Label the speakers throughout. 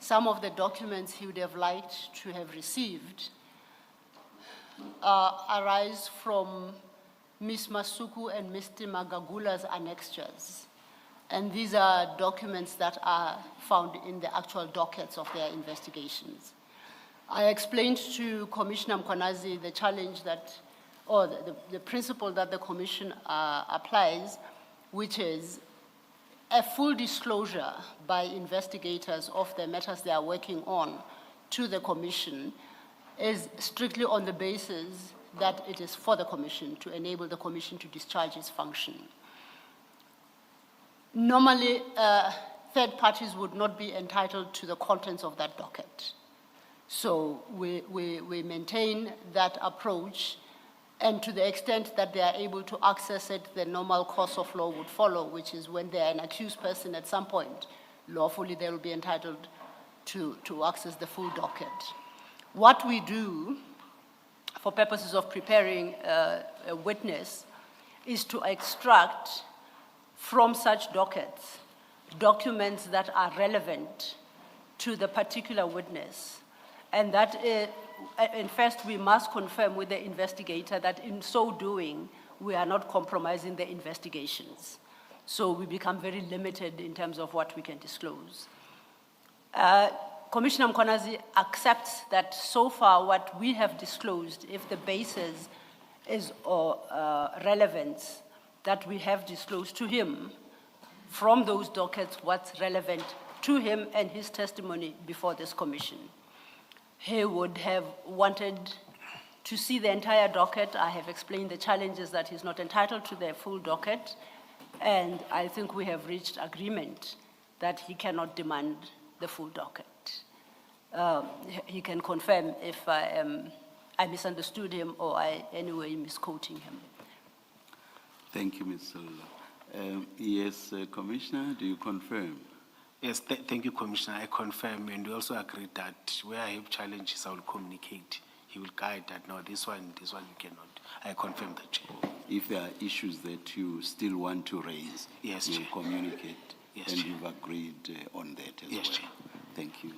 Speaker 1: some of the documents he would have liked to have received arise from Ms. Masuku and Mr. Magagula's annexures. And these are documents that are found in the actual dockets of their investigations. I explained to Commissioner Mkwanazi the challenge that, or the principle that the Commission applies, which is a full disclosure by investigators of the matters they are working on to the Commission is strictly on the basis that it is for the Commission to enable the Commission to discharge its function. Normally, third parties would not be entitled to the contents of that docket. So we maintain that approach, and to the extent that they are able to access it, the normal course of law would follow, which is when they are an accused person at some point, lawfully they will be entitled to access the full docket. What we do for purposes of preparing a witness is to extract from such dockets documents that are relevant to the particular witness. And that is, and first we must confirm with the investigator that in so doing, we are not compromising the investigations. So we become very limited in terms of what we can disclose. Commissioner Mkwanazi accepts that so far what we have disclosed, if the basis is relevance, that we have disclosed to him from those dockets what's relevant to him and his testimony before this commission. He would have wanted to see the entire docket. I have explained the challenges that he's not entitled to the full docket, and I think we have reached agreement that he cannot demand the full docket. He can confirm if I misunderstood him or I anyway misquoting him.
Speaker 2: Thank you, Ms. Sula. Yes, Commissioner, do you confirm?
Speaker 3: Yes, thank you, Commissioner. I confirm, and we also agree that where I have challenges, I will communicate. He will guide that, no, this one you cannot. I confirm that, Chair.
Speaker 2: If there are issues that you still want to raise,
Speaker 3: yes,
Speaker 2: you'll
Speaker 3: Chair.
Speaker 2: Communicate,
Speaker 3: yes,
Speaker 2: and
Speaker 3: Chair.
Speaker 2: You've agreed on that as
Speaker 3: yes,
Speaker 2: well.
Speaker 3: Chair.
Speaker 2: Thank you.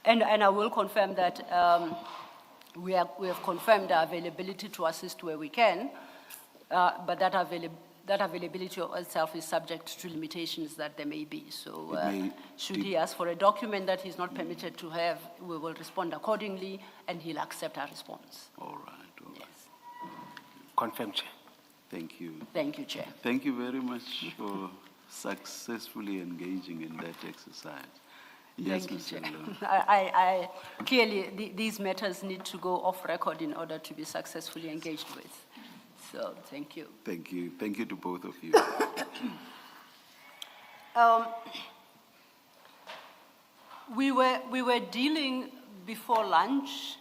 Speaker 1: And I will confirm that we have confirmed our availability to assist where we can, but that availability of itself is subject to limitations that there may be. So should he ask for a document that he's not permitted to have, we will respond accordingly, and he'll accept our response.
Speaker 2: All right. All right.
Speaker 1: Yes.
Speaker 3: Confirm, Chair.
Speaker 2: Thank you.
Speaker 1: Thank you, Chair.
Speaker 2: Thank you very much for successfully engaging in that exercise. Yes,
Speaker 1: Thank you,
Speaker 2: Ms.
Speaker 1: Chair.
Speaker 2: Sula.
Speaker 1: Clearly, these matters need to go off record in order to be successfully engaged with. So, thank you.
Speaker 2: Thank you. Thank you to both of you.
Speaker 1: We were dealing before lunch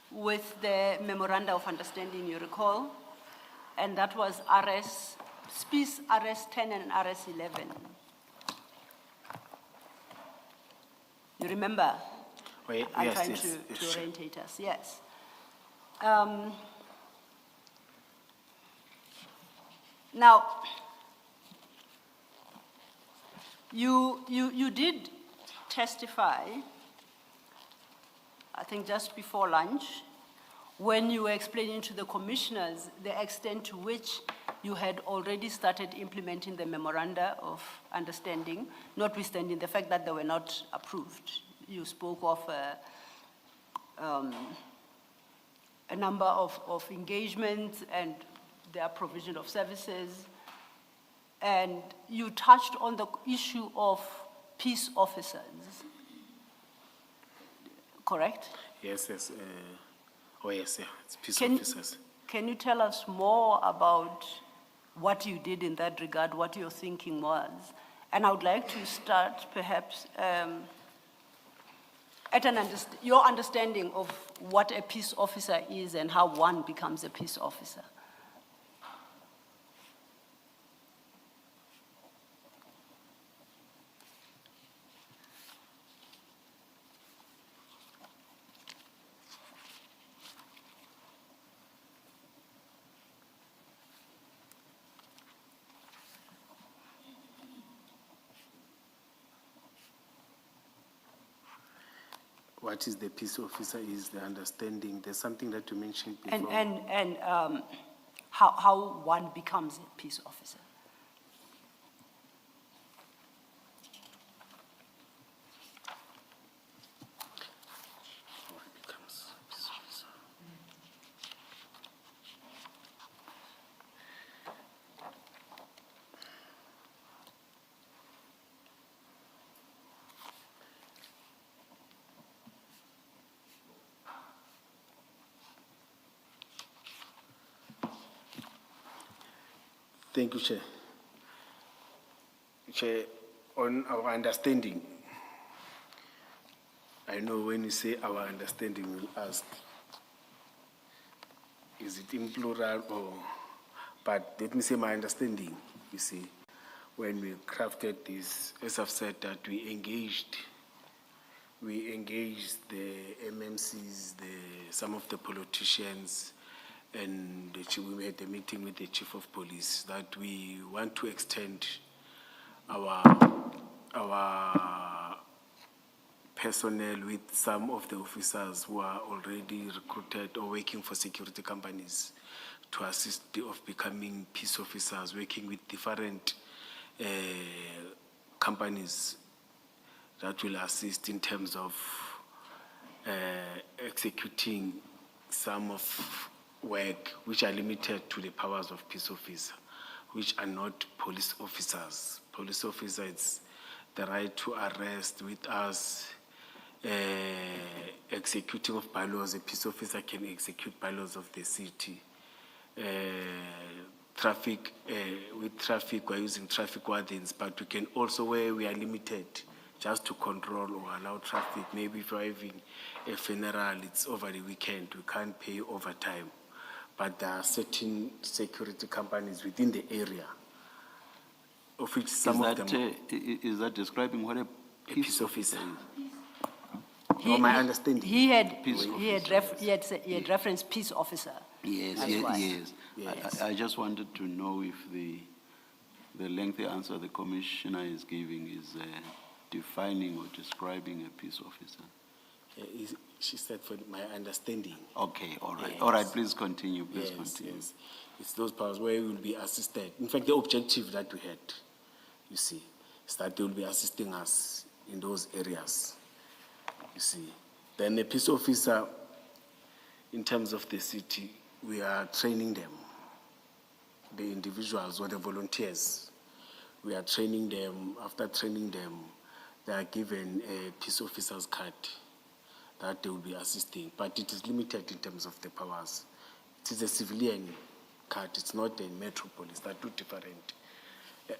Speaker 1: with the Memorandum of Understanding, you recall, and that was SPIS RS 10 and RS 11. You remember?
Speaker 3: Oh, yes,
Speaker 1: I'm trying
Speaker 3: yes,
Speaker 1: to
Speaker 3: yes,
Speaker 1: orientate us, yes. Now, you did testify, I think just before lunch, when you were explaining to the commissioners the extent to which you had already started implementing the Memoranda of Understanding, notwithstanding the fact that they were not approved. You spoke of a number of engagements and their provision of services, and you touched on the issue of peace officers, correct?
Speaker 3: Yes, yes. Oh, yes, yeah. It's peace officers.
Speaker 1: Can you tell us more about what you did in that regard, what your thinking was? And I would like to start perhaps at your understanding of what a peace officer is and how one becomes a peace officer.
Speaker 3: What is the peace officer is the understanding. There's something that you mentioned before.
Speaker 1: And how one becomes a peace officer.
Speaker 3: What becomes peace officer? Thank you, Chair. Chair, on our understanding, I know when you say our understanding, we'll ask, is it in plural or, but let me say my understanding, you see, when we crafted this, as I've said, that we engaged the MMCs, some of the politicians, and we had a meeting with the chief of police that we want to extend our personnel with some of the officers who are already recruited or working for security companies to assist of becoming peace officers, working with different companies that will assist in terms of executing some of work which are limited to the powers of peace officer, which are not police officers. Police officer, it's the right to arrest with us, executing of bylaws. A peace officer can execute bylaws of the city. Traffic, with traffic, we're using traffic wardens, but we can also, where we are limited, just to control or allow traffic. Maybe if you're having a funeral, it's over the weekend, we can't pay overtime. But there are certain security companies within the area, of which some of them...
Speaker 2: Is that describing what a peace officer is?
Speaker 3: No, my understanding.
Speaker 1: He had
Speaker 3: Peace
Speaker 1: referenced peace officer.
Speaker 2: Yes,
Speaker 1: That's why.
Speaker 2: yes.
Speaker 3: Yes.
Speaker 2: I just wanted to know if the lengthy answer the commissioner is giving is defining or describing a peace officer.
Speaker 3: She said, for my understanding.
Speaker 2: Okay, all right.
Speaker 3: Yes.
Speaker 2: All right, please continue, please
Speaker 3: Yes,
Speaker 2: continue.
Speaker 3: yes. It's those powers where we will be assisted. In fact, the objective that we had, you see, is that they will be assisting us in those areas, you see. Then the peace officer, in terms of the city, we are training them, the individuals or the volunteers. We are training them. After training them, they are given a peace officer's card that they will be assisting, but it is limited in terms of the powers. It is a civilian card, it's not a metropolis, they're two different.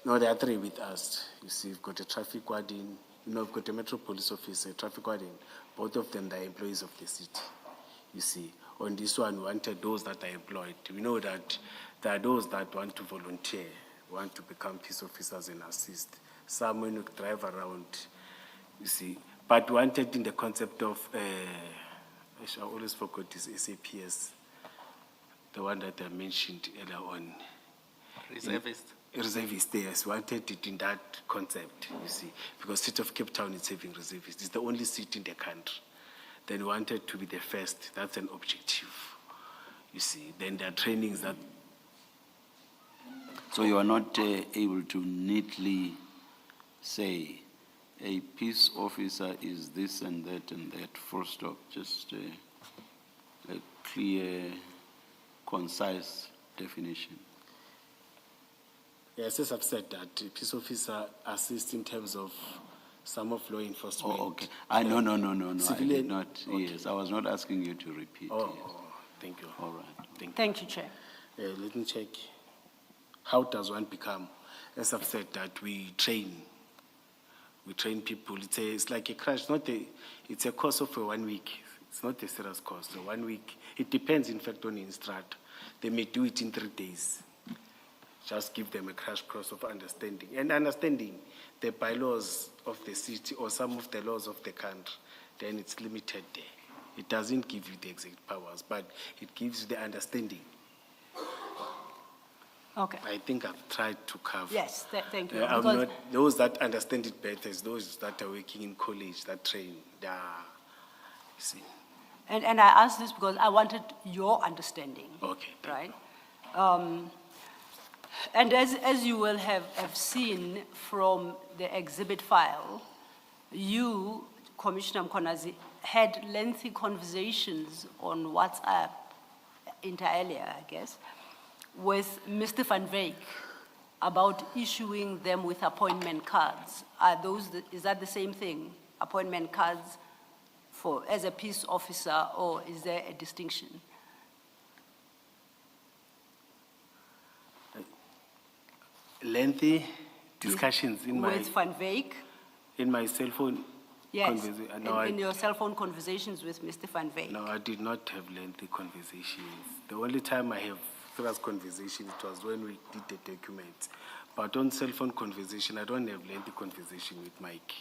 Speaker 3: No, there are three with us. You see, we've got a traffic warden, we've got a metropolis officer, a traffic warden. Both of them, they're employees of the city, you see. On this one, we wanted those that are employed. We know that there are those that want to volunteer, want to become peace officers and assist. Some when we drive around, you see. But wanted in the concept of, I always forgot this SAPS, the one that I mentioned earlier on.
Speaker 4: Reservist.
Speaker 3: Reservist, yes. Wanted it in that concept, you see. Because City of Cape Town is having reservists. It's the only city in the country. Then wanted to be the first. That's an objective, you see. Then there are trainings that...
Speaker 2: So you are not able to neatly say a peace officer is this and that, full stop, just a clear, concise definition.
Speaker 3: Yes, as I've said that, a peace officer assists in terms of some of law enforcement.
Speaker 2: Oh, okay. No, I
Speaker 3: Civilian-
Speaker 2: did not,
Speaker 3: okay.
Speaker 2: yes, I was not asking you to repeat.
Speaker 3: Oh,
Speaker 2: Yes.
Speaker 3: thank you.
Speaker 2: All right.
Speaker 1: Thank you, Chair.
Speaker 3: Let me check. How does one become? As I've said that we train people. It's like a crash. It's a course of 1 week. It's not a serious course. So 1 week. It depends, in fact, on the instructor. They may do it in 3 days. Just give them a crash course of understanding. And understanding the bylaws of the city or some of the laws of the country, then it's limited there. It doesn't give you the exact powers, but it gives you the understanding.
Speaker 1: Okay.
Speaker 3: I think I've tried to cover.
Speaker 1: Yes, thank you.
Speaker 3: I'm
Speaker 1: Because-
Speaker 3: not, those that understand it better is those that are working in college, that train. see.
Speaker 1: And I asked this because I wanted your understanding.
Speaker 3: Okay.
Speaker 1: Right? And as you will have seen from the exhibit file, you, Commissioner Mkonazi, had lengthy conversations on WhatsApp, inter alia, I guess, with Mr. Van Wyk about issuing them with appointment cards. Is that the same thing, appointment cards as a peace officer, or is there a distinction?
Speaker 3: Lengthy discussions
Speaker 1: With Van Wyk?
Speaker 3: in my cell phone.
Speaker 1: Yes,
Speaker 3: No,
Speaker 1: in your cell phone conversations with Mr. Van Wyk?
Speaker 3: no, I did not have lengthy conversations. The only time I have serious conversation, it was when we did the documents. But on cell phone conversation, I don't have lengthy conversation with Mike.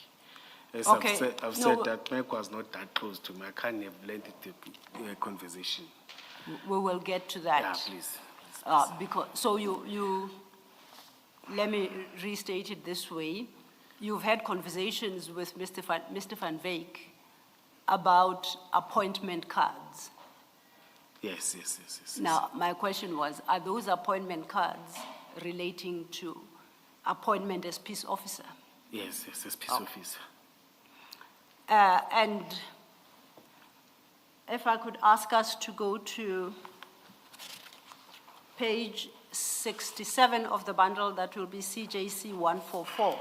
Speaker 3: As
Speaker 1: Okay,
Speaker 3: I've
Speaker 1: no,
Speaker 3: said that Mike was not that close to me. I can't have lengthy conversation.
Speaker 1: We will get to that.
Speaker 3: Yeah, please.
Speaker 1: So let me restate it this way. You've had conversations with Mr. Van Wyk about appointment cards.
Speaker 3: Yes.
Speaker 1: Now, my question was, are those appointment cards relating to appointment as peace officer?
Speaker 3: Yes, as peace officer.
Speaker 1: And if I could ask us to go to page 67 of the bundle, that will be CJC 144.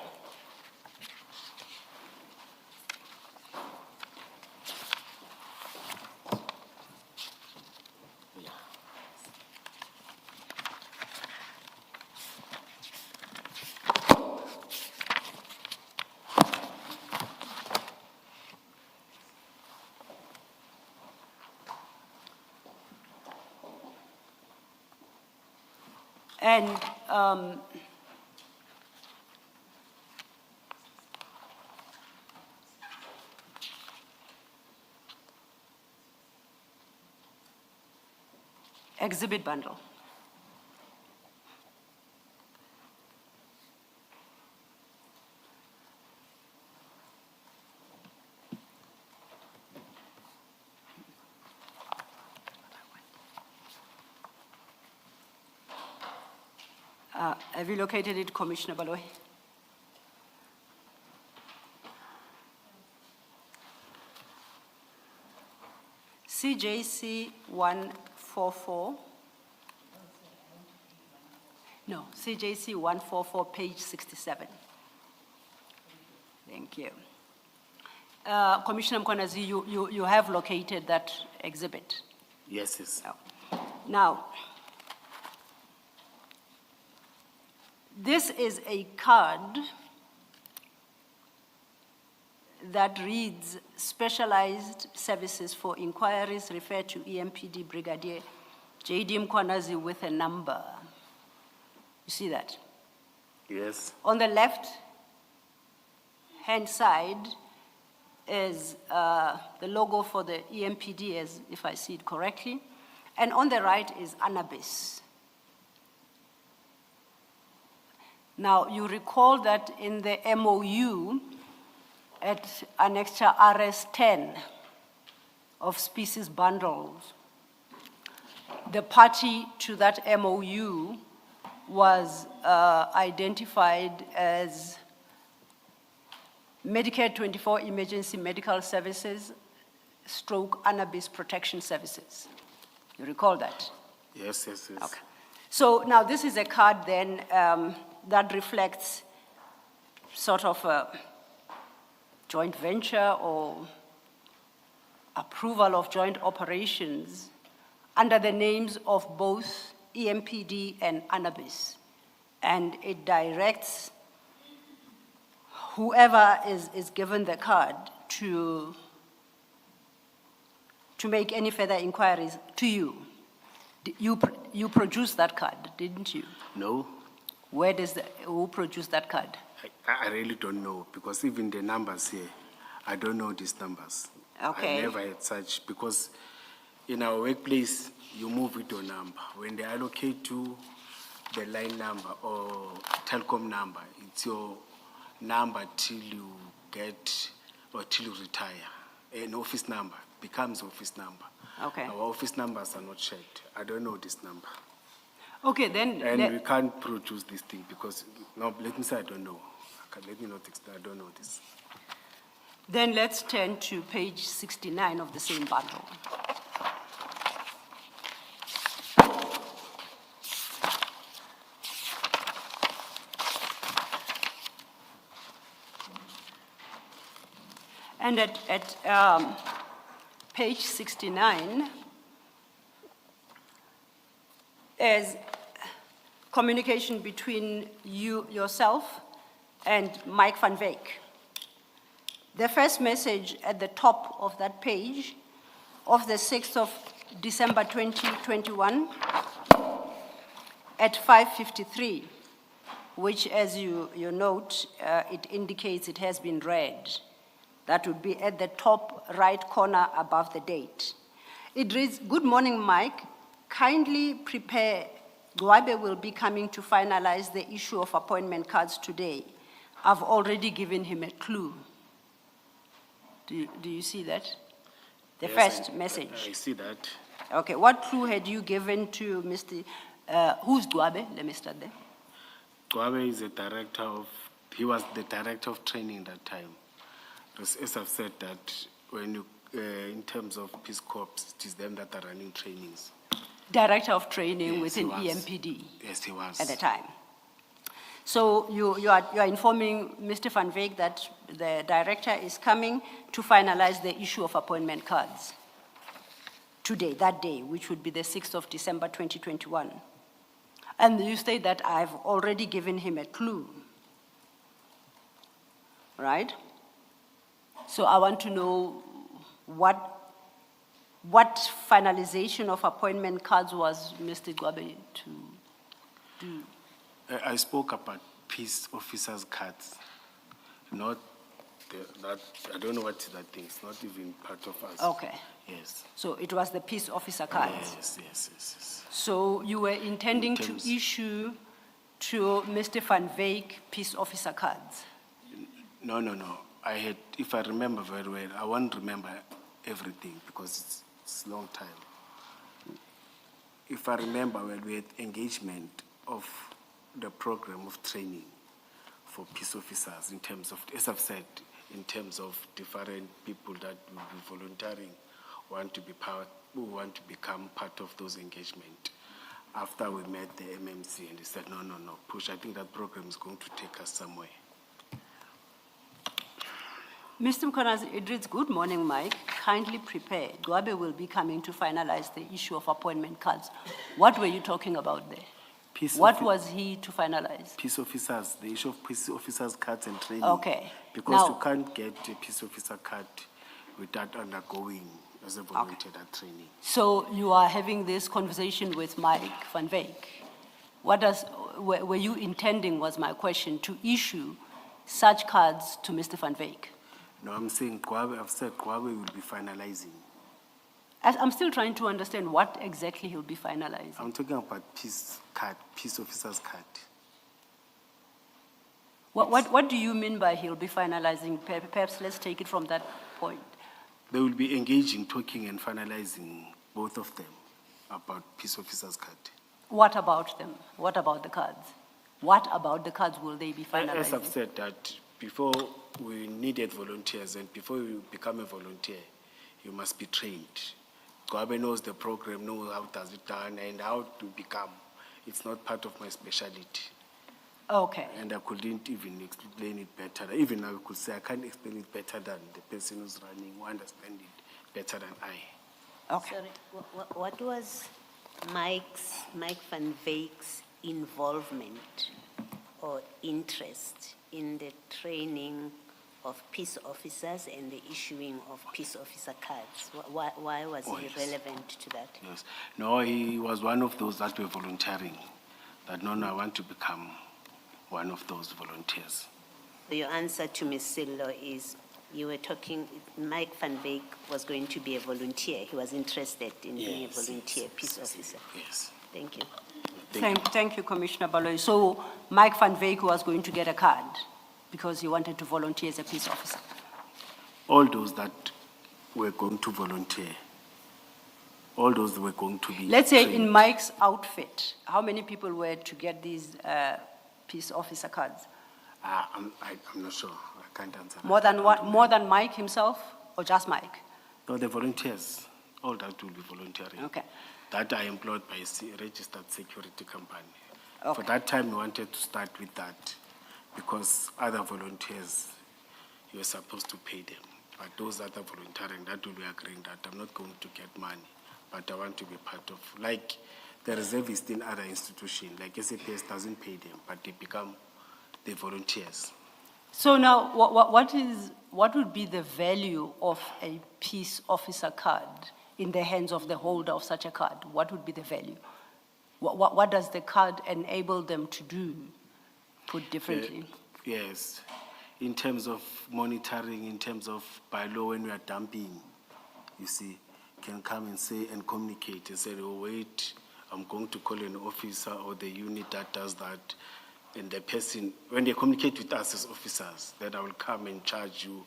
Speaker 1: And exhibit bundle. Have you located it, Commissioner Baloy? CJC 144. No, CJC 144, page 67. Thank you. Commissioner Mkonazi, you have located that exhibit.
Speaker 3: Yes.
Speaker 1: Now, this is a card that reads specialized services for inquiries referred to EMPD Brigadier J.D. Mkonazi with a number. You see that?
Speaker 3: Yes.
Speaker 1: On the left-hand side is the logo for the EMPD, as if I see it correctly, and on the right is Anabis. Now, you recall that in the MOU at Annexure RS10 of species bundles, the party to that MOU was identified as Medicare 24 Emergency Medical Services / Anabis Protection Services. You recall that?
Speaker 3: Yes.
Speaker 1: Okay. So now this is a card then that reflects sort of a joint venture or approval of joint operations under the names of both EMPD and Anabis. And it directs whoever is given the card to make any further inquiries to you. You produced that card, didn't you?
Speaker 3: No.
Speaker 1: Who produced that card?
Speaker 3: I really don't know, because even the numbers here, I don't know these numbers.
Speaker 1: Okay.
Speaker 3: I never had such, because in our workplace, you move with your number. When they allocate to the line number or telecom number, it's your number till you get or till you retire. an office number, becomes office number.
Speaker 1: Okay.
Speaker 3: Our office numbers are not shared. I don't know this number.
Speaker 1: Okay, then,
Speaker 3: And we can't produce this thing because, no, let me say I don't know. Let me not explain, I don't know this.
Speaker 1: then let's turn to page 69 of the same bundle. And at page 69, is communication between yourself and Mike van Wyk. The first message at the top of that page of the 6th of December 2021 at 5:53, which as you note, it indicates it has been read. That would be at the top right corner above the date. It reads, "Good morning, Mike. Kindly prepare. Gwabe will be coming to finalize the issue of appointment cards today. I've already given him a clue." Do you see that? The
Speaker 3: Yes,
Speaker 1: first
Speaker 3: I
Speaker 1: message.
Speaker 3: see that.
Speaker 1: Okay, what clue had you given to Mr., who's Gwabe? Let me start there.
Speaker 3: Gwabe is he was the director of training that time. As I've said that when you, in terms of Peace Corps, it is them that are running trainings.
Speaker 1: Director of training
Speaker 3: Yes,
Speaker 1: within
Speaker 3: he was.
Speaker 1: EMPD
Speaker 3: Yes, he was.
Speaker 1: at the time. So you are informing Mr. van Wyk that the director is coming to finalize the issue of appointment cards today, that day, which would be the 6th of December 2021. And you state that I've already given him a clue, right? So I want to know what finalization of appointment cards was Mr. Gwabe to do?
Speaker 3: I spoke about peace officers' cards, not that, I don't know what that thing is, not even part of us.
Speaker 1: Okay.
Speaker 3: Yes.
Speaker 1: So it was the peace officer cards?
Speaker 3: Yes.
Speaker 1: So you were intending to issue to Mr. van Wyk peace officer cards?
Speaker 3: No. I had, if I remember very well, I won't remember everything because it's a long time. If I remember well, we had engagement of the program of training for peace officers in terms of, as I've said, in terms of different people that will be volunteering, who want to become part of those engagement. After we met the MMC and they said, no, push, I think that program is going to take us somewhere.
Speaker 1: Mr. Mkonazi, it reads, "Good morning, Mike. Kindly prepare. Gwabe will be coming to finalize the issue of appointment cards." What were you talking about there? What was he to finalize?
Speaker 3: Peace officers, the issue of peace officers' cards and training.
Speaker 1: Okay.
Speaker 3: Because
Speaker 1: Now-
Speaker 3: you can't get a peace officer card without undergoing as a volunteer that training.
Speaker 1: So you are having this conversation with Mike van Wyk. Were you intending, was my question, to issue such cards to Mr. van Wyk?
Speaker 3: No, I'm saying I've said Gwabe will be finalizing.
Speaker 1: I'm still trying to understand what exactly he'll be finalizing.
Speaker 3: I'm talking about peace officers' card.
Speaker 1: What do you mean by he'll be finalizing? Perhaps let's take it from that point.
Speaker 3: They will be engaging, talking and finalizing, both of them, about peace officers' card.
Speaker 1: What about them? What about the cards? What about the cards will they be finalizing?
Speaker 3: As I've said that before we needed volunteers, and before you become a volunteer, you must be trained. Gwabe knows the program, knows how does it done, and how to become. It's not part of my specialty.
Speaker 1: Okay.
Speaker 3: And I couldn't even explain it better. Even I could say I can't explain it better than the person who's running, who understands it better than I.
Speaker 1: Okay.
Speaker 5: Sorry, what was Mike van Wyk's involvement or interest in the training of peace officers and the issuing of peace officer cards? Why was he relevant to that?
Speaker 3: Yes. No, he was one of those that were volunteering. That no, I want to become one of those volunteers.
Speaker 5: So your answer to Ms. Sillo is you were talking, Mike van Wyk was going to be a volunteer. He was interested in being a volunteer peace officer.
Speaker 3: Yes.
Speaker 5: Thank you.
Speaker 1: Thank you, Commissioner Baloyi. So Mike van Wyk was going to get a card because he wanted to volunteer as a peace officer.
Speaker 3: All those that were going to volunteer. All those were going to be.
Speaker 1: Let's say in
Speaker 3: trained.
Speaker 1: Mike's outfit, how many people were to get these peace officer cards?
Speaker 3: I'm not sure. I can't answer.
Speaker 1: More
Speaker 3: that.
Speaker 1: than what? More than Mike himself, or just Mike?
Speaker 3: No, the volunteers. All that will be volunteering.
Speaker 1: Okay.
Speaker 3: That are employed by a registered security company. For
Speaker 1: Okay.
Speaker 3: that time, we wanted to start with that because other volunteers, you're supposed to pay them. But those other volunteering, that will be agreeing that I'm not going to get money, but I want to be part of, like the reservists in other institutions, like SAPS doesn't pay them, but they become the volunteers.
Speaker 1: So now, what would be the value of a peace officer card in the hands of the holder of such a card? What would be the value? What does the card enable them to do, put differently?
Speaker 3: Yes, in terms of monitoring, in terms of by law when we are dumping, you see, can come and say and communicate and say, oh wait, I'm going to call an officer or the unit that does that. And the person, when they communicate with us as officers, then I will come and charge you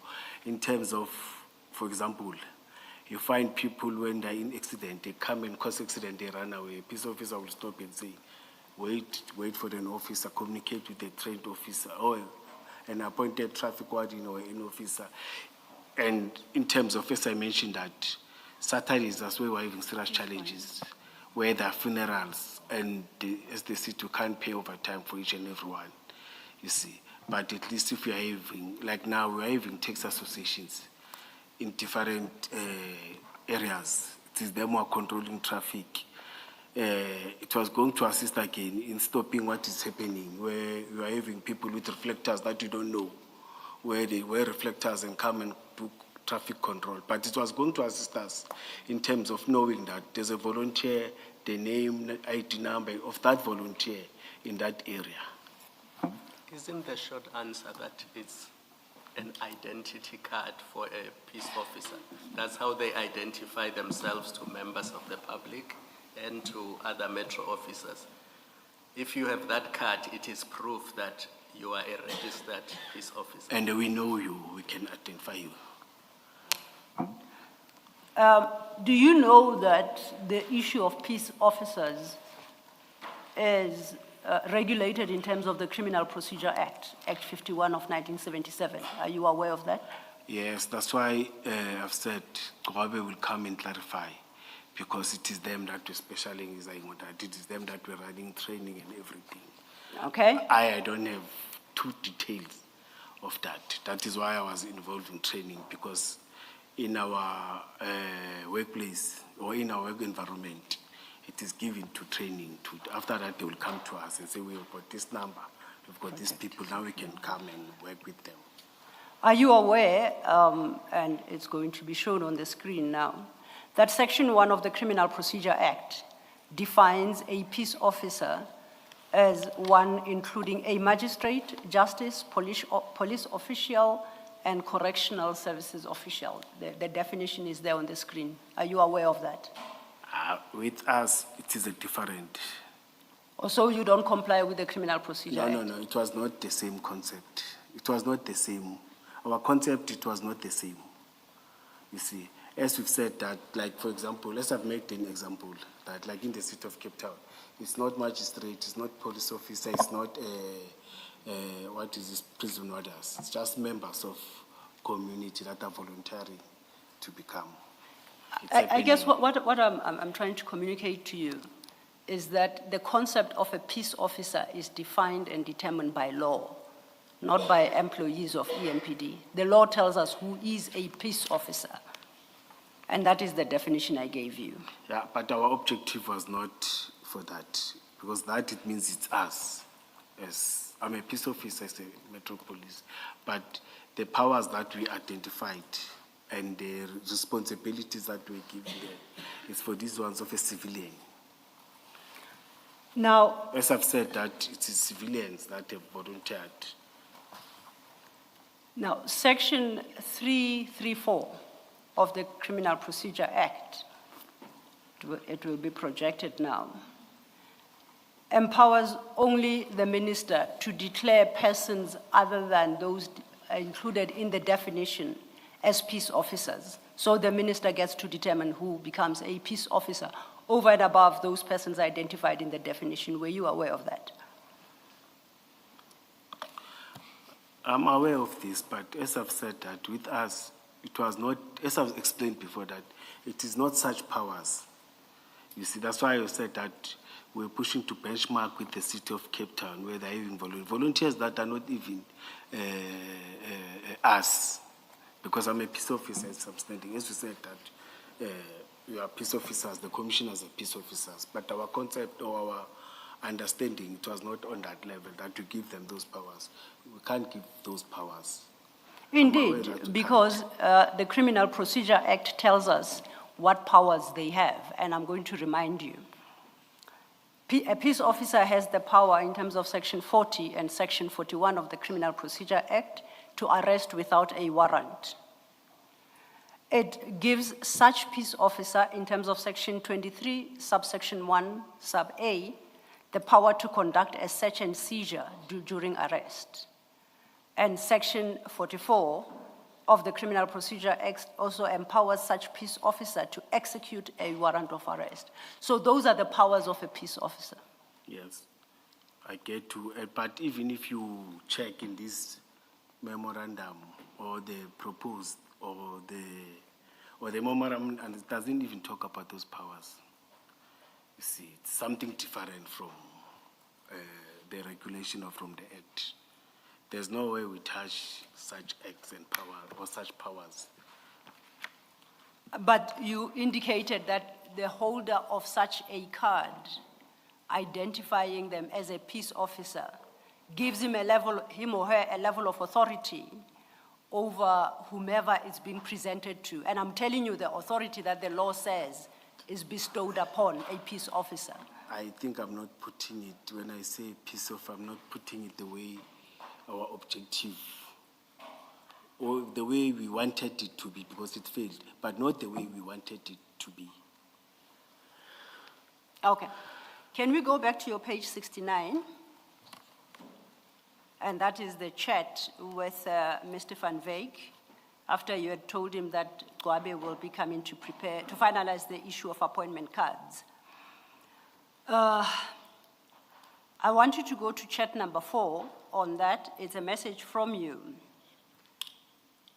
Speaker 3: in terms of, for example, you find people when they're in accident, they come and cause accident, they run away. Peace officer will stop and say, wait for an officer, communicate with a trained officer or an appointed traffic warden or an officer. And in terms of, as I mentioned that, Saturdays, that's where we're having serious challenges, where there are funerals and as they see, you can't pay overtime for each and every one, you see. But at least if we are having, like now, we are having tax associations in different areas. It is them who are controlling traffic. It was going to assist again in stopping what is happening, where you are having people with reflectors that you don't know, where they wear reflectors and come and do traffic control. But it was going to assist us in terms of knowing that there's a volunteer, the name, ID number of that volunteer in that area.
Speaker 4: Isn't the short answer that it's an identity card for a peace officer? That's how they identify themselves to members of the public and to other metro officers. If you have that card, it is proof that you are a registered peace officer.
Speaker 3: And we know you, we can identify you.
Speaker 1: Do you know that the issue of peace officers is regulated in terms of the Criminal Procedure Act, Act 51 of 1977? Are you aware of that?
Speaker 3: Yes, that's why I've said Gobe will come and clarify, because it is them that we're specializing on that. It is them that we're running training and everything.
Speaker 1: Okay.
Speaker 3: I don't have too details of that. That is why I was involved in training, because in our workplace or in our work environment, it is given to training. After that, they will come to us and say, we've got this number, we've got these people, now we can come and work with them.
Speaker 1: Are you aware, and it's going to be shown on the screen now, that Section 1 of the Criminal Procedure Act defines a peace officer as one including a magistrate, justice, police official, and correctional services official. The definition is there on the screen. Are you aware of that?
Speaker 3: With us, it is a different.
Speaker 1: Also, you don't comply with the Criminal Procedure Act?
Speaker 3: No, it was not the same concept. It was not the same. Our concept, it was not the same. You see, as we've said that, like, for example, let's have made an example, that like in the city of Cape Town, it's not magistrate, it's not police officer, it's not what is this, prison warders. It's just members of community that are volunteering to become.
Speaker 1: I guess what I'm trying to communicate to you is that the concept of a peace officer is defined and determined by law, not by employees of EMPD. The law tells us who is a peace officer, and that is the definition I gave you.
Speaker 3: Yeah, but our objective was not for that, because that it means it's us. As I'm a peace officer, as a metropolis, but the powers that we identified and the responsibilities that we give them is for these ones of a civilian.
Speaker 1: Now,
Speaker 3: As I've said, that it is civilians that have volunteered.
Speaker 1: Now, Section 334 of the Criminal Procedure Act, it will be projected now, empowers only the minister to declare persons other than those included in the definition as peace officers. So the minister gets to determine who becomes a peace officer over and above those persons identified in the definition. Were you aware of that?
Speaker 3: I'm aware of this, but as I've said that with us, it was not, as I've explained before, that it is not such powers. You see, that's why I said that we're pushing to benchmark with the city of Cape Town, where they're having volunteers that are not even us, because I'm a peace officer, as I'm standing. As we said that we are peace officers, the commissioners are peace officers, but our concept or our understanding, it was not on that level that we give them those powers. We can't give those powers.
Speaker 1: Indeed, because the Criminal Procedure Act tells us what powers they have, and I'm going to remind you. A peace officer has the power in terms of Section 40 and Section 41 of the Criminal Procedure Act to arrest without a warrant. It gives such peace officer in terms of Section 23, subsection 1, sub A, the power to conduct a search and seizure during arrest. And Section 44 of the Criminal Procedure Act also empowers such peace officer to execute a warrant of arrest. So those are the powers of a peace officer.
Speaker 3: Yes, I get to, but even if you check in this memorandum or the proposed or the memorandum, and it doesn't even talk about those powers. You see, it's something different from the regulation or from the act. There's no way we touch such acts and power or such powers.
Speaker 1: But you indicated that the holder of such a card, identifying them as a peace officer, gives him or her a level of authority over whomever it's being presented to. And I'm telling you, the authority that the law says is bestowed upon a peace officer.
Speaker 3: I think I'm not putting it, when I say peace officer, I'm not putting it the way our objective, or the way we wanted it to be, because it failed, but not the way we wanted it to be.
Speaker 1: Okay. Can we go back to your page 69? And that is the chat with Mr. Van Wyk, after you had told him that Gwabe will be coming to finalize the issue of appointment cards. I want you to go to chat number 4 on that. It's a message from you.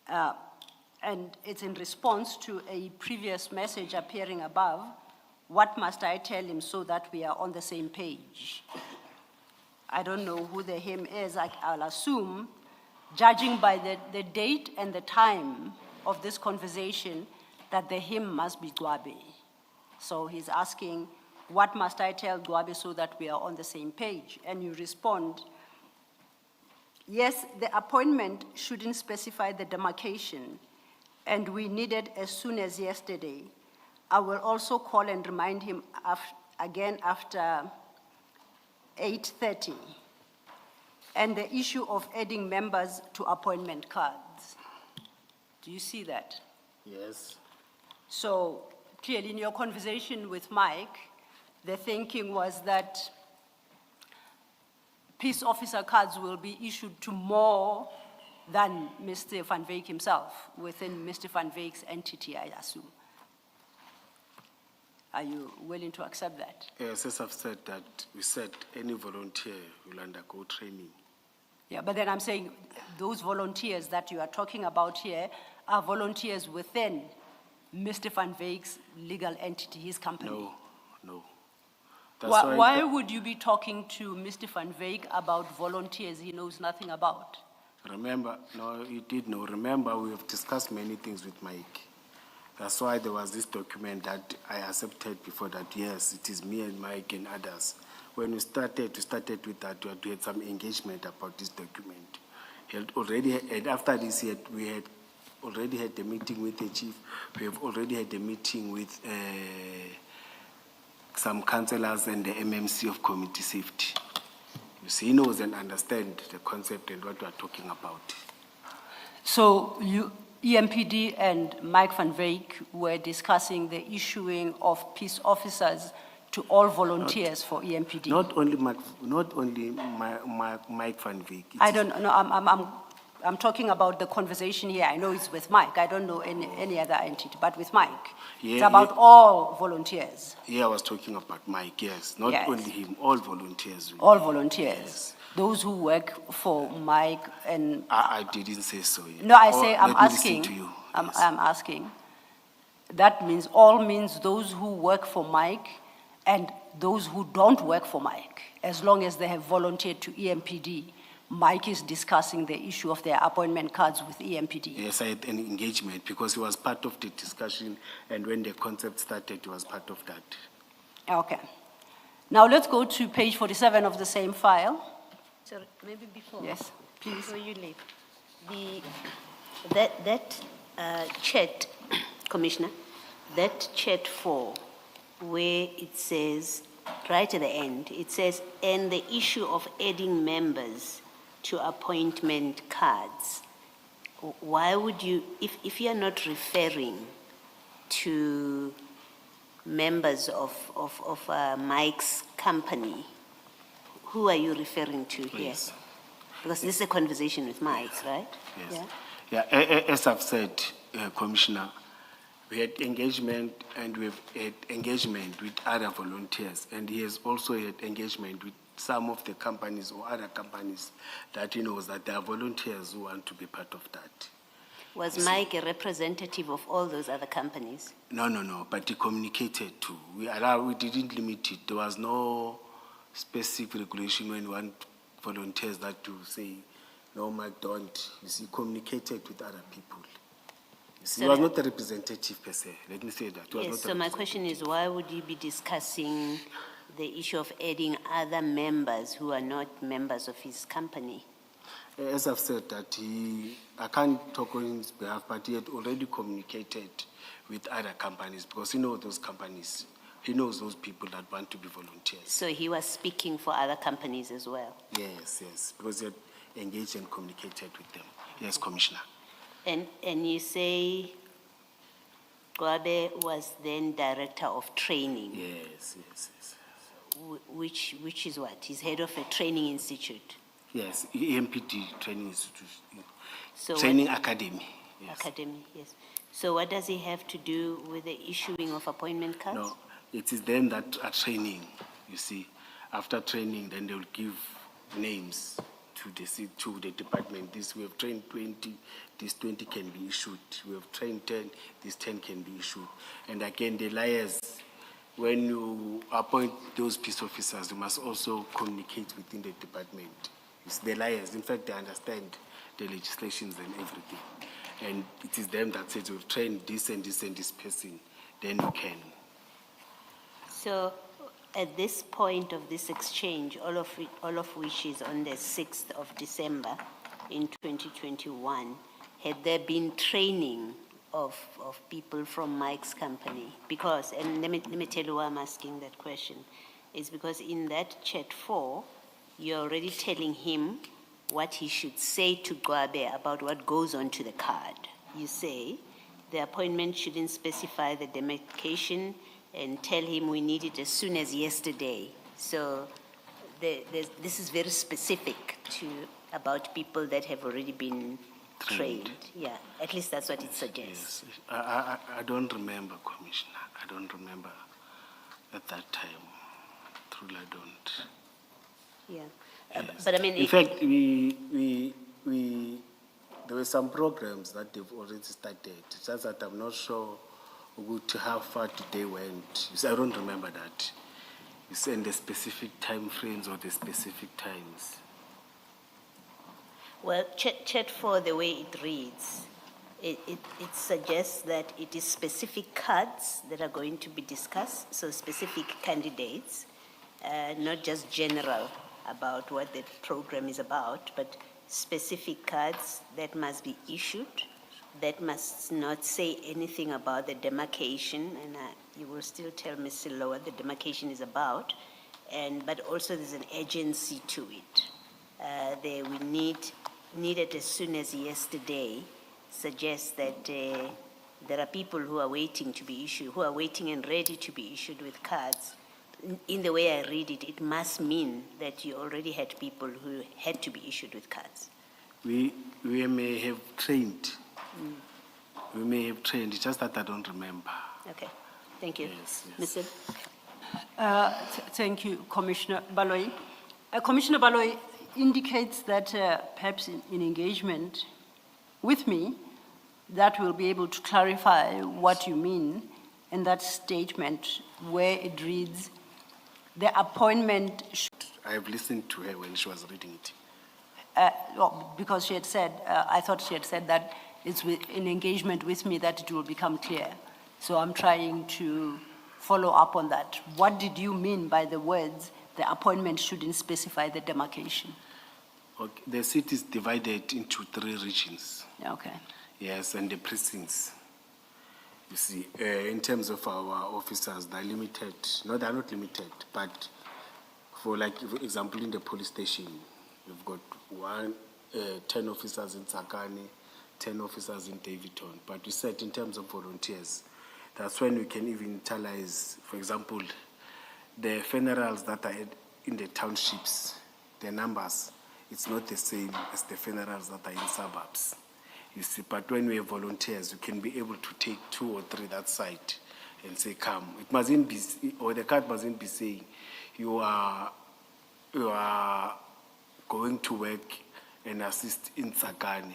Speaker 1: And it's in response to a previous message appearing above. What must I tell him so that we are on the same page? I don't know who the him is. I'll assume, judging by the date and the time of this conversation, that the him must be Gwabe. So he's asking, what must I tell Gwabe so that we are on the same page? And you respond, yes, the appointment shouldn't specify the demarcation, and we need it as soon as yesterday. I will also call and remind him again after 8:30. And the issue of adding members to appointment cards. Do you see that?
Speaker 3: Yes.
Speaker 1: So clearly in your conversation with Mike, the thinking was that peace officer cards will be issued to more than Mr. Van Wyk himself, within Mr. Van Wyk's entity, I assume. Are you willing to accept that?
Speaker 3: Yes, as I've said that, we said any volunteer will undergo training.
Speaker 1: Yeah, but then I'm saying those volunteers that you are talking about here are volunteers within Mr. Van Wyk's legal entity, his company.
Speaker 3: No.
Speaker 1: Why would you be talking to Mr. Van Wyk about volunteers he knows nothing about?
Speaker 3: Remember, no, you did know. Remember, we have discussed many things with Mike. That's why there was this document that I accepted before that, yes, it is me and Mike and others. When we started with that, we had some engagement about this document. And after this, we had already had a meeting with the chief. We have already had a meeting with some councillors and the MMC of community safety. You see, he knows and understands the concept and what we are talking about.
Speaker 1: So EMPD and Mike Van Wyk were discussing the issuing of peace officers to all volunteers for EMPD.
Speaker 3: Not only Mike Van Wyk.
Speaker 1: I don't know. I'm talking about the conversation here. I know it's with Mike. I don't know any other entity, but with Mike. It's
Speaker 3: Yeah,
Speaker 1: about
Speaker 3: yeah.
Speaker 1: all volunteers,
Speaker 3: Here I was talking about Mike, yes, not
Speaker 1: Yes.
Speaker 3: only him, all volunteers.
Speaker 1: all volunteers.
Speaker 3: Yes.
Speaker 1: Those who work for Mike and,
Speaker 3: I didn't say so. Yeah.
Speaker 1: no, I
Speaker 3: Or
Speaker 1: say, I'm
Speaker 3: let me listen
Speaker 1: asking.
Speaker 3: to you.
Speaker 1: I'm
Speaker 3: Yes.
Speaker 1: asking. That means, all means those who work for Mike and those who don't work for Mike, as long as they have volunteered to EMPD. Mike is discussing the issue of their appointment cards with EMPD.
Speaker 3: Yes, I had an engagement because he was part of the discussion, and when the concept started, he was part of that.
Speaker 1: Okay. Now let's go to page 47 of the same file.
Speaker 5: Sorry, maybe before.
Speaker 1: Yes, please.
Speaker 5: Before you leave. That chat, Commissioner, that chat 4, where it says, right at the end, it says, and the issue of adding members to appointment cards. Why would you, if you're not referring to members of Mike's company, who are you referring to here?
Speaker 3: Please.
Speaker 5: Because this is a conversation with Mike, right?
Speaker 3: Yes.
Speaker 5: Yeah.
Speaker 3: Yeah, as I've said, Commissioner, we had engagement and we've had engagement with other volunteers, and he has also had engagement with some of the companies or other companies that he knows that there are volunteers who want to be part of that.
Speaker 5: Was Mike a representative of all those other companies?
Speaker 3: No, but he communicated too. We didn't limit it. There was no specific regulation when one volunteers that to say, no, Mike, don't. You see, communicated with other people. You see,
Speaker 5: So
Speaker 3: he was
Speaker 5: that-
Speaker 3: not a representative per se. Let me say that. He was
Speaker 5: Yes,
Speaker 3: not a
Speaker 5: so my question is, why would you be discussing the issue of adding other members who are not members of his company?
Speaker 3: As I've said, that I can't talk on his behalf, but he had already communicated with other companies because he knows those companies. He knows those people that want to be volunteers.
Speaker 5: So he was speaking for other companies as well?
Speaker 3: Yes, because he had engaged and communicated with them. Yes, Commissioner.
Speaker 5: And you say Gwabe was then director of training,
Speaker 3: Yes.
Speaker 5: which is what? He's head of a training institute?
Speaker 3: Yes, EMPD Training Institute,
Speaker 5: So
Speaker 3: Training Academy. Yes.
Speaker 5: Academy, yes. So what does he have to do with the issuing of appointment cards?
Speaker 3: No, it is them that are training, you see. After training, then they will give names to the department. This, we have trained 20, this 20 can be issued. We have trained 10, this 10 can be issued. And again, the liars, when you appoint those peace officers, you must also communicate within the department. It's the liars. In fact, they understand the legislations and everything. And it is them that says, we've trained this and this and this person, then you can.
Speaker 5: So at this point of this exchange, all of which is on the 6th of December in 2021, had there been training of people from Mike's company? Because, and let me tell you why I'm asking that question, is because in that chat 4, you're already telling him what he should say to Gwabe about what goes on to the card. You say the appointment shouldn't specify the demarcation and tell him we need it as soon as yesterday. So this is very specific about people that have already been trained. Yeah, at least that's what it suggests.
Speaker 3: Yes, I don't remember, Commissioner. I don't remember at that time. Truly, I don't.
Speaker 5: Yeah,
Speaker 3: Yes.
Speaker 5: but I mean,
Speaker 3: in fact, there were some programs that they've already started. It's just that I'm not sure how far they went. You see, I don't remember that. You see, in the specific time frames or the specific times.
Speaker 5: well, chat 4, the way it reads, it suggests that it is specific cards that are going to be discussed, so specific candidates, not just general about what the program is about, but specific cards that must be issued, that must not say anything about the demarcation, and you will still tell Ms. Silo what the demarcation is about, but also there's an agency to it. They will need it as soon as yesterday, suggests that there are people who are waiting to be issued, who are waiting and ready to be issued with cards. In the way I read it, it must mean that you already had people who had to be issued with cards.
Speaker 3: We may have trained. We may have trained, it's just that I don't remember.
Speaker 5: Okay, thank you.
Speaker 3: Yes,
Speaker 5: Ms. Sim?
Speaker 1: Thank you, Commissioner Baloyi. Commissioner Baloyi indicates that perhaps in engagement with me, that will be able to clarify what you mean in that statement where it reads, the appointment,
Speaker 3: I have listened to her when she was reading it.
Speaker 1: because she had said, I thought she had said that it's in engagement with me that it will become clear. So I'm trying to follow up on that. What did you mean by the words, the appointment shouldn't specify the demarcation?
Speaker 3: Okay. The city is divided into 3 regions.
Speaker 1: Okay.
Speaker 3: Yes, and the precincts. You see, in terms of our officers, they're limited. No, they're not limited, but for example, in the police station, we've got 10 officers in Tsakani, 10 officers in Davidton. But we said in terms of volunteers, that's when we can even utilize, for example, the funerals that are in the townships, the numbers, it's not the same as the funerals that are in suburbs. You see, but when we have volunteers, we can be able to take 2 or 3 that side and say, come. It mustn't be, or the card mustn't be saying, you are going to work and assist in Tsakane,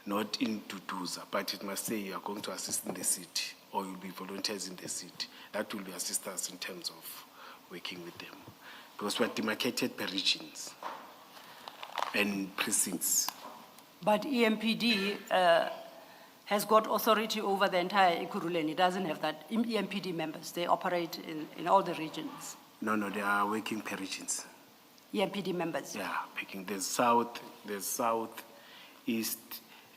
Speaker 3: not in Duduza, but it must say you are going to assist in the city, or you'll be volunteers in the city. That will be assistance in terms of working with them. Because we're demarcated per regions and precincts.
Speaker 1: But EMPD has got authority over the entire Ekurhuleni. It doesn't have that. EMPD members, they operate in all the regions.
Speaker 3: No, they are working per regions.
Speaker 1: EMPD members.
Speaker 3: Yeah, picking the south, east,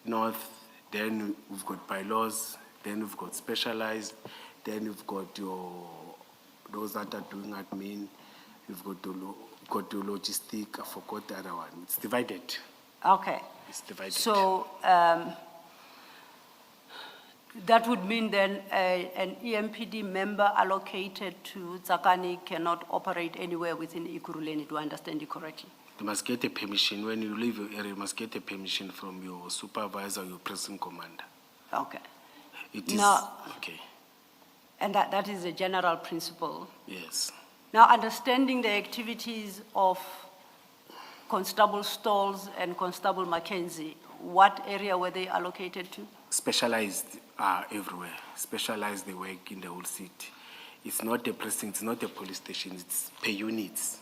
Speaker 3: north, then we've got bylaws, then we've got specialized, then we've got those that are doing admin, we've got the logistic, I forgot the other one. It's divided.
Speaker 1: Okay.
Speaker 3: It's divided.
Speaker 1: So that would mean then an EMPD member allocated to Tsakani cannot operate anywhere within Ekurhuleni. Do I understand you correctly?
Speaker 3: You must get a permission. When you leave your area, you must get a permission from your supervisor, your pressing commander.
Speaker 1: Okay.
Speaker 3: It is,
Speaker 1: Now,
Speaker 3: okay,
Speaker 1: and that is a general principle.
Speaker 3: yes.
Speaker 1: Now, understanding the activities of Constable Stalls and Constable Mackenzie, what area were they allocated to?
Speaker 3: Specialized are everywhere. Specialized, they work in the whole city. It's not a precinct, it's not a police station, it's per units.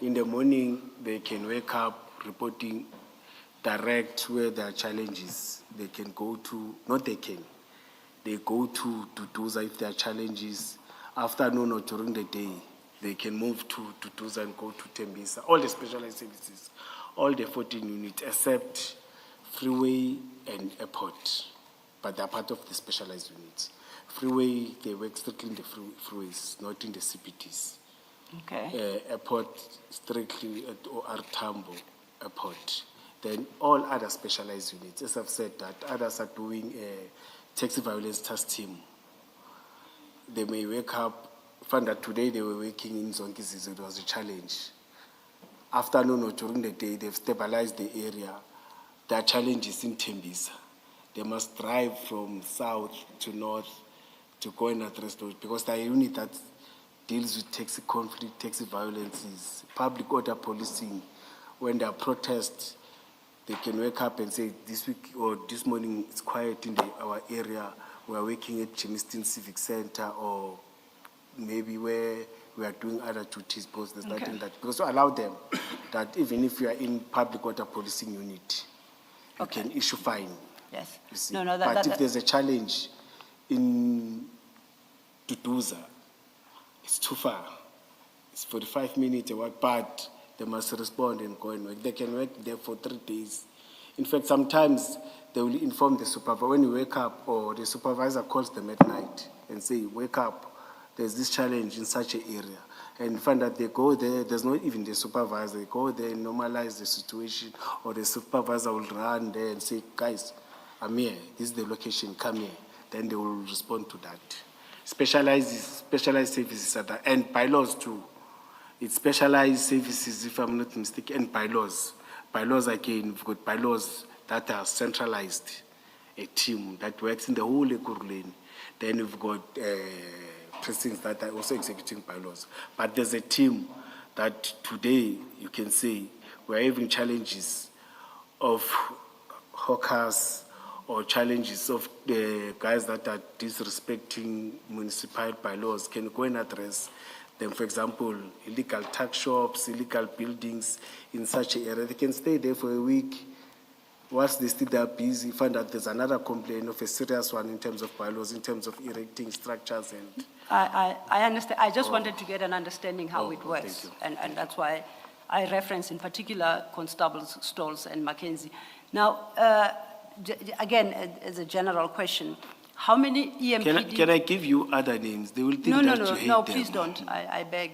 Speaker 3: In the morning, they can wake up reporting direct where there are challenges. They can go to, they go to Duduza if there are challenges. Afternoon or during the day, they can move to Duduza and go to Tembisa. All the specialized services, all the 14 units, except freeway and airport, but they're part of the specialized units. Freeway, they work strictly in the freeways, not in the CPTs.
Speaker 1: Okay.
Speaker 3: Airport, strictly at OR Tambo Airport. Then all other specialized units, as I've said, that others are doing a taxi violence task team. They may wake up, find that today they were working in Zonkizis, it was a challenge. Afternoon or during the day, they've stabilized the area. There are challenges in Tembisa. They must drive from south to north to go and address those, because the unit that deals with taxi conflict, taxi violence is public order policing. When there are protests, they can wake up and say, this week or this morning it's quiet in our area. We're working at Chemiston Civic Center, or maybe where we are doing other duties, because there's nothing that, because to allow them that even if you are in public order policing unit, you can issue fine.
Speaker 1: Yes.
Speaker 3: You see.
Speaker 1: No,
Speaker 3: But if there's a challenge in Duduza, it's too far. It's 45 minutes or what, but they must respond and go and work. They can work there for 3 days. In fact, sometimes they will inform the supervisor when you wake up, or the supervisor calls them at night and say, wake up, there's this challenge in such an area. And find that they go there, there's not even the supervisor, they go there and normalize the situation, or the supervisor will run there and say, guys, I'm here, this is the location, come here. Then they will respond to that. Specialized services are that, and bylaws too. It's specialized services, if I'm not mistaken, and bylaws. bylaws again, we've got bylaws that are centralized, a team that works in the whole Ekurhuleni. Then we've got precincts that are also executing bylaws. But there's a team that today you can say we're having challenges of hawkers or challenges of the guys that are disrespecting municipal bylaws. Can you go and address them? For example, illegal tuck shops, illegal buildings in such an area. They can stay there for a week. Whilst they still are busy, find out there's another complaint of a serious one in terms of bylaws, in terms of erecting structures and...
Speaker 1: I understand. I just wanted to get an understanding how it works.
Speaker 3: thank
Speaker 1: And that's why I reference in particular Constables, Stolz and Mackenzie. Now, again, as a general question, how many EMPD...
Speaker 3: Can I give you other names? They will think
Speaker 1: No,
Speaker 3: that you hate
Speaker 1: no,
Speaker 3: them.
Speaker 1: please don't. I beg.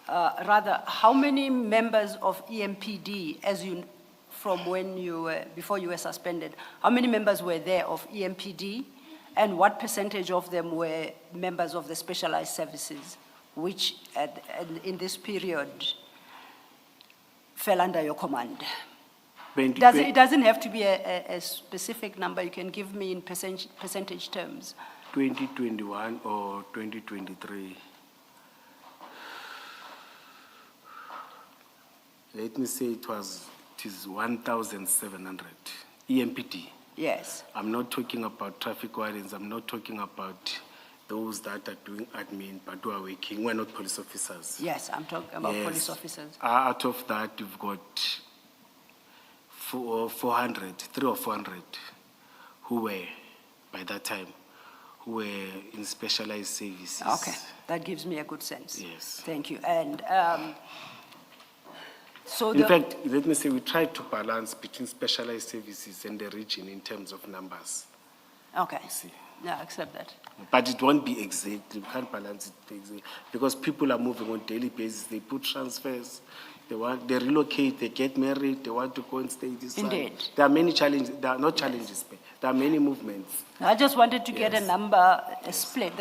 Speaker 1: Rather, how many members of EMPD, as you, from when you were, before you were suspended, how many members were there of EMPD, and what percentage of them were members of the specialized services, which in this period fell under your command? It doesn't have to be a specific number. You can give me in percentage terms.
Speaker 3: 2021 or 2023. Let me say it is 1,700 EMPD.
Speaker 1: Yes.
Speaker 3: I'm not talking about traffic wardens. I'm not talking about those that are doing admin but who are working. We're not police officers.
Speaker 1: Yes, I'm talking about police officers.
Speaker 3: Out of that, you've got 400, 300 or 400 who were, by that time, who were in specialized services.
Speaker 1: Okay, that gives me a good sense.
Speaker 3: Yes.
Speaker 1: Thank you. And so
Speaker 3: in fact, let me say we tried to balance between specialized services and the region in terms of numbers.
Speaker 1: Okay,
Speaker 3: You see.
Speaker 1: yeah, I accept that.
Speaker 3: But it won't be exact. You can't balance it exactly because people are moving on daily basis. They put transfers. They relocate. They get married. They want to go and stay this side.
Speaker 1: Indeed.
Speaker 3: There are many challenges. There are not challenges. But there are many movements.
Speaker 1: I just wanted to get a
Speaker 3: Yes.
Speaker 1: number, the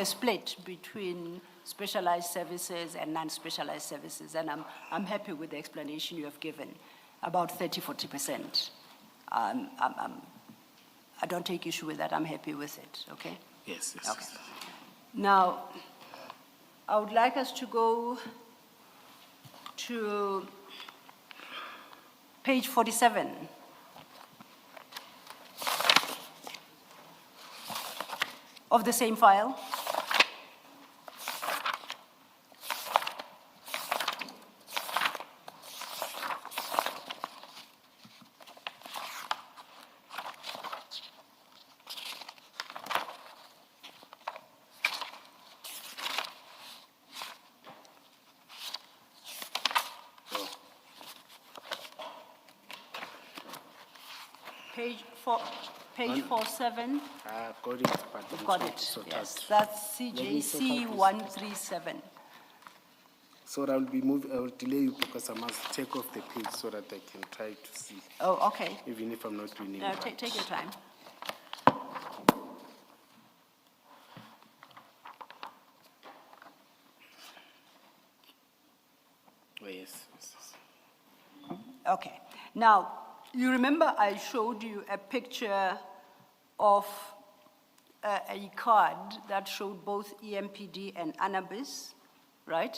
Speaker 1: split between specialized services and non-specialized services, and I'm happy with the explanation you have given, about 30–40%. I don't take issue with that. I'm happy with it. Okay.
Speaker 3: Yes.
Speaker 1: Okay.
Speaker 3: Yes.
Speaker 1: Now, I would like us to go to page 47. Of the same file. Page 47,
Speaker 3: I've got it. But
Speaker 1: you've got it, yes. That's CJC 137.
Speaker 3: So I will delay you because I must take off the page so that I can try to see,
Speaker 1: Oh, okay.
Speaker 3: even if I'm not doing it.
Speaker 1: No, take your time.
Speaker 3: Oh, yes.
Speaker 1: Okay. Now, you remember I showed you a picture of a card that showed both EMPD and Anabis, right?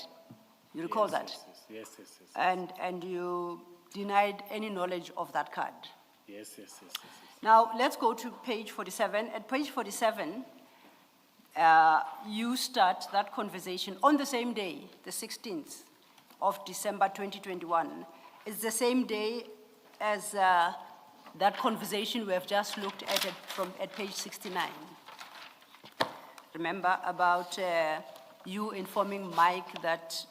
Speaker 1: You recall that?
Speaker 3: Yes.
Speaker 1: And you denied any knowledge of that card.
Speaker 3: Yes.
Speaker 1: Now, let's go to page 47. At page 47, you start that conversation on the same day, the 16th of December 2021. It's the same day as that conversation we have just looked at it at page 69. Remember about you informing Mike that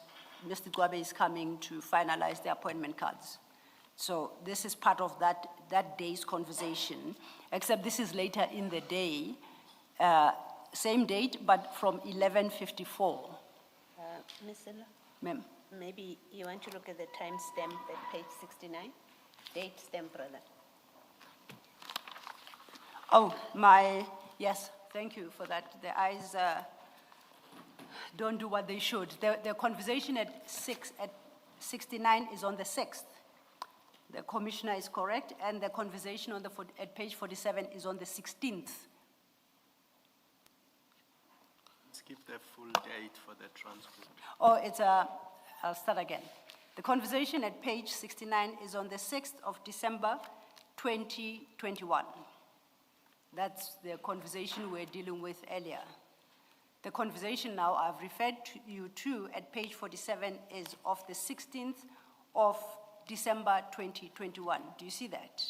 Speaker 1: Mr. Gwabe is coming to finalize the appointment cards. So this is part of that day's conversation, except this is later in the day, same date, but from 11:54.
Speaker 5: Ms. Silla,
Speaker 1: Ma'am.
Speaker 5: maybe you want to look at the timestamp at page 69? Date stamp, rather.
Speaker 1: Oh, yes, thank you for that. The eyes don't do what they should. The conversation at 69 is on the 6th. The commissioner is correct, and the conversation on at page 47 is on the 16th.
Speaker 4: Let's give the full date for the transcript.
Speaker 1: Oh, I'll start again. The conversation at page 69 is on the 6th of December, 2021. That's the conversation we're dealing with earlier. The conversation now I've referred to you to at page 47 is of the 16th of December 2021. Do you see that?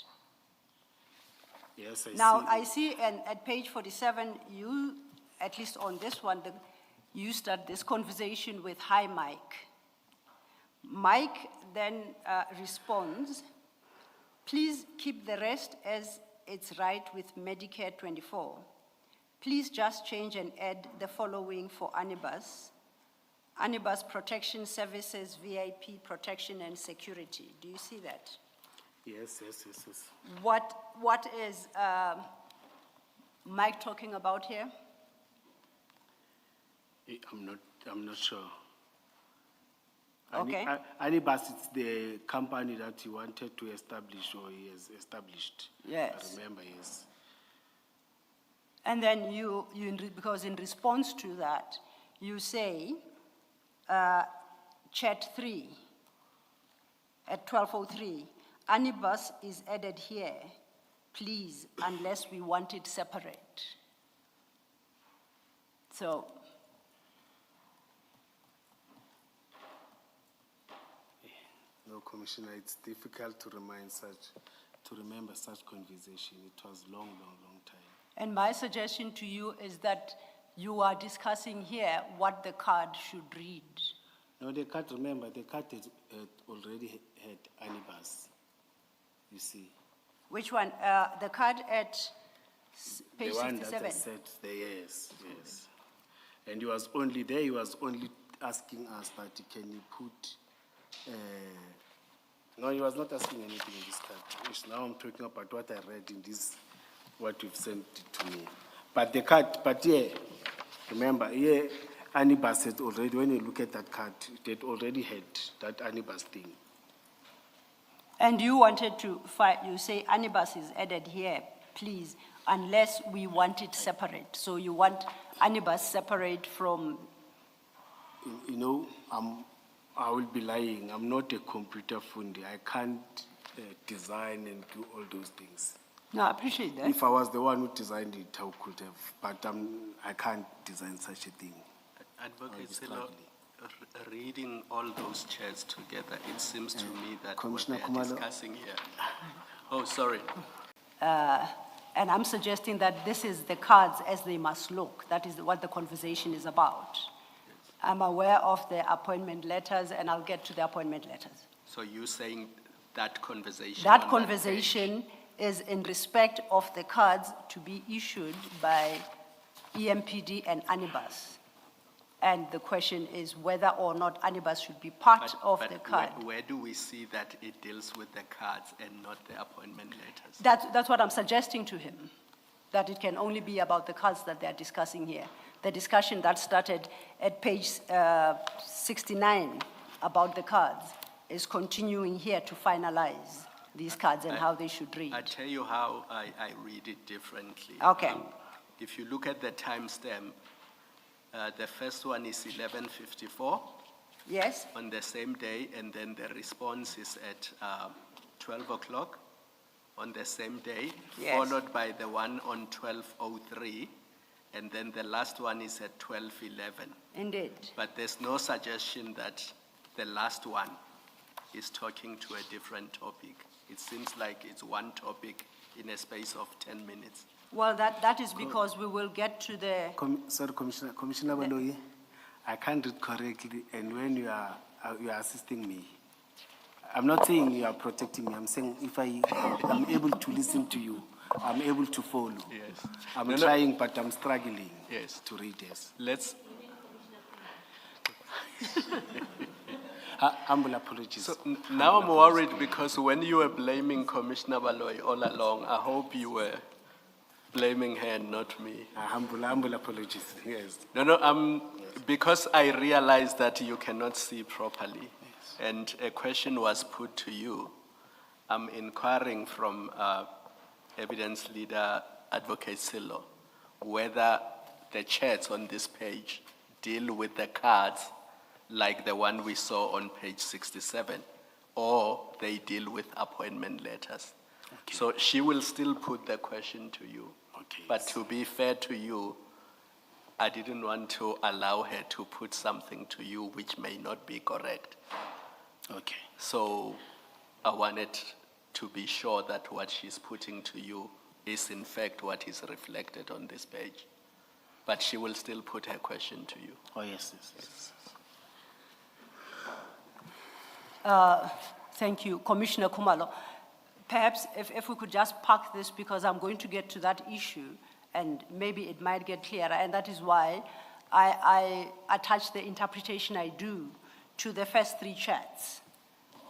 Speaker 3: Yes, I see.
Speaker 1: Now, I see at page 47, you, at least on this one, you start this conversation with, "Hi, Mike." Mike then responds, "Please keep the rest as it's right with Medicare 24. Please just change and add the following for Anibus. Anibus Protection Services, VIP Protection and Security." Do you see that?
Speaker 3: Yes.
Speaker 1: What is Mike talking about here?
Speaker 3: I'm not sure.
Speaker 1: Okay.
Speaker 3: Anibus, it's the company that he wanted to establish, or he has established.
Speaker 1: Yes.
Speaker 3: I remember, yes.
Speaker 1: And then because in response to that, you say, chat 3 at 12:03, Anibus is added here, please, unless we want it separate. So,
Speaker 3: No, Commissioner, it's difficult to remember such conversation. It was long time.
Speaker 1: and my suggestion to you is that you are discussing here what the card should read.
Speaker 3: No, the card, remember, the card had already had Anibus, you see.
Speaker 1: Which one? The card at page
Speaker 3: The one that
Speaker 1: 67?
Speaker 3: I said, yes. And he was only asking us that can you put, no, he was not asking anything in this card. Which now I'm talking about what I read in this, what you've sent to me. But the card, remember, Anibus had already, when you look at that card, it had already had that Anibus thing.
Speaker 1: And you wanted to you say Anibus is added here, please, unless we want it separate. So you want Anibus separate from,
Speaker 3: You know, I will be lying. I'm not a computer fundi. I can't design and do all those things.
Speaker 1: no, I appreciate that.
Speaker 3: If I was the one who designed it, I could have. But I can't design such a thing.
Speaker 4: Advocate Silo,
Speaker 3: struggling.
Speaker 4: reading all those chairs together, it seems to me that what
Speaker 3: Commissioner
Speaker 4: they are
Speaker 3: Khumalo.
Speaker 4: discussing here. Oh, sorry.
Speaker 1: And I'm suggesting that this is the cards as they must look. That is what the conversation is about. I'm aware of the appointment letters, and I'll get to the appointment letters.
Speaker 4: So you're saying that conversation?
Speaker 1: That
Speaker 4: on
Speaker 1: conversation is in respect of the cards to be issued by EMPD and Anibus. And the question is whether or not Anibus should be part of the card.
Speaker 4: Where do we see that it deals with the cards and not the appointment letters?
Speaker 1: That's what I'm suggesting to him, that it can only be about the cards that they're discussing here. The discussion that started at page 69 about the cards is continuing here to finalize these cards and how they should read.
Speaker 4: I tell you how I read it differently.
Speaker 1: Okay.
Speaker 4: If you look at the timestamp, the first one is 11:54
Speaker 1: Yes?
Speaker 4: on the same day, and then the response is at 12 o'clock on the same day,
Speaker 1: Yes.
Speaker 4: followed by the one on 12:03, and then the last one is at 12:11.
Speaker 1: Indeed.
Speaker 4: But there's no suggestion that the last one is talking to a different topic. It seems like it's one topic in a space of 10 minutes.
Speaker 1: Well, that is because we will get to the,
Speaker 3: Sorry, Commissioner Baloyi, I can't read correctly, and when you are assisting me, I'm not saying you are protecting me. I'm saying if I'm able to listen to you, I'm able to follow.
Speaker 4: Yes.
Speaker 3: I'm trying, but I'm struggling.
Speaker 4: Yes.
Speaker 3: To read this.
Speaker 4: Let's,
Speaker 3: Humble apologies.
Speaker 4: so now I'm worried because when you were blaming Commissioner Baloyi all along, I hope you were blaming her, not me.
Speaker 3: Humble apologies. Yes.
Speaker 4: No, because I realized that you cannot see properly. And a question was put to you I'm inquiring from evidence leader Advocate Silo whether the charts on this page deal with the cards like the one we saw on page 67, or they deal with appointment letters.
Speaker 3: Okay.
Speaker 4: So she will still put the question to you.
Speaker 3: Okay.
Speaker 4: But to be fair to you, I didn't want to allow her to put something to you which may not be correct.
Speaker 3: Okay.
Speaker 4: So I wanted to be sure that what she's putting to you is in fact what is reflected on this page. But she will still put her question to you.
Speaker 3: Oh, yes, yes, yes.
Speaker 1: Thank you, Commissioner Kumalo. Perhaps if we could just park this, because I'm going to get to that issue and maybe it might get clearer, and that is why I attach the interpretation I do to the first three charts.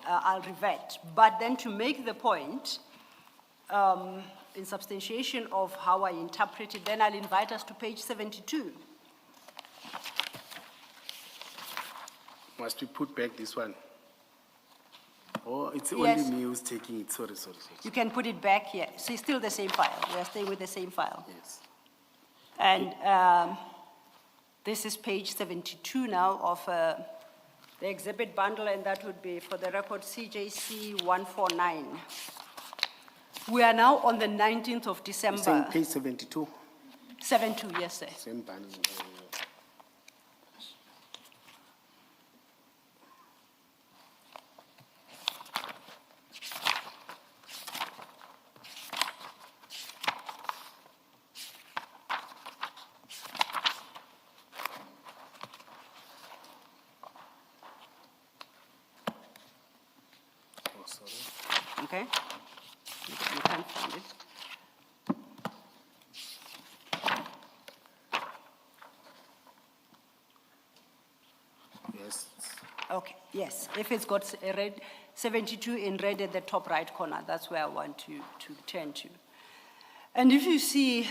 Speaker 1: I'll revert. But then to make the point, in substantiation of how I interpret it, then I'll invite us to page 72.
Speaker 3: Must we put back this one? Oh, it's
Speaker 1: Yes.
Speaker 3: only me who's taking it. Sorry, sorry, sorry.
Speaker 1: You can put it back here. So it's still the same file. We are staying with the same file.
Speaker 3: Yes.
Speaker 1: And this is page 72 now of the exhibit bundle, and that would be, for the record, CJC 149. We are now on the 19th of
Speaker 3: Same
Speaker 1: December.
Speaker 3: page 72.
Speaker 1: 72, yes, sir.
Speaker 3: Same bundle. Oh, sorry.
Speaker 1: Okay? You can find it.
Speaker 3: Yes.
Speaker 1: Okay, yes. If it's got a red, 72 in red at the top right corner, that's where I want to turn to. And if you see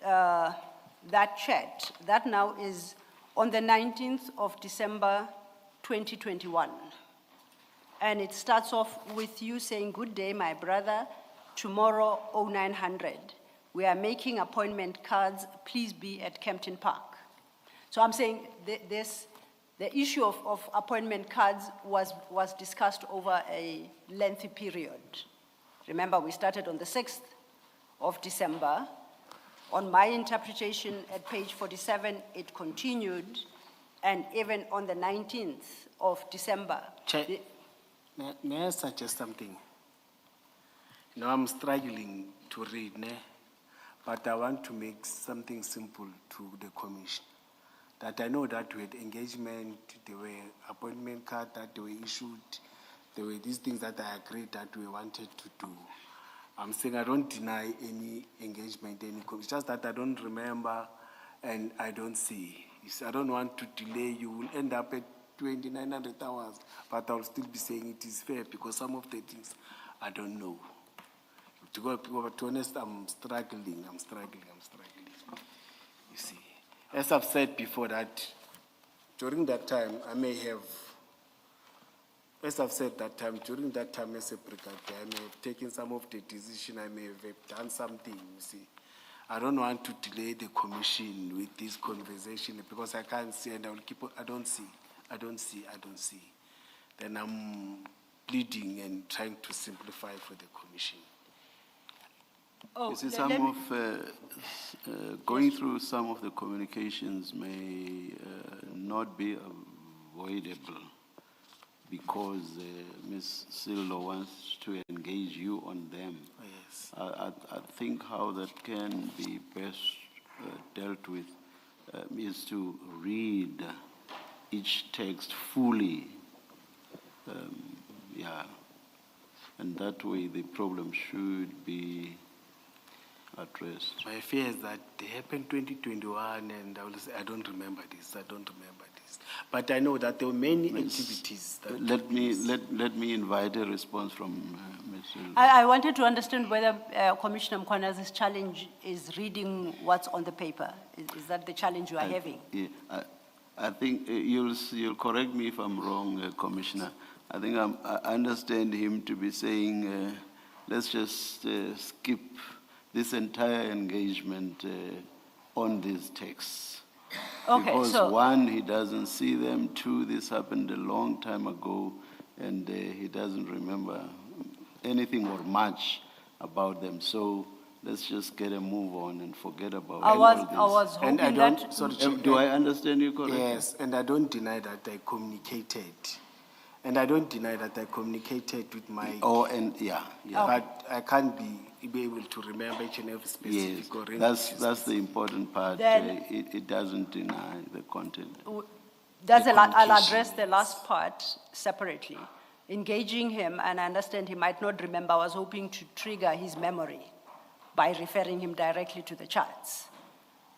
Speaker 1: that chart, that now is on the 19th of December, 2021. And it starts off with you saying, "Good day, my brother. Tomorrow, 0900. We are making appointment cards. Please be at Kempton Park." So I'm saying the issue of appointment cards was discussed over a lengthy period. Remember, we started on the 6th of December. On my interpretation at page 47, it continued, and even on the 19th of December.
Speaker 3: Chair, may I suggest something? You know, I'm struggling to read, but I want to make something simple to the commission. That I know that we had engagement, there were appointment cards that were issued, there were these things that I agreed that we wanted to do. I'm saying I don't deny any engagement, it's just that I don't remember and I don't see. You see, I don't want to delay. You will end up at 2,900 hours, but I'll still be saying it is fair because some of the things I don't know. To be honest, I'm struggling. You see, as I've said before that, during that time, I may have, as I've said that time, during that time as a brigadier, I may have taken some of the decision, I may have done something, you see. I don't want to delay the commission with this conversation because I can't see and I will keep on, I don't see. Then I'm pleading and trying to simplify for the commission.
Speaker 1: Oh,
Speaker 2: You see,
Speaker 1: let
Speaker 2: some
Speaker 1: me-
Speaker 2: of, going through some of the communications may not be avoidable because Ms. Sillo wants to engage you on them.
Speaker 3: Yes.
Speaker 2: I think how that can be best dealt with is to read each text fully. And that way the problem should be addressed.
Speaker 3: My fear is that they happened 2021 and I will say, I don't remember this. But I know that there were many activities. That
Speaker 2: Let me invite a response from Ms. Sillo.
Speaker 1: I wanted to understand whether Commissioner Mkwana's challenge is reading what's on the paper. Is that the challenge you are having?
Speaker 2: Yeah, I think you'll correct me if I'm wrong, Commissioner. I think I understand him to be saying, let's just skip this entire engagement on these texts.
Speaker 1: Okay,
Speaker 2: Because
Speaker 1: so-
Speaker 2: one, he doesn't see them, two, this happened a long time ago, and he doesn't remember anything or much about them. So let's just get a move on and forget about
Speaker 1: I
Speaker 2: all this.
Speaker 1: was
Speaker 3: And I
Speaker 1: hoping
Speaker 3: don't,
Speaker 1: that,
Speaker 3: sorry,
Speaker 2: Do I understand you correctly?
Speaker 3: Yes, and I don't deny that I communicated. And I don't deny that I communicated with my.
Speaker 2: Oh, and, yeah.
Speaker 3: But I can't be able to remember each and every
Speaker 2: Yes,
Speaker 3: specific or any
Speaker 2: that's the important part.
Speaker 1: Then-
Speaker 2: It doesn't deny the content.
Speaker 1: I'll address the last part separately. Engaging him, and I understand he might not remember, I was hoping to trigger his memory by referring him directly to the charts.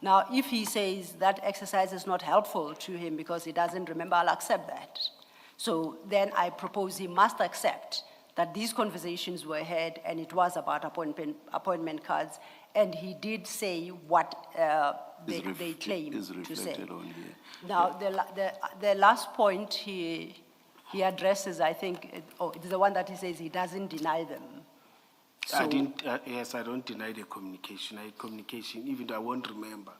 Speaker 1: Now, if he says that exercise is not helpful to him because he doesn't remember, I'll accept that. So then I propose he must accept that these conversations were had and it was about appointment cards, and he did say what they claim
Speaker 2: Is
Speaker 1: to say.
Speaker 2: reflected on here.
Speaker 1: Now, the last point he addresses, I think, it's the one that he says he doesn't deny them.
Speaker 3: I didn't, yes, I don't deny the communication. I had communication, even though I won't remember.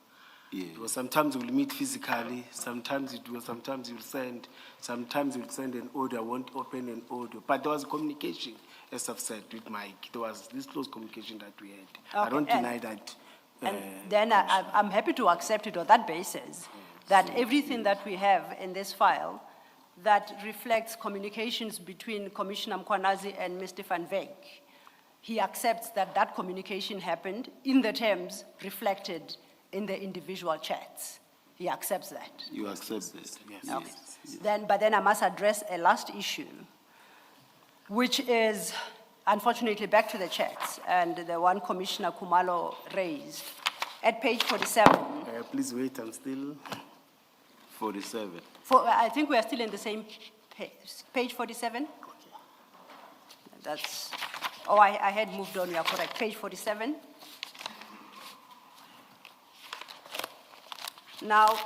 Speaker 2: Yeah.
Speaker 3: Because sometimes we'll meet physically, sometimes you'll send an audio, I won't open an audio. But there was communication, as I've said, with Mike. There was this close communication that we had. I
Speaker 1: Okay,
Speaker 3: don't
Speaker 1: and-
Speaker 3: deny that.
Speaker 1: And then I'm happy to accept it on that basis, that everything that we have in this file that reflects communications between Commissioner Mkwanazi and Mr. Van Wyk, he accepts that that communication happened in the terms reflected in the individual chats. He accepts that.
Speaker 2: You accept this?
Speaker 3: Yes.
Speaker 1: Okay. But then I must address a last issue, which is unfortunately back to the chats, and the one Commissioner Kumalo raised. At page 47,
Speaker 3: Please wait, I'm still.
Speaker 2: 47.
Speaker 1: I think we are still in the same page. Page 47? That's, I had moved on, you are correct. Page 47. Now,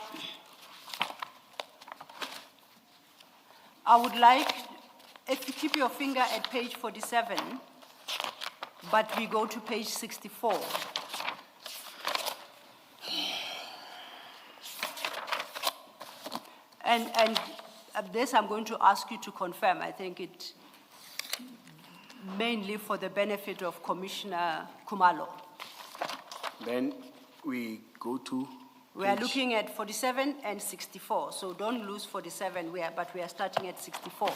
Speaker 1: I would like, if you keep your finger at page 47, but we go to page 64. And this I'm going to ask you to confirm. I think it mainly for the benefit of Commissioner Kumalo.
Speaker 3: Then we go to.
Speaker 1: We are
Speaker 3: page-
Speaker 1: looking at 47 and 64, so don't lose 47, but we are starting at 64.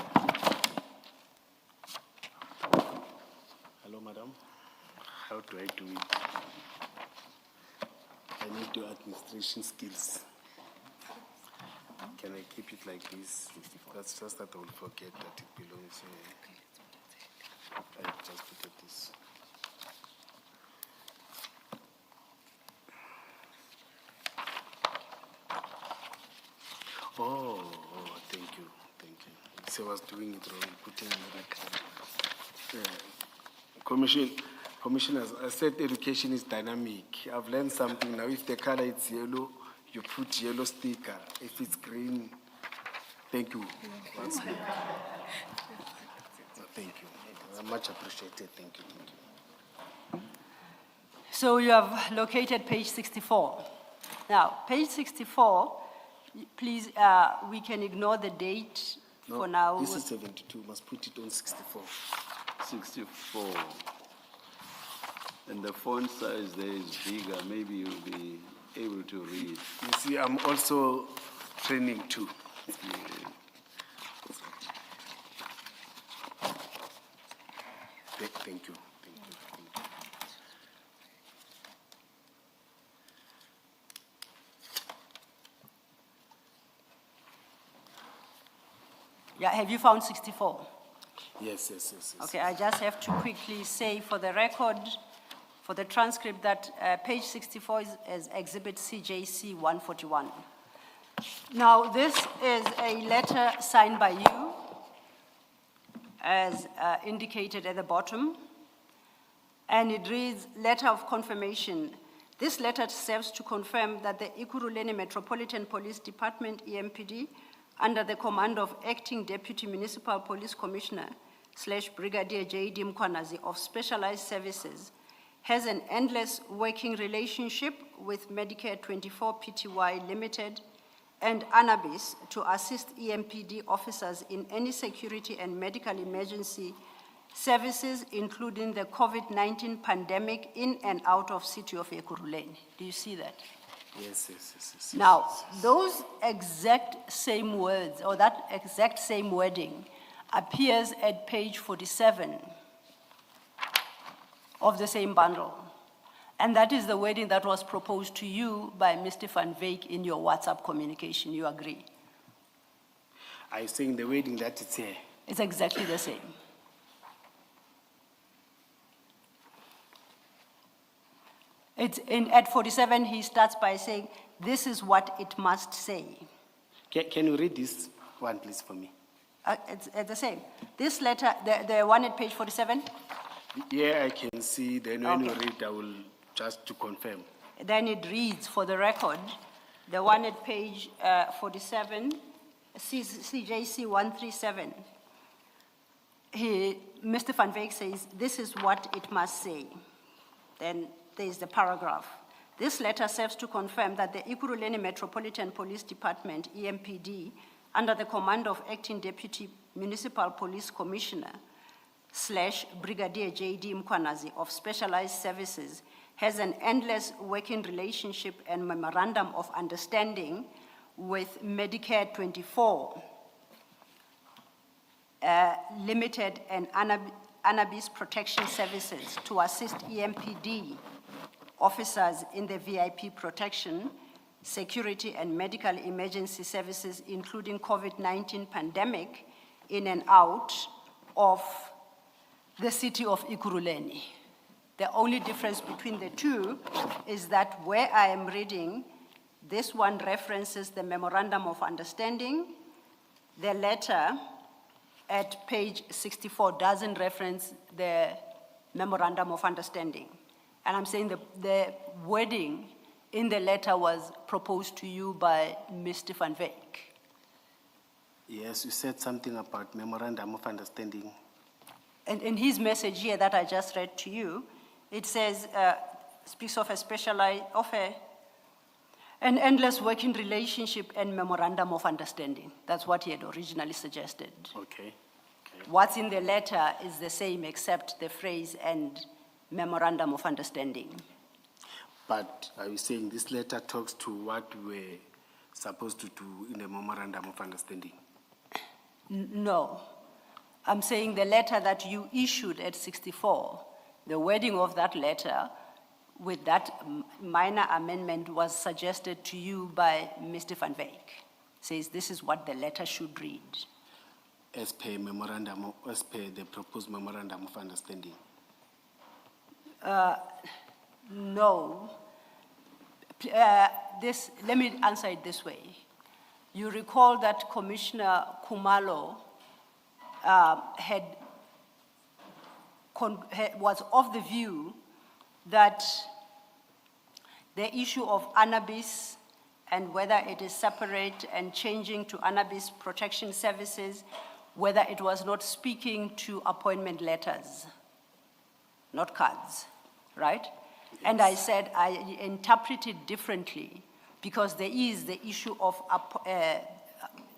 Speaker 3: Hello, madam. How do I do it? I need the administration skills. Can I keep it like this? That's just that I will forget that it belongs here. I just put it this. Oh, thank you. So I was doing it wrong, putting it like Commissioners, I said education is dynamic. I've learned something now. If the color is yellow, you put yellow sticker. If it's green, thank you. Once more. Thank you. Much appreciated. Thank you.
Speaker 1: So you have located page 64. Now, page 64, please, we can ignore the date for now.
Speaker 3: This is 72. Must put it on 64.
Speaker 2: 64. And the font size there is bigger. Maybe you'll be able to read.
Speaker 3: You see, I'm also training too. Thank you.
Speaker 1: Yeah, have you found 64?
Speaker 3: Yes.
Speaker 1: Okay, I just have to quickly say for the record, for the transcript, that page 64 is Exhibit CJC 141. Now, this is a letter signed by you, as indicated at the bottom, and it reads, letter of confirmation. This letter serves to confirm that the Ekurhuleni Metropolitan Police Department, EMPD, under the command of Acting Deputy Municipal Police Commissioner / Brigadier J.D. Mkwanazi of Specialized Services, has an endless working relationship with Medicare 24 Pty Limited and Anabis to assist EMPD officers in any security and medical emergency services, including the COVID-19 pandemic in and out of city of Ekurhuleni. Do you see that?
Speaker 3: Yes.
Speaker 1: Now, those exact same words, or that exact same wording, appears at page 47 of the same bundle. And that is the wording that was proposed to you by Mr. Van Wyk in your WhatsApp communication. You agree?
Speaker 3: Are you saying the wording that it's here?
Speaker 1: It's exactly the same. At 47, he starts by saying, this is what it must say.
Speaker 3: Can you read this one, please, for me?
Speaker 1: It's the same. This letter, the one at page 47?
Speaker 3: Yeah, I can see. Then when you
Speaker 1: Okay.
Speaker 3: read, I will just to confirm.
Speaker 1: Then it reads, for the record, the one at page 47, CJC 137. Mr. Van Wyk says, this is what it must say. Then there's the paragraph. This letter serves to confirm that the Ekurhuleni Metropolitan Police Department, EMPD, under the command of Acting Deputy Municipal Police Commissioner / Brigadier J.D. Mkwanazi of Specialized Services, has an endless working relationship and memorandum of understanding with Medicare 24 Limited and Anabis Protection Services to assist EMPD officers in the VIP protection, security, and medical emergency services, including COVID-19 pandemic, in and out of the city of Ekurhuleni. The only difference between the two is that where I am reading, this one references the Memorandum of Understanding. The letter at page 64 doesn't reference the Memorandum of Understanding. And I'm saying the wording in the letter was proposed to you by Mr. Van Wyk.
Speaker 3: Yes, you said something about Memorandum of Understanding.
Speaker 1: And in his message here that I just read to you, it says, speaks of an endless working relationship and memorandum of understanding. That's what he had originally suggested.
Speaker 3: Okay.
Speaker 1: What's in the letter is the same except the phrase and memorandum of understanding.
Speaker 3: But are you saying this letter talks to what we're supposed to do in the Memorandum of Understanding?
Speaker 1: No. I'm saying the letter that you issued at 64, the wording of that letter with that minor amendment was suggested to you by Mr. Van Wyk. Says this is what the letter should read.
Speaker 3: As per the proposed Memorandum of Understanding?
Speaker 1: No. Let me answer it this way. You recall that Commissioner Khumalo was of the view that the issue of Anabis and whether it is separate and changing to Anabis Protection Services, whether it was not speaking to appointment letters, not cards, right? Yes. And I said I interpret it differently because there is the issue of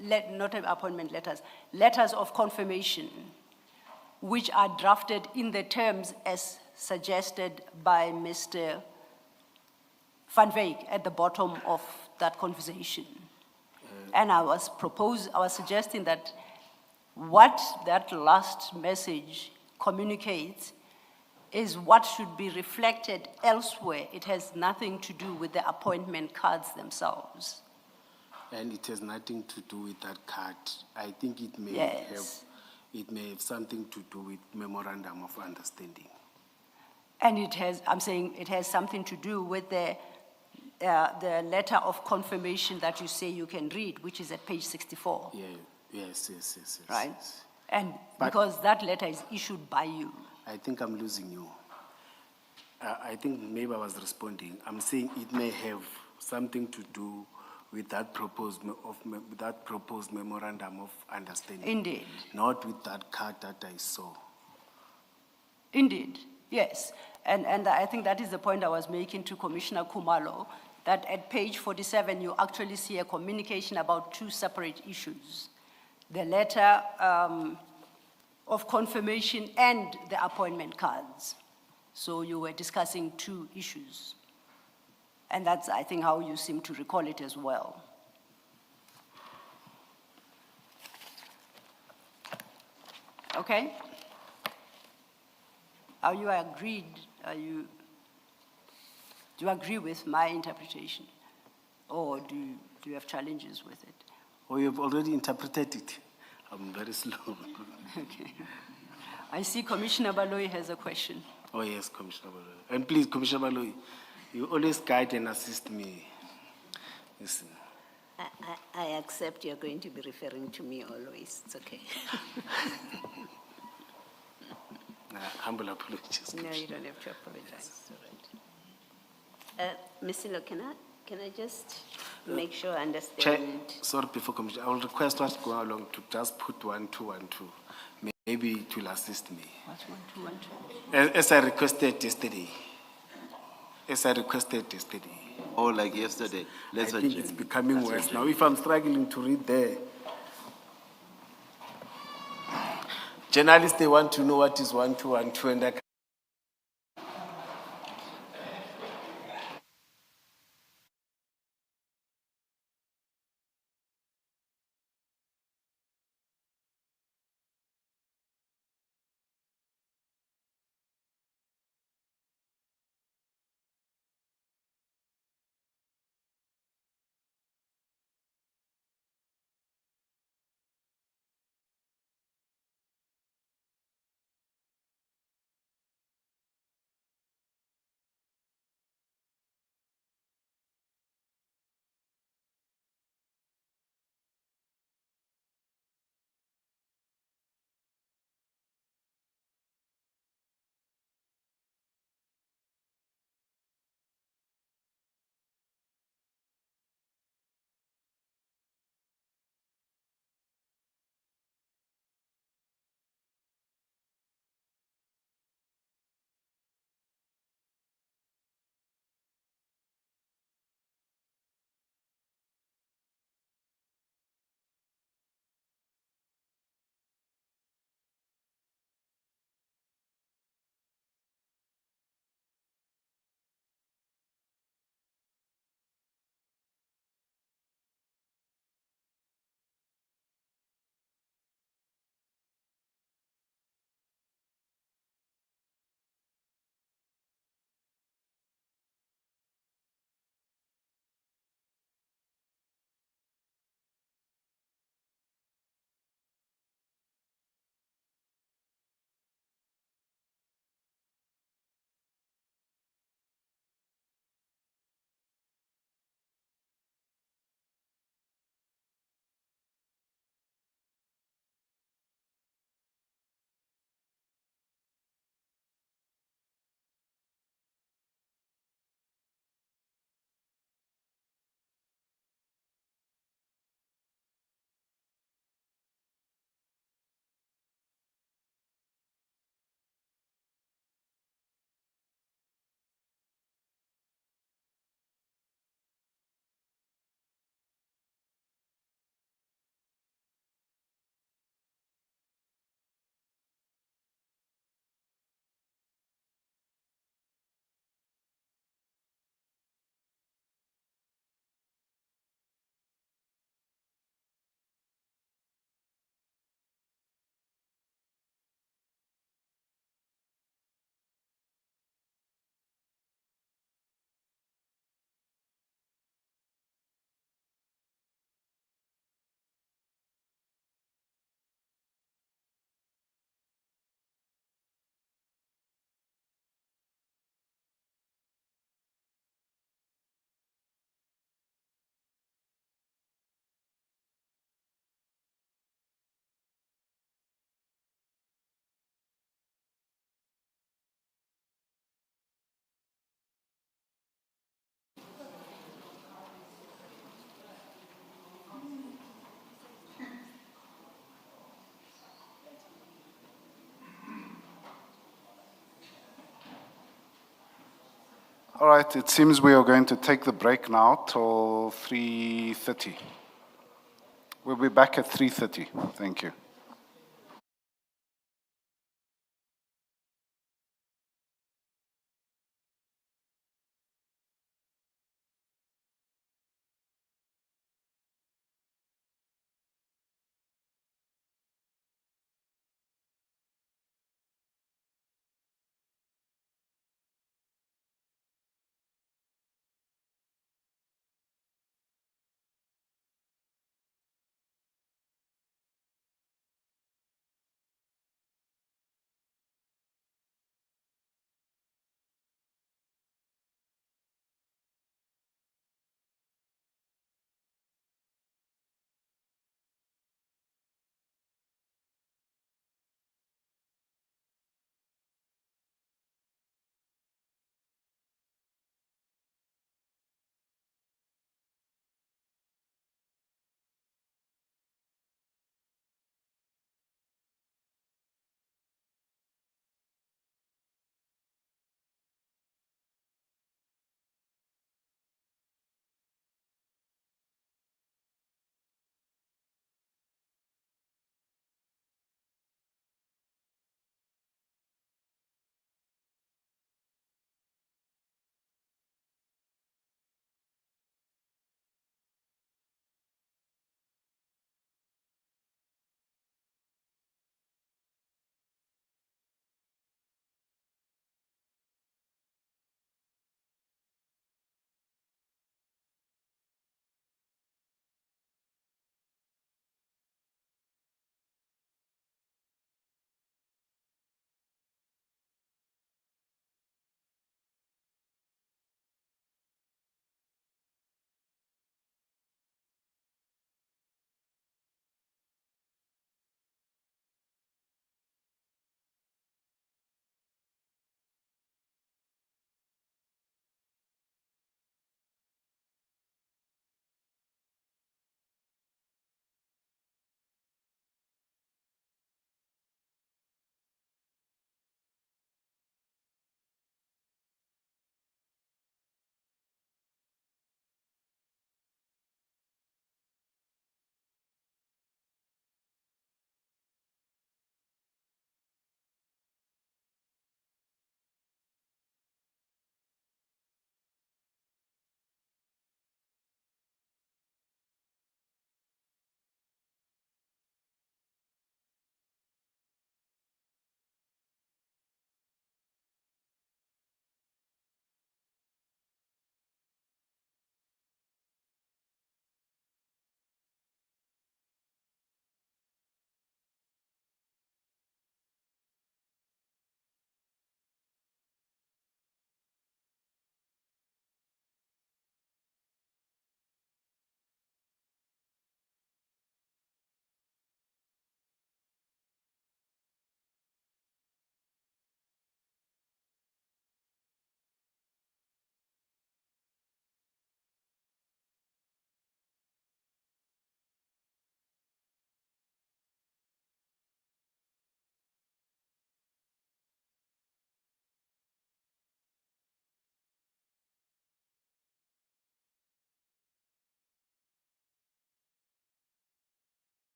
Speaker 1: not appointment letters, letters of confirmation, which are drafted in the terms as suggested by Mr. Van Wyk at the bottom of that conversation. And I was suggesting that what that last message communicates is what should be reflected elsewhere. It has nothing to do with the appointment cards themselves.
Speaker 3: And it has nothing to do with that card. I think it may have something to do with Memorandum of Understanding.
Speaker 1: And I'm saying it has something to do with the letter of confirmation that you say you can read, which is at page 64.
Speaker 3: Yeah. Yes.
Speaker 1: Right? And because that letter is issued by you.
Speaker 3: I think I'm losing you. I think maybe I was responding. I'm saying it may have something to do with that with that proposed memorandum of understanding.
Speaker 1: Indeed.
Speaker 3: Not with that card that I saw.
Speaker 1: Indeed, yes. And I think that is the point I was making to Commissioner Kumalo, that at page 47, you actually see a communication about two separate issues. The letter of confirmation and the appointment cards. So you were discussing two issues. And that's, I think, how you seem to recall it as well. Okay? Are you agreed? Do you agree with my interpretation? Or do you have challenges with it?
Speaker 3: Oh, you've already interpreted it. I'm very slow.
Speaker 1: Okay. I see Commissioner Baloyi has a question.
Speaker 3: Oh, yes, Commissioner Baloyi. And please, Commissioner Baloyi, you always guide and assist me. Listen.
Speaker 5: I accept you're going to be referring to me always. It's okay.
Speaker 3: Humble apologies.
Speaker 5: No, you don't have to apologize. It's all right. Ms. Silo, can I just make sure I
Speaker 3: Chair,
Speaker 5: understand?
Speaker 3: sorry, before Commissioner, I will request us to go along to just put 1, 2, 1, 2. Maybe it will assist me.
Speaker 1: What's 1, 2, 1, 2?
Speaker 3: As I requested yesterday.
Speaker 2: Oh, like yesterday.
Speaker 3: I think it's becoming worse. Now, if I'm struggling to read there, journalists, they want to know what is 1, 2, 1, 2, and I
Speaker 6: All right, it seems we are going to take the break now till 3:30. We'll be back at 3:30. Thank you.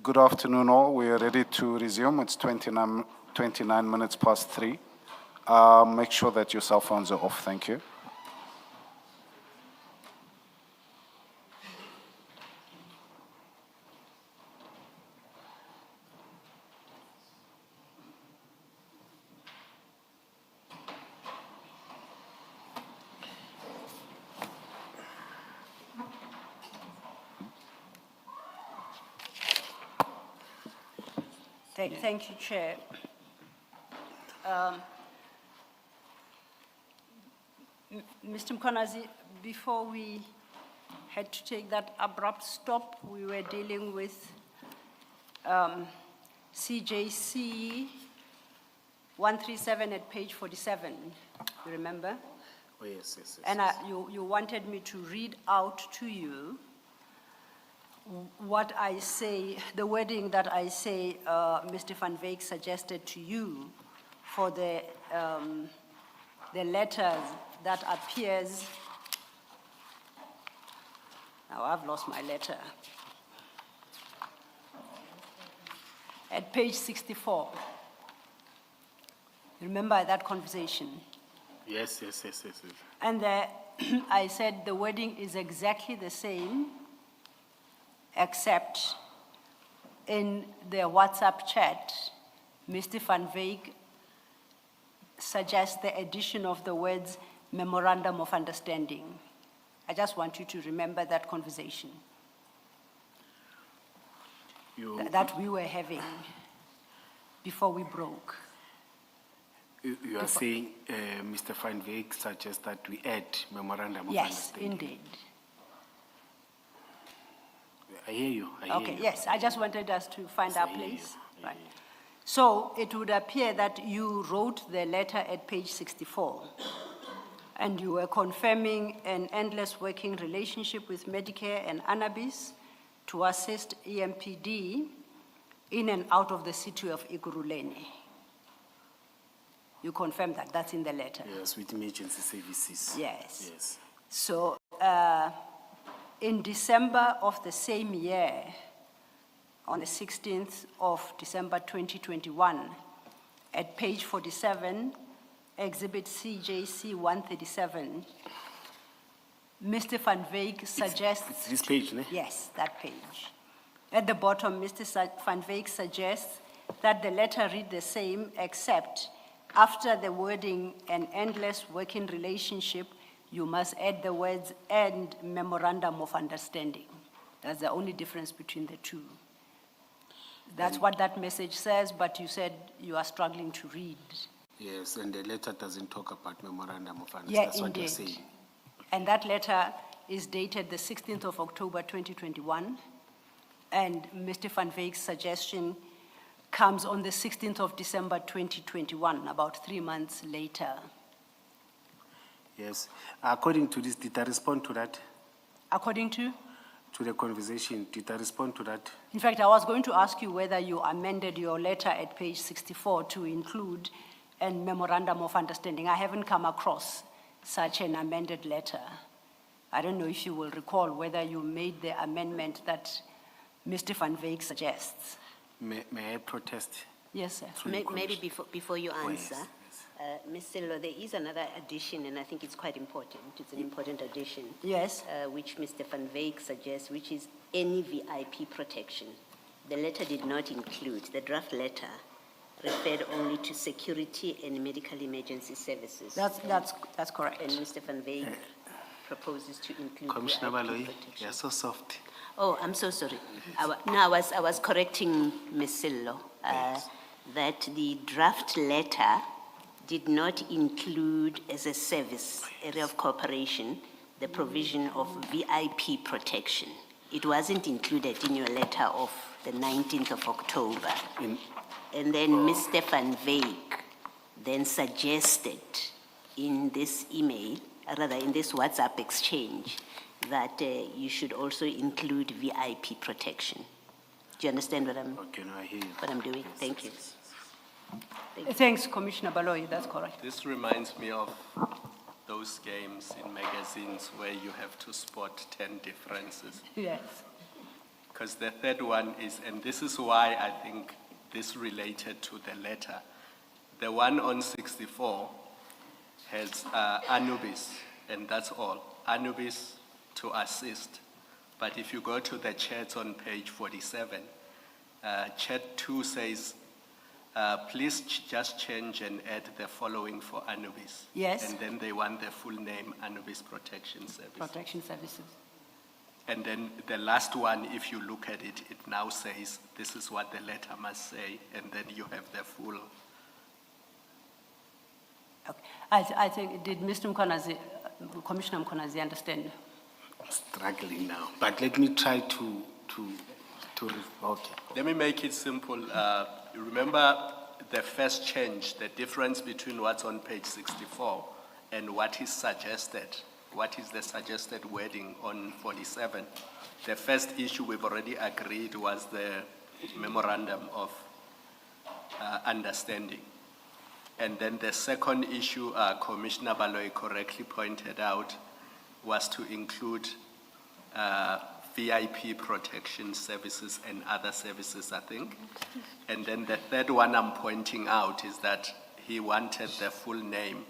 Speaker 6: Good afternoon all. We are ready to resume. It's 29 minutes past 3. Make sure that your cell phones are off. Thank you.
Speaker 1: Thank you, Chair. Mr. Mkonazi, before we had to take that abrupt stop, we were dealing with CJC 137 at page 47, you remember?
Speaker 3: Oh, yes, yes, yes.
Speaker 1: And you wanted me to read out to you what I say, the wording that I say Mr. Van Wyk suggested to you for the letters that appears. Now I've lost my letter. At page 64. Remember that conversation?
Speaker 3: Yes, yes, yes, yes, yes.
Speaker 1: And I said the wording is exactly the same, except in the WhatsApp chat, Mr. Van Wyk suggests the addition of the words Memorandum of Understanding. I just want you to remember that conversation that we were having before we broke.
Speaker 3: You are saying Mr. Van Wyk suggests that we add memorandum of
Speaker 1: Yes,
Speaker 3: understanding.
Speaker 1: indeed.
Speaker 3: I hear you. I hear
Speaker 1: Okay,
Speaker 3: you.
Speaker 1: yes, I just wanted us to find
Speaker 3: Yes, I
Speaker 1: our
Speaker 3: hear you.
Speaker 1: place.
Speaker 3: I
Speaker 1: Right.
Speaker 3: hear you.
Speaker 1: So it would appear that you wrote the letter at page 64, and you were confirming an endless working relationship with Medicare and Anabis to assist EMPD in and out of the city of Ekurhuleni. You confirm that, that's in the letter.
Speaker 3: Yes, with emergency services.
Speaker 1: Yes.
Speaker 3: Yes.
Speaker 1: So in December of the same year, on the 16th of December 2021, at page 47, exhibit CJC 137, Mr. Van Wyk suggests...
Speaker 3: It's this page, ne?
Speaker 1: Yes, that page. At the bottom, Mr. Van Wyk suggests that the letter read the same, except after the wording "an endless working relationship," you must add the words "and memorandum of understanding." That's the only difference between the two. That's what that message says, but you said you are struggling to read.
Speaker 3: Yes, and the letter doesn't talk about memorandum of understanding.
Speaker 1: Yeah,
Speaker 3: That's what you're
Speaker 1: indeed.
Speaker 3: saying.
Speaker 1: And that letter is dated the 16th of October 2021, and Mr. Van Wyk's suggestion comes on the 16th of December 2021, about 3 months later.
Speaker 3: Yes. According to this, did I respond to that?
Speaker 1: According to?
Speaker 3: To the conversation, did I respond to that?
Speaker 1: In fact, I was going to ask you whether you amended your letter at page 64 to include a memorandum of understanding. I haven't come across such an amended letter. I don't know if you will recall whether you made the amendment that Mr. Van Wyk suggests.
Speaker 3: May I protest?
Speaker 1: Yes, sir.
Speaker 3: Through the
Speaker 5: Maybe
Speaker 3: commission?
Speaker 5: before you
Speaker 3: Oh,
Speaker 5: answer,
Speaker 3: yes,
Speaker 5: Ms. Sello, there is another addition, and I think it's quite important. It's an important addition.
Speaker 1: Yes.
Speaker 5: Which Mr. Van Wyk suggests, which is any VIP protection. The letter did not include, the draft letter referred only to security and medical emergency services.
Speaker 1: That's correct.
Speaker 5: And Mr. Van Wyk proposes to include
Speaker 3: Commissioner
Speaker 5: VIP
Speaker 3: Baloyi,
Speaker 5: protection.
Speaker 3: you're so soft.
Speaker 5: Oh, I'm so sorry. I was correcting Ms. Sello,
Speaker 3: Yes.
Speaker 5: that the draft letter did not include as a service area of cooperation the provision of VIP protection. It wasn't included in your letter of the 19th of October. And then Mr. Van Wyk then suggested in this email, rather in this WhatsApp exchange, that you should also include VIP protection. Do you understand what
Speaker 3: Okay, no, I hear you.
Speaker 5: I'm doing? Thank you.
Speaker 1: Thanks, Commissioner Baloyi, that's correct.
Speaker 4: This reminds me of those games in magazines where you have to spot 10 differences.
Speaker 1: Yes.
Speaker 4: Because the third one is, and this is why I think this related to the letter. The one on 64 has Anubis, and that's all. Anubis to assist. But if you go to the chat on page 47, chat 2 says, please just change and add the following for Anubis.
Speaker 1: Yes.
Speaker 4: And then they want the full name, Anubis Protection Service.
Speaker 1: Protection services.
Speaker 4: And then the last one, if you look at it, it now says, this is what the letter must say, and then you have the full.
Speaker 1: Okay. I think, did Mr. Mkonazi, Commissioner Mkonazi understand?
Speaker 3: I'm struggling now, but let me try to okay.
Speaker 4: Let me make it simple. Remember the first change, the difference between what's on page 64 and what is suggested. What is the suggested wording on 47? The first issue we've already agreed was the memorandum of understanding. And then the second issue, Commissioner Baloy correctly pointed out, was to include VIP protection services and other services, I think. And then the third one I'm pointing out is that he wanted the full name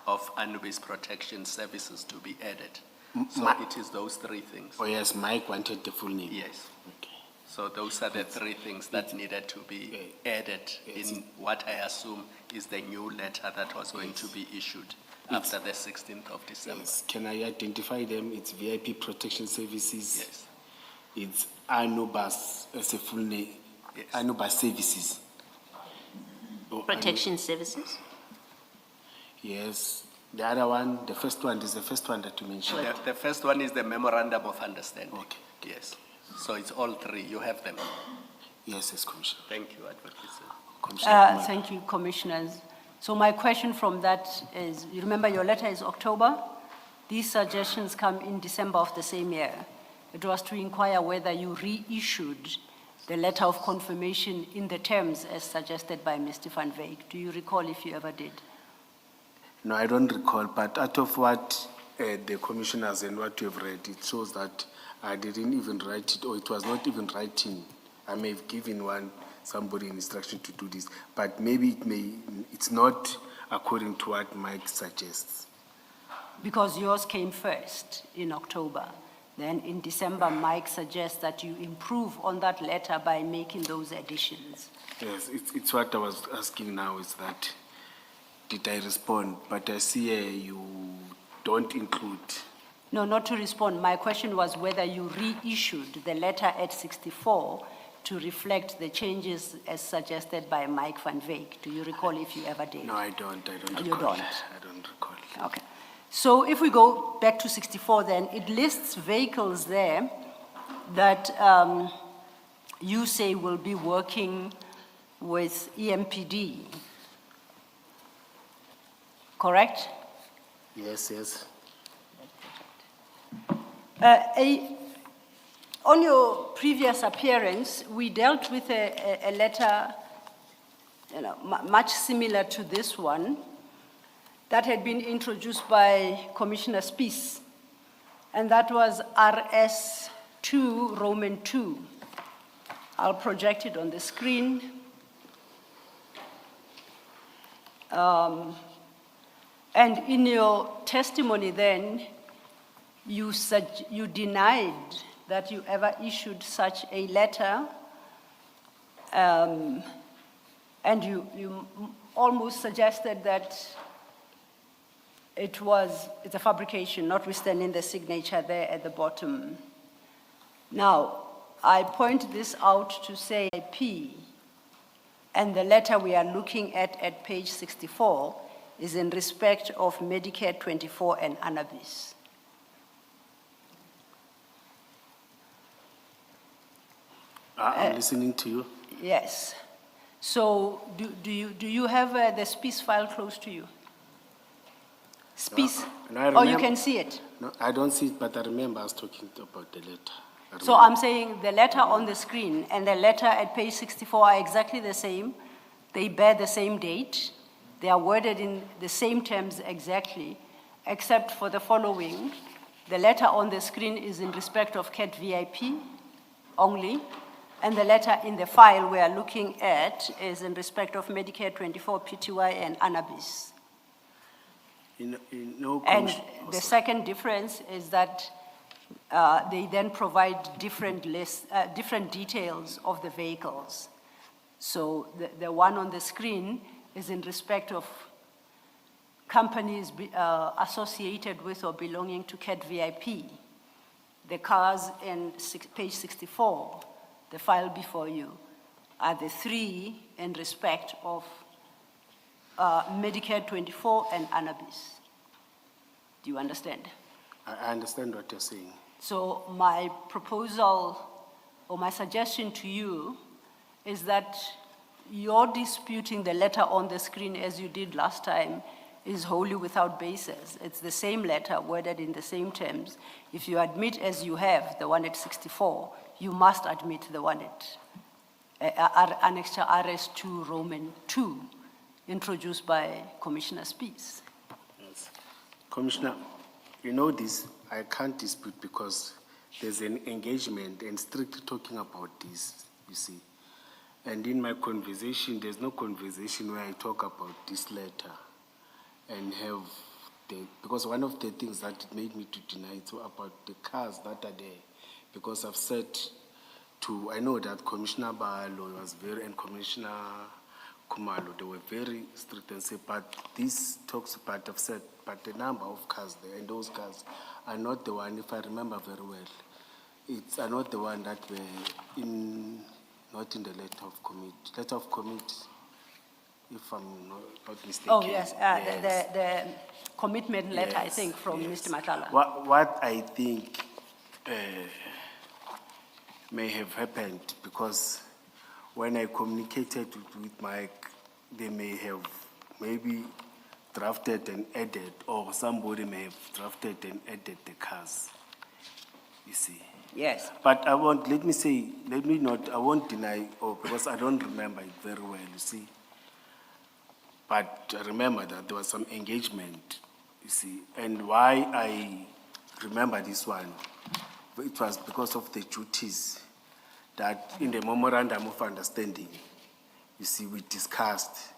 Speaker 4: of Anubis Protection Services to be added. So it is those three things.
Speaker 3: Oh yes, Mike wanted the full name.
Speaker 4: Yes.
Speaker 3: Okay.
Speaker 4: So those are the three things that needed to be added in what I assume is the new letter that was going to be issued after the 16th of December.
Speaker 3: Yes. Can I identify them? It's VIP Protection Services.
Speaker 4: Yes.
Speaker 3: It's Anubis as a full name.
Speaker 4: Yes.
Speaker 3: Anubis Services. Oh,
Speaker 5: Protection services?
Speaker 3: Yes. The other one, the first one is the first one that you mentioned.
Speaker 4: The first one is the memorandum of understanding.
Speaker 3: Okay.
Speaker 4: Yes. So it's all three. You have them.
Speaker 3: Yes, yes, Commissioner.
Speaker 4: Thank you, Advocate.
Speaker 3: Commissioner.
Speaker 1: Thank you, Commissioners. So my question from that is, you remember your letter is October? These suggestions come in December of the same year. It was to inquire whether you reissued the letter of confirmation in the terms as suggested by Mr. Van Wyk. Do you recall if you ever did?
Speaker 3: No, I don't recall, but out of what the commissioners and what you have read, it shows that I didn't even write it, or it was not even writing. I may have given somebody an instruction to do this, but maybe it's not according to what Mike suggests.
Speaker 1: Because yours came first in October. Then in December, Mike suggests that you improve on that letter by making those additions.
Speaker 3: Yes, it's what I was asking now, is that, did I respond? But I see you don't include.
Speaker 1: No, not to respond. My question was whether you reissued the letter at 64 to reflect the changes as suggested by Mike Van Wyk. Do you recall if you ever did?
Speaker 3: No, I don't recall.
Speaker 1: You don't?
Speaker 3: I don't recall.
Speaker 1: Okay. So if we go back to 64 then, it lists vehicles there that you say will be working with EMPD. Correct?
Speaker 3: Yes, yes.
Speaker 1: On your previous appearance, we dealt with a letter much similar to this one that had been introduced by Commissioner Spies, and that was RS2, Roman 2. I'll project it on the screen. And in your testimony then, you denied that you ever issued such a letter, and you almost suggested that it's a fabrication, notwithstanding the signature there at the bottom. Now, I point this out to say IP, and the letter we are looking at page 64 is in respect of Medicare 24 and Anubis.
Speaker 3: I'm listening to you.
Speaker 1: Yes. So do you have the Spies file close to you? Spies?
Speaker 3: No, I
Speaker 1: Or you
Speaker 3: remember-
Speaker 1: can see it?
Speaker 3: No, I don't see it, but I remember I was talking about the letter.
Speaker 1: So I'm saying the letter on the screen and the letter at page 64 are exactly the same. They bear the same date. They are worded in the same terms exactly, except for the following. The letter on the screen is in respect of CAT VIP, only. And the letter in the file we are looking at is in respect of Medicare 24, PTY, and Anabis.
Speaker 3: In no
Speaker 1: And
Speaker 3: commission.
Speaker 1: the second difference is that they then provide different lists, different details of the vehicles. So the one on the screen is in respect of companies associated with or belonging to CAT VIP. The cars in page 64, the file before you, are the three in respect of Medicare 24 and Anabis. Do you understand?
Speaker 3: I understand what you're saying.
Speaker 1: So my proposal or my suggestion to you is that you're disputing the letter on the screen as you did last time is wholly without basis. It's the same letter worded in the same terms. If you admit as you have the one at 64, you must admit the one at Annexure RS2 Roman 2 introduced by Commissioner Spies.
Speaker 3: Yes. Commissioner, you know this, I can't dispute because there's an engagement and strictly talking about this, you see. And in my conversation, there's no conversation where I talk about this letter and have because one of the things that made me to deny it about the cars that are there, because I've said I know that Commissioner Balo was and Commissioner Kumalo, they were very strict and say, but this talks about, I've said, but the number of cars there, and those cars are not the one, if I remember very well, are not the one that were not in the letter of commit. Letter of commit, if I'm not mistaken.
Speaker 1: Oh, yes, the commitment letter, I
Speaker 3: Yes,
Speaker 1: think, from
Speaker 3: yes.
Speaker 1: Mr. Matala.
Speaker 3: What I think may have happened, because when I communicated with Mike, they may have maybe drafted and added, or somebody may have drafted and added the cars, you see.
Speaker 1: Yes.
Speaker 3: But I won't deny, because I don't remember it very well, you see. But I remember that there was some engagement, you see. And why I remember this one, it was because of the duties that in the Memorandum of Understanding, you see, we discussed,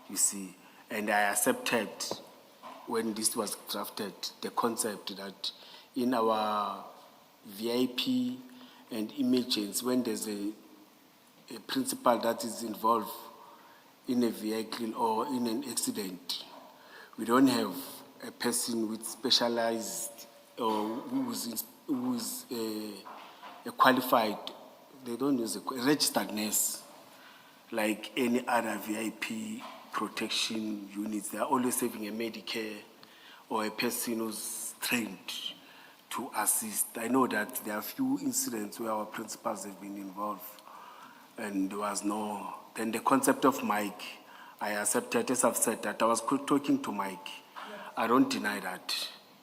Speaker 3: you see, and I accepted when this was drafted, the concept that in our VIP and emergency, when there's a principal that is involved in a vehicle or in an accident, we don't have a person with specialized or who is a qualified, they don't use a registered nurse like any other VIP protection units. They are always having a Medicare or a person who's trained to assist. I know that there are few incidents where our principals have been involved and there was no, then the concept of Mike, I accepted, as I've said, that I was talking to Mike. I don't deny that,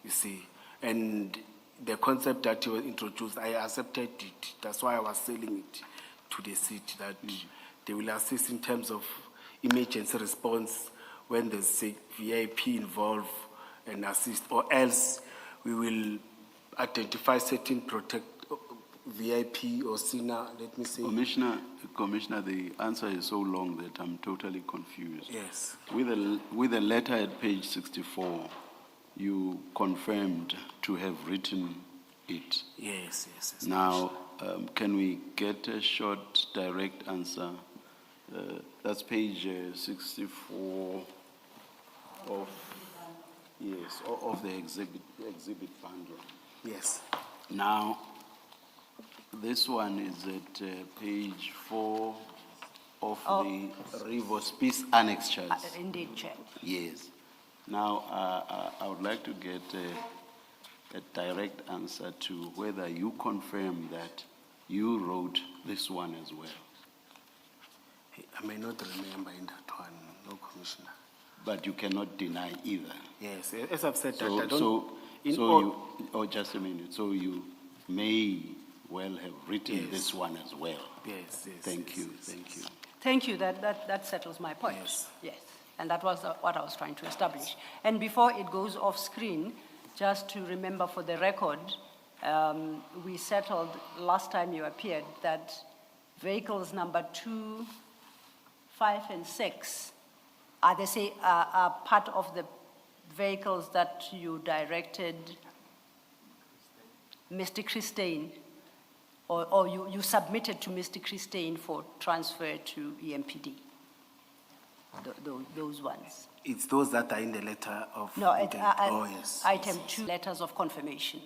Speaker 3: you see. And the concept that he was introduced, I accepted it. That's why I was selling it to the city, that they will assist in terms of emergency response when there's a VIP involved and assist, or else we will identify certain VIP or senior, let me say.
Speaker 2: Commissioner, the answer is so long that I'm totally confused.
Speaker 3: Yes.
Speaker 2: With the letter at page 64, you confirmed to have written it.
Speaker 3: Yes.
Speaker 2: Now, can we get a short, direct answer? That's page 64 of the exhibit bundle.
Speaker 3: Yes.
Speaker 2: Now, this one is at page 4 of the Rivers Peace Annexures.
Speaker 1: Indeed, Chair.
Speaker 2: Yes. Now, I would like to get a direct answer to whether you confirm that you wrote this one as well.
Speaker 3: I may not remember in that one, no, Commissioner.
Speaker 2: But you cannot deny either.
Speaker 3: Yes, as I've said,
Speaker 2: So,
Speaker 3: that I don't.
Speaker 2: just a minute. So you may well have written
Speaker 3: Yes.
Speaker 2: this one as well.
Speaker 3: Yes.
Speaker 2: Thank you.
Speaker 1: Thank you, that settles my point.
Speaker 3: Yes.
Speaker 1: And that was what I was trying to establish. And before it goes off screen, just to remember for the record, we settled last time you appeared that vehicles number 2, 5, and 6 are are part of the vehicles that you directed Mr. Christine, or you submitted to Mr. Christine for transfer to EMPD, those ones.
Speaker 3: It's those that are in the letter of.
Speaker 1: No,
Speaker 3: Oh, yes.
Speaker 1: Item 2, letters of confirmation.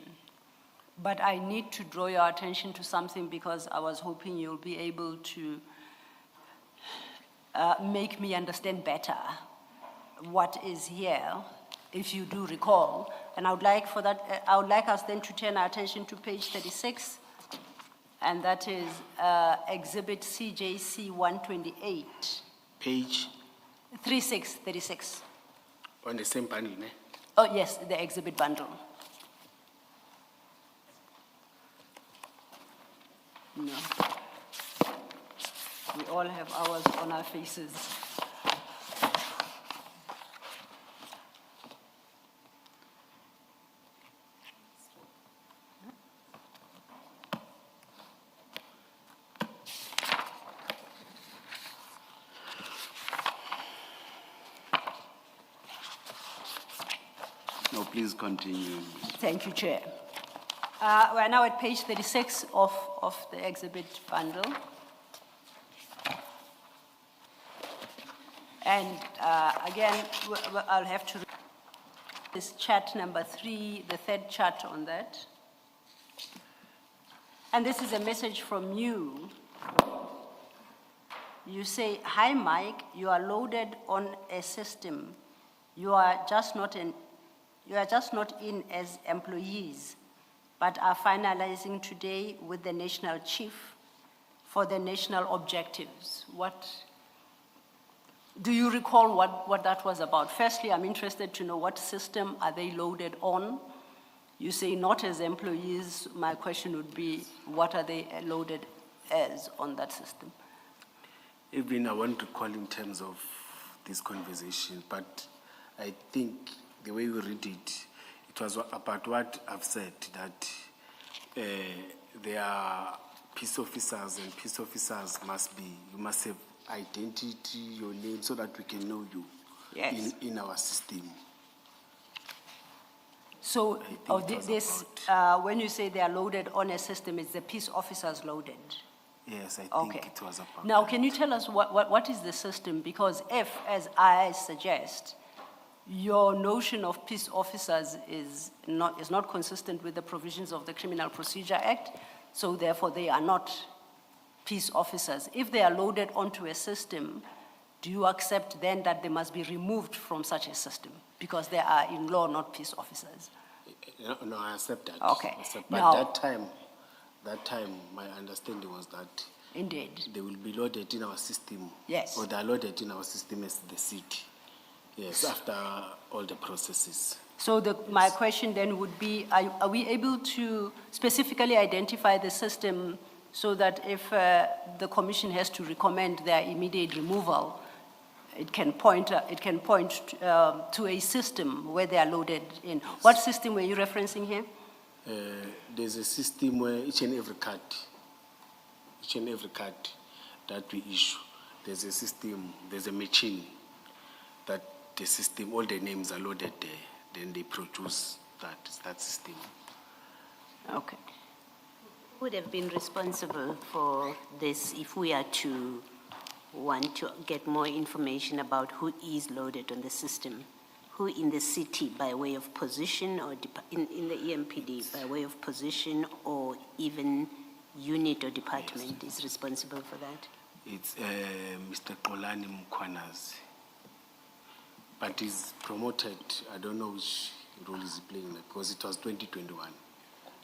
Speaker 1: But I need to draw your attention to something because I was hoping you'll be able to make me understand better what is here, if you do recall. And I would like us then to turn our attention to page 36, and that is Exhibit CJC 128.
Speaker 3: Page
Speaker 1: 36.
Speaker 3: on the same panel, ne?
Speaker 1: Oh, yes, the exhibit bundle. No. We all have ours on our faces.
Speaker 2: No, please continue.
Speaker 1: Thank you, Chair. We're now at page 36 of the exhibit bundle. And again, I'll have to read this chart number 3, the third chart on that. And this is a message from you. You say, "Hi, Mike, you are loaded on a system. You are just not in as employees, but are finalizing today with the national chief for the national objectives." Do you recall what that was about? Firstly, I'm interested to know what system are they loaded on? You say not as employees. My question would be, what are they loaded as on that system?
Speaker 3: Even I want to call in terms of this conversation, but I think the way we read it, it was about what I've said, that there are peace officers, and peace officers you must have identity, your name, so that we can know you.
Speaker 1: Yes.
Speaker 3: in our system.
Speaker 1: So
Speaker 3: think it was
Speaker 1: when you say they are loaded on a system, it's the peace officers loaded?
Speaker 3: Yes, I think
Speaker 1: Okay.
Speaker 3: it was about
Speaker 1: Now,
Speaker 3: that.
Speaker 1: can you tell us what is the system? Because if, as I suggest, your notion of peace officers is not consistent with the provisions of the Criminal Procedure Act, so therefore they are not peace officers. If they are loaded onto a system, do you accept then that they must be removed from such a system? Because they are in law not peace officers.
Speaker 3: No, I accept that.
Speaker 1: Okay.
Speaker 3: But
Speaker 1: Now-
Speaker 3: that time, my understanding was that
Speaker 1: Indeed.
Speaker 3: they will be loaded in our system.
Speaker 1: Yes.
Speaker 3: Or they are loaded in our system as the city. Yes, after all the processes.
Speaker 1: So my question then would be, are we able to specifically identify the system so that if the commission has to recommend their immediate removal, it can point to a system where they are loaded in? Yes. What system were you referencing here?
Speaker 3: There's a system where each and every card that we issue, there's a system, there's a machine that the system, all the names are loaded there. Then they produce that system.
Speaker 1: Okay.
Speaker 5: Who would have been responsible for this if we are to want to get more information about who is loaded on the system? Who in the city by way of position, or in the EMPD by way of position, or even unit or department is responsible for that?
Speaker 3: It's Mr. Kolani Mkwanazi. But he's promoted, I don't know which role he's playing, because it was 2021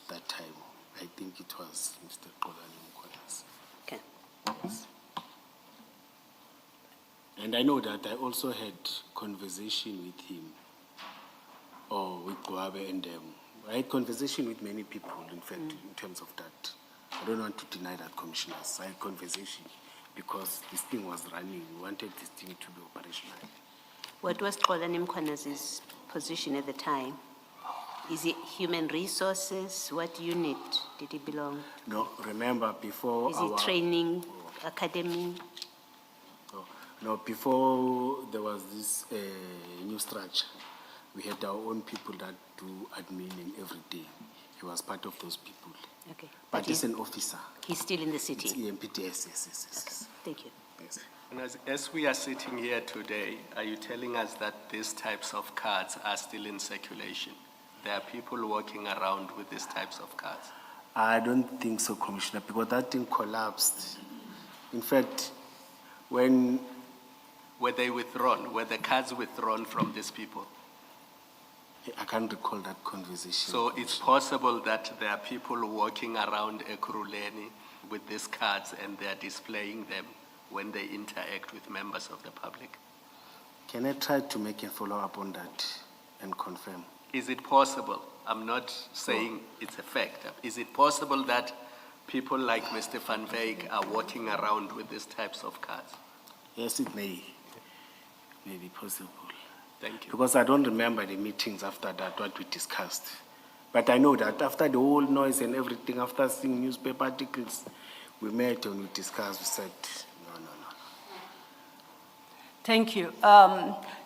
Speaker 3: that time. I think it was Mr. Kolani Mkwanazi.
Speaker 5: Okay.
Speaker 3: Yes. And I know that I also had conversation with him, or with Goabe and I had conversation with many people, in fact, in terms of that. I don't want to deny that, commissioners. I had conversation because this thing was running. We wanted this thing to be operational.
Speaker 5: What was Kolani Mkwanazi's position at the time? Is it human resources? What unit did it belong?
Speaker 3: No, remember before
Speaker 5: Is
Speaker 3: our...
Speaker 5: it training, academy?
Speaker 3: No, before there was this new structure, we had our own people that do admin every day. He was part of those people.
Speaker 5: Okay.
Speaker 3: But he's an officer.
Speaker 5: He's still in the
Speaker 3: It's
Speaker 5: city?
Speaker 3: EMPD, yes.
Speaker 5: Thank you.
Speaker 3: Yes.
Speaker 4: And as we are sitting here today, are you telling us that these types of cards are still in circulation? There are people walking around with these types of cards?
Speaker 3: I don't think so, Commissioner, because that thing collapsed. In fact, when
Speaker 4: Were they withdrawn? Were the cards withdrawn from these people?
Speaker 3: I can't recall that conversation.
Speaker 4: So it's possible that there are people walking around Ekurhuleni with these cards and they are displaying them when they interact with members of the public.
Speaker 3: Can I try to make a follow-up on that and confirm?
Speaker 4: Is it possible? I'm not saying it's a fact. Is it possible that people like Mr. Van Wyk are walking around with these types of cards?
Speaker 3: Yes, it may be possible.
Speaker 4: Thank you.
Speaker 3: Because I don't remember the meetings after that, what we discussed. But I know that after the whole noise and everything, after seeing newspaper articles, we met and we discussed, we said, no.
Speaker 1: Thank you.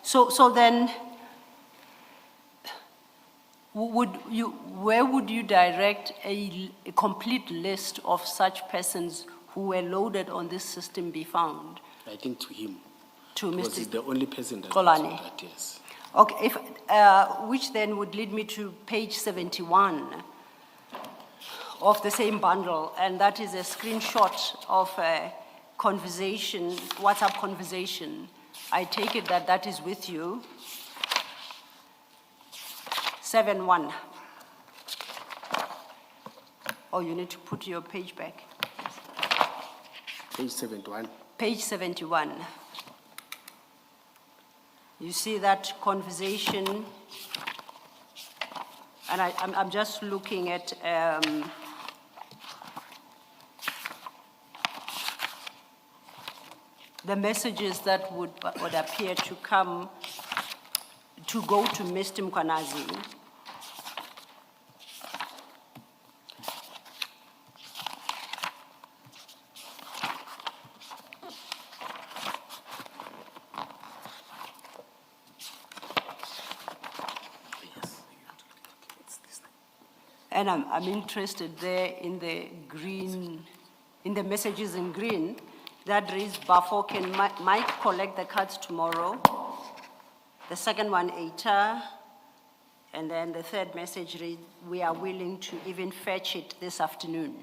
Speaker 1: So then, where would you direct a complete list of such persons who were loaded on this system be found?
Speaker 3: I think to him.
Speaker 1: To
Speaker 3: Because
Speaker 1: Mr.
Speaker 3: he's the only person that
Speaker 1: Kolani.
Speaker 3: knows that, yes.
Speaker 1: Okay, which then would lead me to page 71 of the same bundle, and that is a screenshot of a conversation, WhatsApp conversation. I take it that that is with you. 71. Oh, you need to put your page back.
Speaker 3: Page 71.
Speaker 1: Page 71. You see that conversation, and I'm just looking at the messages that would appear to come, to go to Mr. Mkwanazi. And I'm interested there in the green, in the messages in green, that reads, Bafo, can Mike collect the cards tomorrow? The second one, Eita. And then the third message reads, we are willing to even fetch it this afternoon.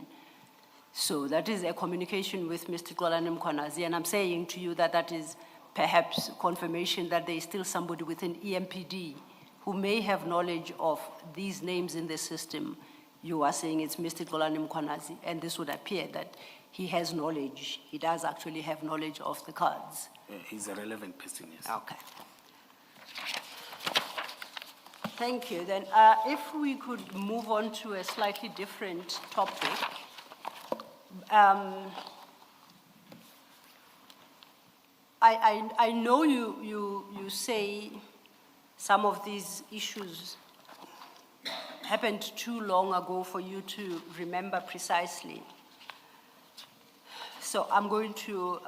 Speaker 1: So that is a communication with Mr. Kolani Mkwanazi, and I'm saying to you that that is perhaps confirmation that there is still somebody within EMPD who may have knowledge of these names in the system. You are saying it's Mr. Kolani Mkwanazi, and this would appear that he has knowledge. He does actually have knowledge of the cards.
Speaker 3: He's a relevant person, yes.
Speaker 1: Okay. Thank you. Then if we could move on to a slightly different topic. I know you say some of these issues happened too long ago for you to remember precisely. So I'm going to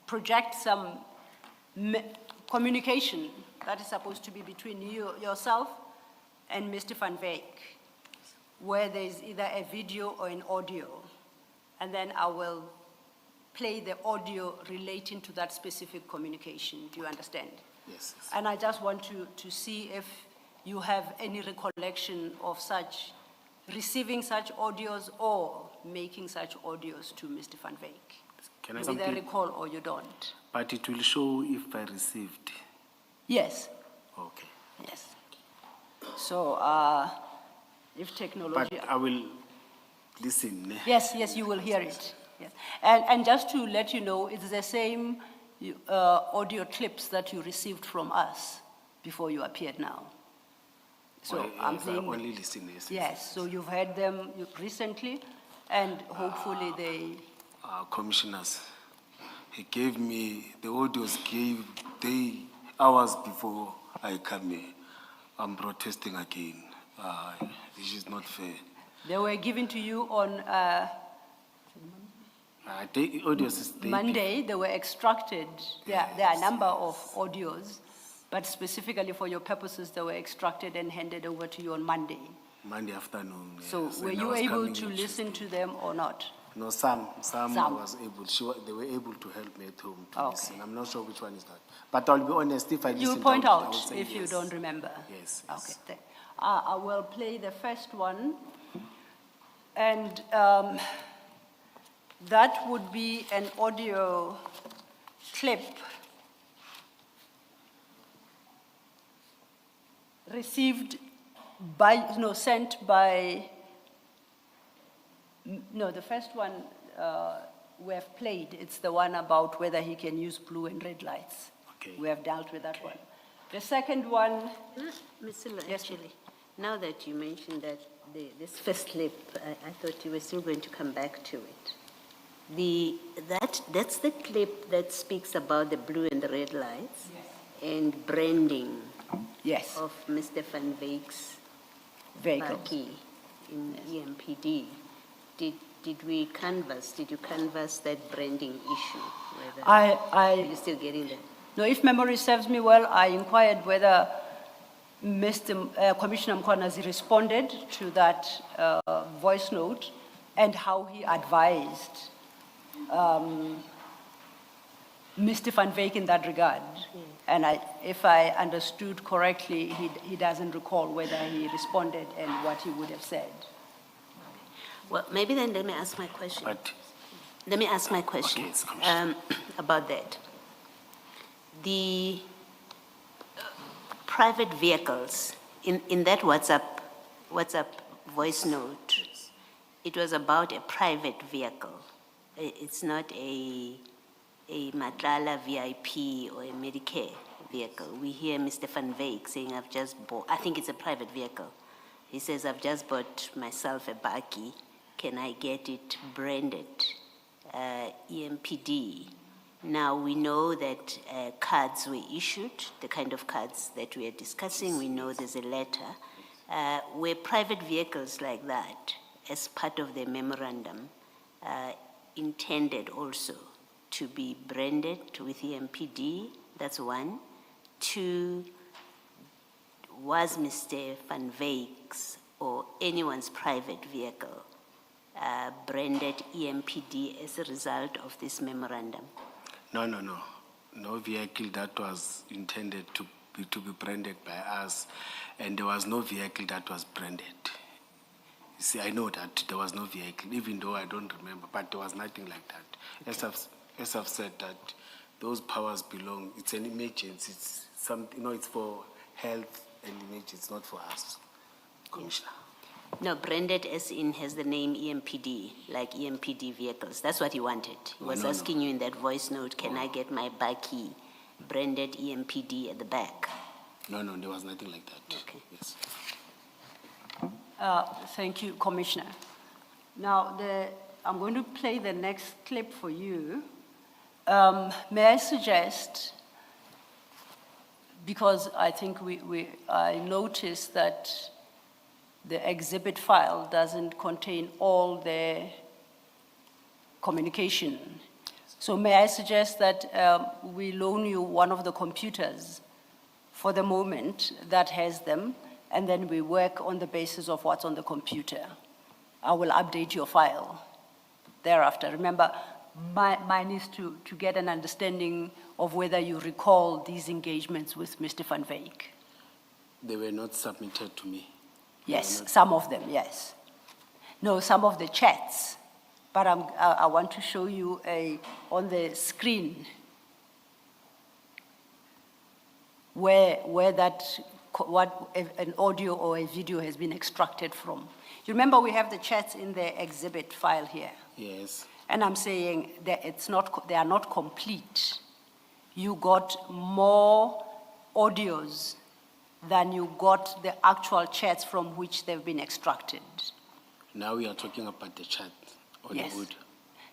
Speaker 1: project some communication that is supposed to be between yourself and Mr. Van Wyk, where there's either a video or an audio. And then I will play the audio relating to that specific communication. Do you understand?
Speaker 3: Yes.
Speaker 1: And I just want to see if you have any recollection of such, receiving such audios or making such audios to Mr. Van Wyk.
Speaker 3: Can I
Speaker 1: You either
Speaker 3: something?
Speaker 1: recall or you don't.
Speaker 3: But it will show if I received.
Speaker 1: Yes,
Speaker 3: Okay.
Speaker 1: yes. So if technology...
Speaker 3: But I will listen.
Speaker 1: Yes, you will hear it. Yes. And just to let you know, it's the same audio clips that you received from us before you appeared now. So
Speaker 3: Well,
Speaker 1: I'm
Speaker 3: yes, I
Speaker 1: saying,
Speaker 3: only listen.
Speaker 1: yes, so you've heard them recently, and hopefully they...
Speaker 3: Commissioners, he gave me, the audios gave hours before I come here. I'm protesting again. This is not fair.
Speaker 1: They were given to you on
Speaker 3: Audios is dated.
Speaker 1: Monday, they were extracted. There are a number of audios, but specifically for your purposes, they were extracted and handed over to you on Monday.
Speaker 3: Monday afternoon.
Speaker 1: So
Speaker 3: yes,
Speaker 1: were
Speaker 3: and I
Speaker 1: you
Speaker 3: was
Speaker 1: able
Speaker 3: coming
Speaker 1: to
Speaker 3: in
Speaker 1: listen
Speaker 3: Tuesday.
Speaker 1: to them or not?
Speaker 3: No, some I
Speaker 1: Some.
Speaker 3: was able. They were able to help me at home to
Speaker 1: Okay.
Speaker 3: listen. I'm not sure which one is that. But I'll be honest, if I
Speaker 1: You
Speaker 3: listen,
Speaker 1: point
Speaker 3: I will
Speaker 1: out
Speaker 3: say
Speaker 1: if you
Speaker 3: yes.
Speaker 1: don't remember.
Speaker 3: Yes,
Speaker 1: Okay.
Speaker 3: yes.
Speaker 1: I will play the first one. And that would be an audio clip received by, no, sent by, no, the first one we have played, it's the one about whether he can use blue and red lights.
Speaker 3: Okay.
Speaker 1: We have dealt with that one. The second one,
Speaker 5: Mr. Lo,
Speaker 1: Yes,
Speaker 5: actually, now that you mentioned that this first clip, I thought you were still going to come back to it. That's the clip that speaks about the blue and the red lights and branding
Speaker 1: yes,
Speaker 5: of Mr. Van Wyck's
Speaker 1: vehicles.
Speaker 5: party in EMPD. Did you canvass that branding issue? Whether, are you still getting that?
Speaker 1: No, if memory serves me well, I inquired whether Commissioner Mkhwanazi responded to that voice note and how he advised Mr. Van Wyck in that regard. And if I understood correctly, he doesn't recall whether he responded and what he would have said.
Speaker 5: Well, maybe then let me ask my question.
Speaker 3: But
Speaker 5: Let me ask my question
Speaker 3: Okay, it's Commissioner.
Speaker 5: about that. The private vehicles, in that WhatsApp voice note, it was about a private vehicle. It's not a Madlanga VIP or a Medicare vehicle. We hear Mr. Van Wyck saying, I've just bought, I think it's a private vehicle. He says, I've just bought myself a bakkie. Can I get it branded EMPD? Now, we know that cards were issued, the kind of cards that we are discussing. We know there's a letter. Were private vehicles like that, as part of the memorandum, intended also to be branded with EMPD? That's one. Two, was Mr. Van Wyck's or anyone's private vehicle branded EMPD as a result of this memorandum?
Speaker 3: No. No vehicle that was intended to be branded by us, and there was no vehicle that was branded. You see, I know that there was no vehicle, even though I don't remember, but there was nothing like that. As I've said, that those powers belong, it's an emergency, it's something, it's for health and emergency, it's not for us, Commissioner.
Speaker 5: No, branded as in has the name EMPD, like EMPD vehicles. That's what he wanted. He was asking you in that voice note, can I get my bakkie branded EMPD at the back?
Speaker 3: No, there was nothing like that.
Speaker 5: Okay.
Speaker 3: Yes.
Speaker 1: Thank you, Commissioner. Now, I'm going to play the next clip for you. May I suggest, because I think I noticed that the exhibit file doesn't contain all the communication. So may I suggest that we loan you one of the computers for the moment that has them, and then we work on the basis of what's on the computer. I will update your file thereafter. Remember, mine is to get an understanding of whether you recall these engagements with Mr. Van Wyck.
Speaker 3: They were not submitted to me.
Speaker 1: Yes, some of them, yes. No, some of the chats, but I want to show you on the screen where an audio or a video has been extracted from. You remember we have the chats in the exhibit file here.
Speaker 3: Yes.
Speaker 1: And I'm saying that they are not complete. You got more audios than you got the actual chats from which they've been extracted.
Speaker 3: Now we are talking about the chat or
Speaker 1: Yes.
Speaker 3: the audio.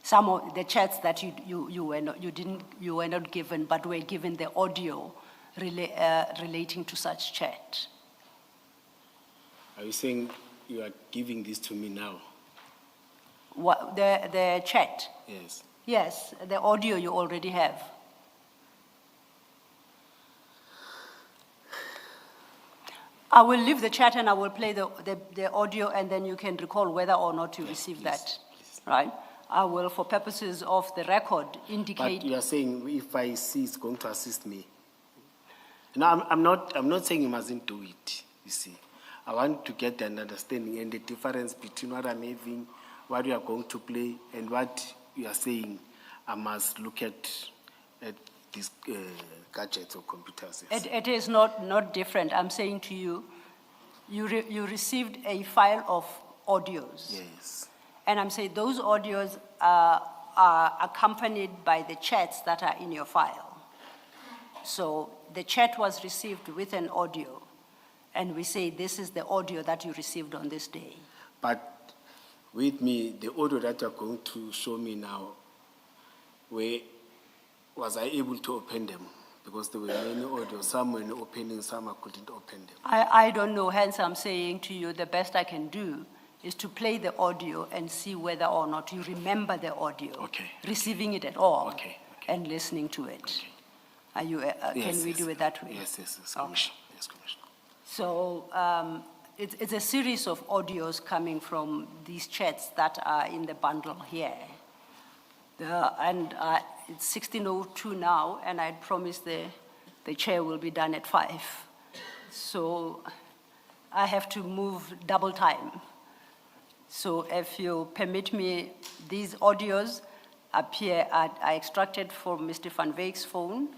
Speaker 1: Some of the chats that you were not given, but were given the audio relating to such chat.
Speaker 3: Are you saying you are giving this to me now?
Speaker 1: What, the chat?
Speaker 3: Yes.
Speaker 1: Yes, the audio you already have. I will leave the chat and I will play the audio and then you can recall whether or not you received that, right? I will, for purposes of the record, indicate.
Speaker 3: But you are saying if I see it's going to assist me. No, I'm not saying you mustn't do it, you see. I want to get an understanding and the difference between what I'm having, what you are going to play, and what you are saying I must look at these gadgets or computers. Yes.
Speaker 1: It is not different. I'm saying to you, you received a file of audios.
Speaker 3: Yes.
Speaker 1: And I'm saying those audios are accompanied by the chats that are in your file. So the chat was received with an audio, and we say this is the audio that you received on this day.
Speaker 3: But with me, the audio that you're going to show me now, where was I able to open them? Because there were many audios, some were opening, some I couldn't open them.
Speaker 1: I don't know, hence I'm saying to you the best I can do is to play the audio and see whether or not you remember the audio.
Speaker 3: Okay.
Speaker 1: Receiving it at all.
Speaker 3: Okay.
Speaker 1: And listening to it.
Speaker 3: Okay.
Speaker 1: Are you, can we do it that way?
Speaker 3: Yes,
Speaker 1: Okay.
Speaker 3: Commissioner. Yes, Commissioner.
Speaker 1: So it's a series of audios coming from these chats that are in the bundle here. It's 16:02 now, and I promised the chair will be done at 5. So I have to move double time. So if you permit me, these audios appear, are extracted from Mr. Van Wyk's phone.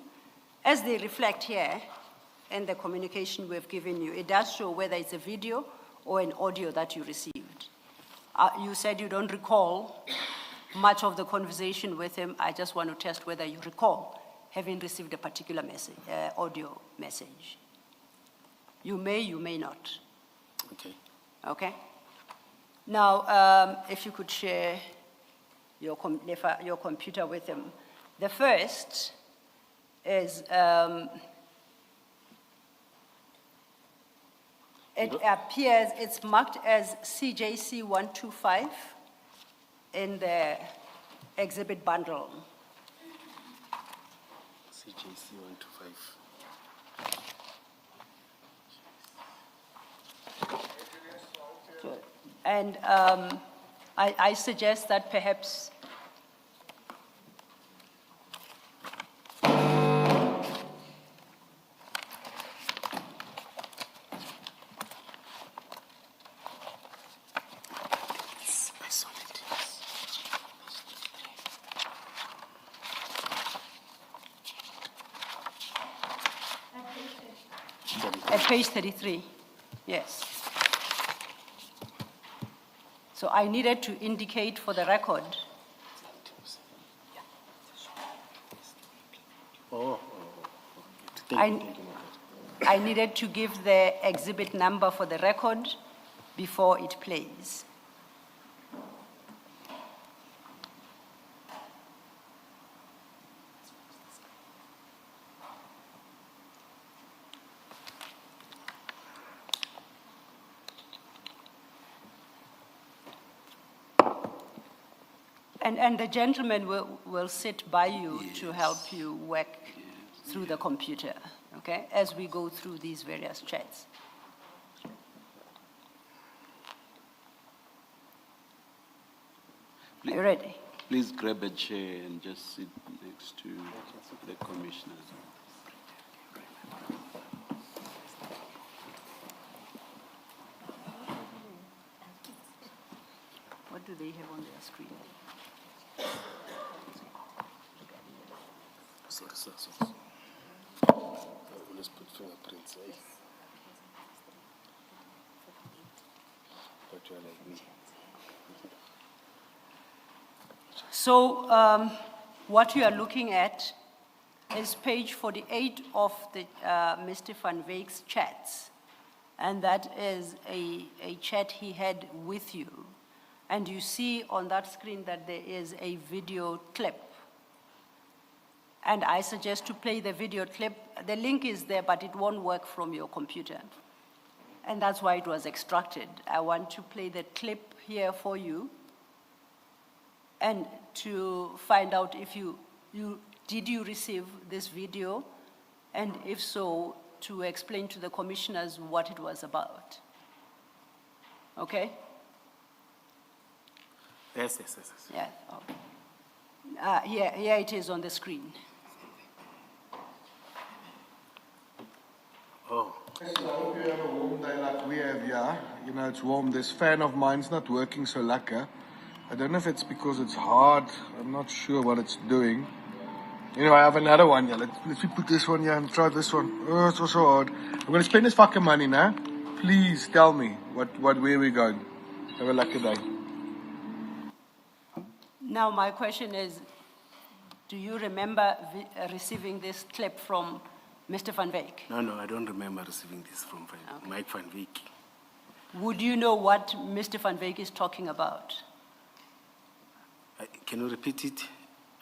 Speaker 1: As they reflect here in the communication we've given you, it does show whether it's a video or an audio that you received. You said you don't recall much of the conversation with him. I just want to test whether you recall having received a particular message, audio message. You may not.
Speaker 3: Okay.
Speaker 1: Okay? Now, if you could share your computer with him. The first is, it appears, it's marked as CJC 125 in the exhibit bundle.
Speaker 3: CJC 125.
Speaker 1: And I suggest that perhaps
Speaker 3: I saw it.
Speaker 1: at page 33, yes. So I needed to indicate for the record I needed to give the exhibit number for the record before it plays. And the gentleman will sit by you to help you work through the computer, okay, as we go through these various chats. Are you ready?
Speaker 2: Please grab a chair and just sit next to the commissioner.
Speaker 1: What do they have on their screen?
Speaker 3: Sorry. Let's put fingerprints, eh? But you're like me.
Speaker 1: So what you are looking at is page 48 of the Mr. Van Wyk's chats. And that is a chat he had with you. And you see on that screen that there is a video clip. And I suggest to play the video clip. The link is there, but it won't work from your computer. and that's why it was extracted. I want to play the clip here for you and to find out if did you receive this video, and if so, to explain to the commissioners what it was about. Okay?
Speaker 3: Yes.
Speaker 1: Yeah, okay. Here it is on the screen.
Speaker 3: Oh,
Speaker 7: I hope you have a warm day like we have here. You know, it's warm. This fan of mine's not working so lekker. I don't know if it's because it's hard. I'm not sure what it's doing. Anyway, I have another one here. Let's put this one here and try this one. Oh, it's also hard. I'm going to spend this fucking money now. Please tell me where we're going. Have a lucky day.
Speaker 1: Now, my question is, do you remember receiving this clip from Mr. Van Wyk?
Speaker 3: no, I don't remember receiving this from Mike Van Wyk.
Speaker 1: Would you know what Mr. Van Wyk is talking about?
Speaker 3: Can you repeat it?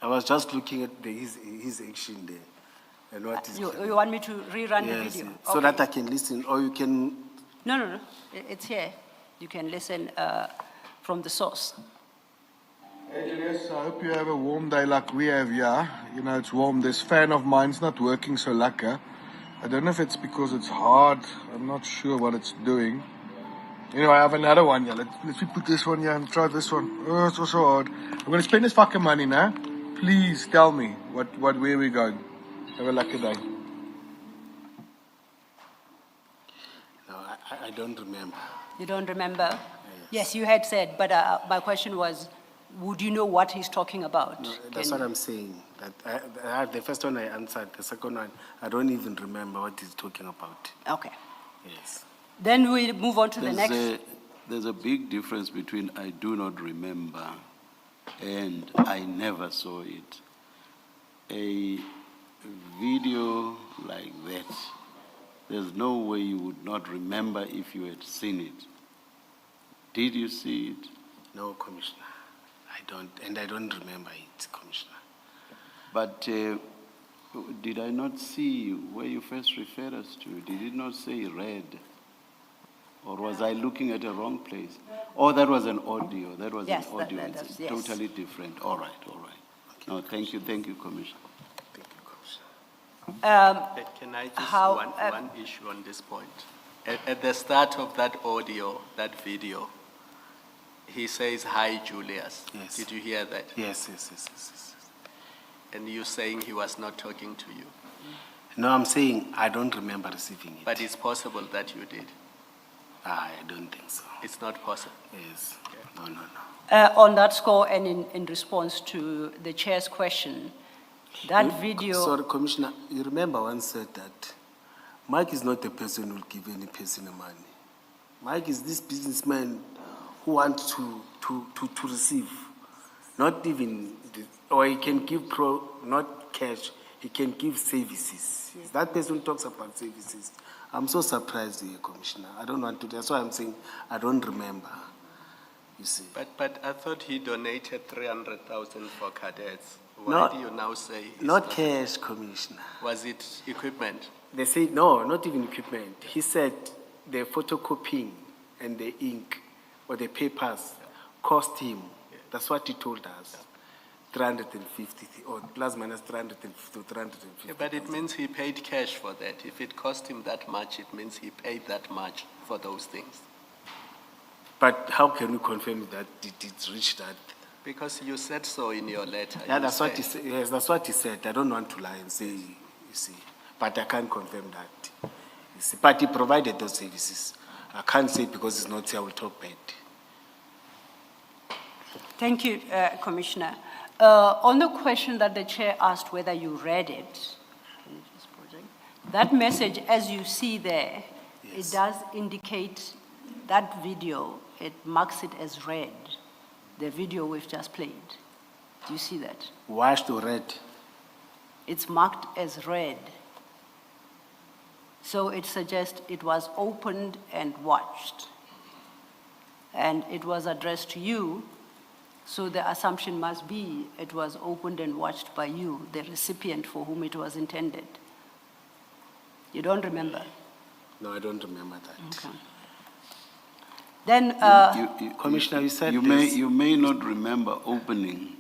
Speaker 3: I was just looking at his action there. And what is
Speaker 1: You want me to rerun the
Speaker 3: Yes,
Speaker 1: video?
Speaker 3: so that I can listen, or you can.
Speaker 1: No. It's here. You can listen from the source.
Speaker 7: Hey Julius, I hope you have a warm day like we have here. You know, it's warm. This fan of mine's not working so lekker. I don't know if it's because it's hard. I'm not sure what it's doing. Anyway, I have another one here. Let's put this one here and try this one. Oh, it's also hard. I'm going to spend this fucking money now. Please tell me where we're going. Have a lucky day.
Speaker 3: No, I don't remember.
Speaker 1: You don't remember? Yes, you had said, but my question was, would you know what he's talking about?
Speaker 3: No, that's what I'm saying. That the first one I answered. The second one, I don't even remember what he's talking about.
Speaker 1: Okay.
Speaker 3: Yes.
Speaker 1: Then we move on to the next.
Speaker 2: There's a big difference between I do not remember and I never saw it. A video like that, there's no way you would not remember if you had seen it. Did you see it?
Speaker 3: No, Commissioner. I don't, and I don't remember it, Commissioner.
Speaker 2: But did I not see where you first referred us to? Did it not say red? Or was I looking at the wrong place? Oh, that was an audio. That was
Speaker 1: Yes,
Speaker 2: an audio.
Speaker 1: that's-
Speaker 2: It's
Speaker 1: yes.
Speaker 2: totally different. All right. No, thank you, Commissioner.
Speaker 3: Thank you, Commissioner.
Speaker 4: Can I just,
Speaker 1: How-
Speaker 4: one issue on this point? At the start of that audio, that video, he says, "Hi, Julius."
Speaker 3: Yes.
Speaker 4: Did you hear that?
Speaker 3: Yes.
Speaker 4: And you saying he was not talking to you.
Speaker 3: No, I'm saying I don't remember receiving it.
Speaker 4: But it's possible that you did.
Speaker 3: I don't think so.
Speaker 4: It's not possible.
Speaker 3: Yes. No.
Speaker 1: On that score and in response to the chair's question, that video.
Speaker 3: Sorry, Commissioner, you remember once said that Mike is not the person who will give any person the money. Mike is this businessman who wants to receive, not even, or he can give not cash, he can give services. Yes. That person talks about services. I'm so surprised here, Commissioner. I don't want to, that's why I'm saying I don't remember, you see.
Speaker 4: But I thought he donated 300,000 for cadets. Why
Speaker 3: Not-
Speaker 4: do you now say? it's
Speaker 3: Not cash, Commissioner.
Speaker 4: Was it equipment?
Speaker 3: They say, no, not even equipment. He said the photocopying and the ink or the papers cost him. That's what he told us. 350 or plus minus 350 to 350.
Speaker 4: Yeah, but it means he paid cash for that. If it cost him that much, it means he paid that much for those things.
Speaker 3: But how can we confirm that it reached that?
Speaker 4: Because you said so in your letter.
Speaker 3: Yeah,
Speaker 4: You
Speaker 3: that's what he
Speaker 4: said-
Speaker 3: said. Yes, that's what he said. I don't want to lie and say, you see, but I can't confirm that. You see, but he provided those services. I can't say because it's not here, I will talk bad.
Speaker 1: Thank you, Commissioner. On the question that the chair asked whether you read it, that message, as you see there,
Speaker 3: Yes.
Speaker 1: it does indicate that video, it marks it as red, the video we've just played. Do you see that?
Speaker 3: Washed or red?
Speaker 1: It's marked as red. So it suggests it was opened and watched. And it was addressed to you, so the assumption must be it was opened and watched by you, the recipient for whom it was intended. You don't remember?
Speaker 3: No, I don't remember that.
Speaker 1: Okay. Then,
Speaker 3: Commissioner, you said
Speaker 2: you
Speaker 3: this.
Speaker 2: you may not remember opening,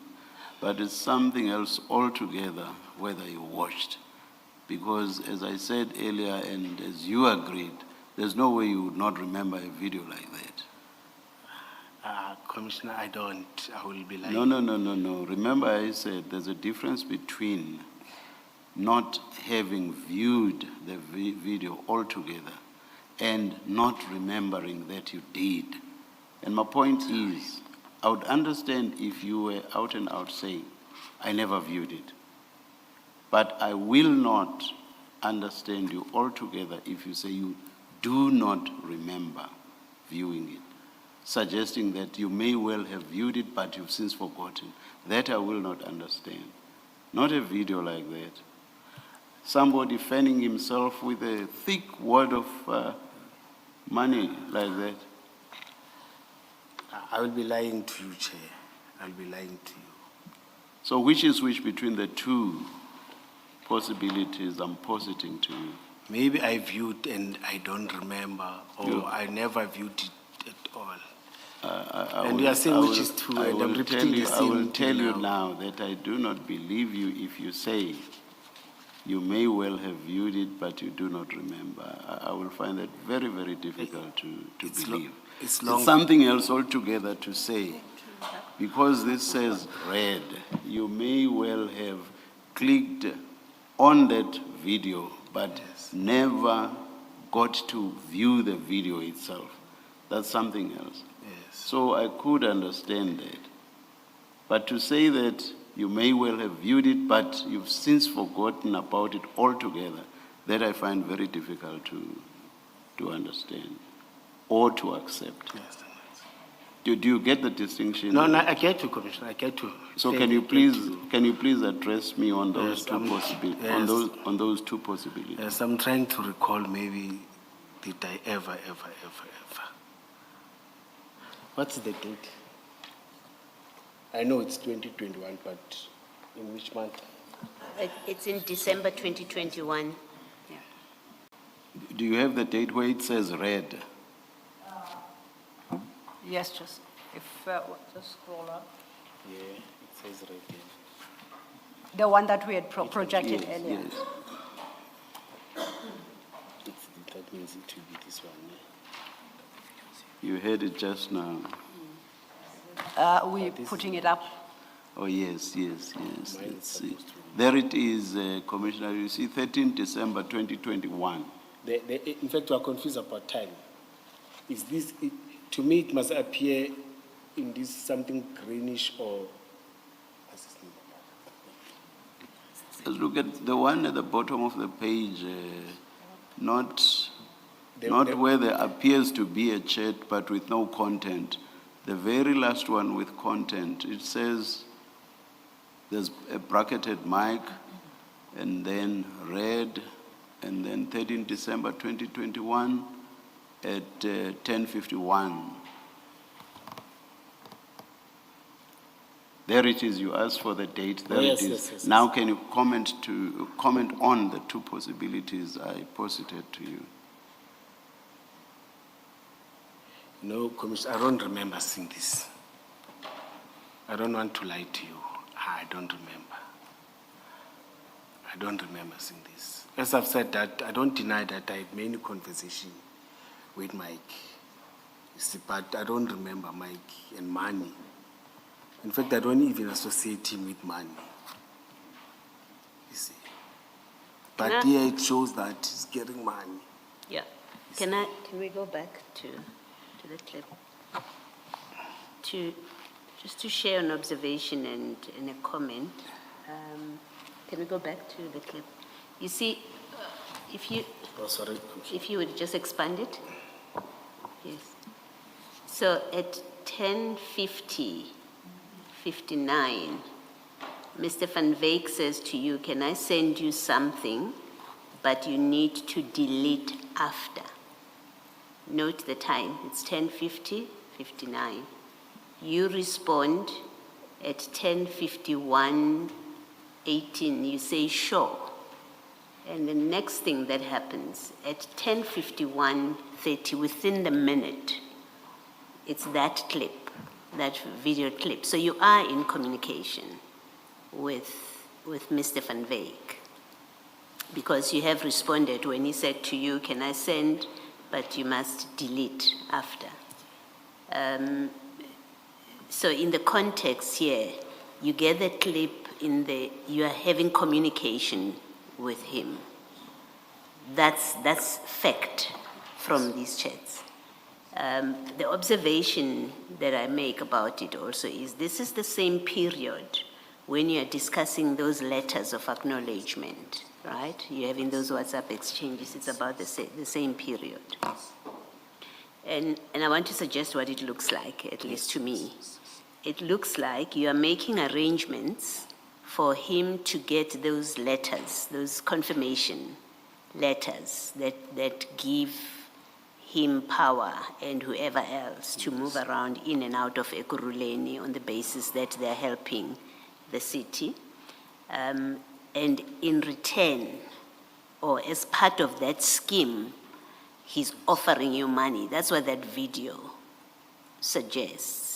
Speaker 2: but it's something else altogether whether you watched. Because as I said earlier, and as you agreed, there's no way you would not remember a video like that.
Speaker 3: Commissioner, I don't. I will be like.
Speaker 2: No. Remember I said there's a difference between not having viewed the video altogether and not remembering that you did. And my point is, I would understand if you were out and out saying, I never viewed it. But I will not understand you altogether if you say you do not remember viewing it, suggesting that you may well have viewed it, but you've since forgotten. That I will not understand. Not a video like that. Somebody fanning himself with a thick wad of money like that.
Speaker 3: I will be lying to you, Chair. I'll be lying to you.
Speaker 2: So which is which between the two possibilities I'm positing to you?
Speaker 3: Maybe I viewed and I don't remember, or I never viewed it at all. And you are saying which is true, and I'm repeating the
Speaker 2: I
Speaker 3: same
Speaker 2: will tell you
Speaker 3: now.
Speaker 2: now that I do not believe you if you say you may well have viewed it, but you do not remember. I will find that very, very difficult to believe.
Speaker 3: It's long.
Speaker 2: Something else altogether to say. Because this says read, you may well have clicked on that video, but never got to view the video itself. That's something else.
Speaker 3: Yes.
Speaker 2: So I could understand that. But to say that you may well have viewed it, but you've since forgotten about it altogether, that I find very difficult to understand or to accept.
Speaker 3: Yes.
Speaker 2: Do you get the distinction?
Speaker 3: No, I get you, Commissioner. I get you.
Speaker 2: So can you please address me on those two possibilities?
Speaker 3: Yes.
Speaker 2: On those two possibilities.
Speaker 3: Yes, I'm trying to recall maybe did I ever. What's the date? I know it's 2021, but in which month?
Speaker 5: It's in December 2021.
Speaker 2: Do you have the date where it says red?
Speaker 1: yes, just scroll up.
Speaker 3: Yeah, it says right here.
Speaker 1: The one that we had projected
Speaker 2: Yes,
Speaker 1: earlier.
Speaker 2: yes.
Speaker 3: That means it will be this one.
Speaker 2: You heard it just now.
Speaker 1: We're putting it up.
Speaker 2: Oh, yes. Let's see. There it is, Commissioner. You see, 13 December 2021.
Speaker 3: In fact, we are confused about time. Is this, to me, it must appear in this something greenish or.
Speaker 2: Let's look at the one at the bottom of the page, not where there appears to be a chat, but with no content. The very last one with content, it says there's a bracketed mic, and then red, and then 13 December 2021 at 10:51. There it is. You asked for the date. There
Speaker 3: Yes,
Speaker 2: it is.
Speaker 3: yes.
Speaker 2: Now, can you comment on the two possibilities I posited to you?
Speaker 3: No, Commissioner, I don't remember seeing this. I don't want to lie to you. I don't remember. I don't remember seeing this. As I've said that, I don't deny that I had many conversations with Mike. You see, but I don't remember Mike and money. In fact, I don't even associate him with money. You see. But here it shows that he's getting money.
Speaker 5: Yeah. Can we go back to the clip? Just to share an observation and a comment. Can we go back to the clip? You see, if you would just expand it. Yes. So at 10:59, Mr. Van Wyk says to you, can I send you something, but you need to delete after. Note the time, it's 10:59. You respond at 10:51:18. You say, sure. And the next thing that happens at 10:51:30, within the minute, it's that clip, that video clip. So you are in communication with Mr. Van Wyk, because you have responded when he said to you, can I send, but you must delete after. So in the context here, you get the clip you are having communication with him. That's fact from these chats. The observation that I make about it also is this is the same period when you are discussing those letters of acknowledgement, right? You're having those WhatsApp exchanges, it's about the same period. And I want to suggest what it looks like, at least to me. It looks like you are making arrangements for him to get those letters, those confirmation letters that give him power and whoever else to move around in and out of Ekurhuleni on the basis that they're helping the city. And in return, or as part of that scheme, he's offering you money. That's what that video suggests.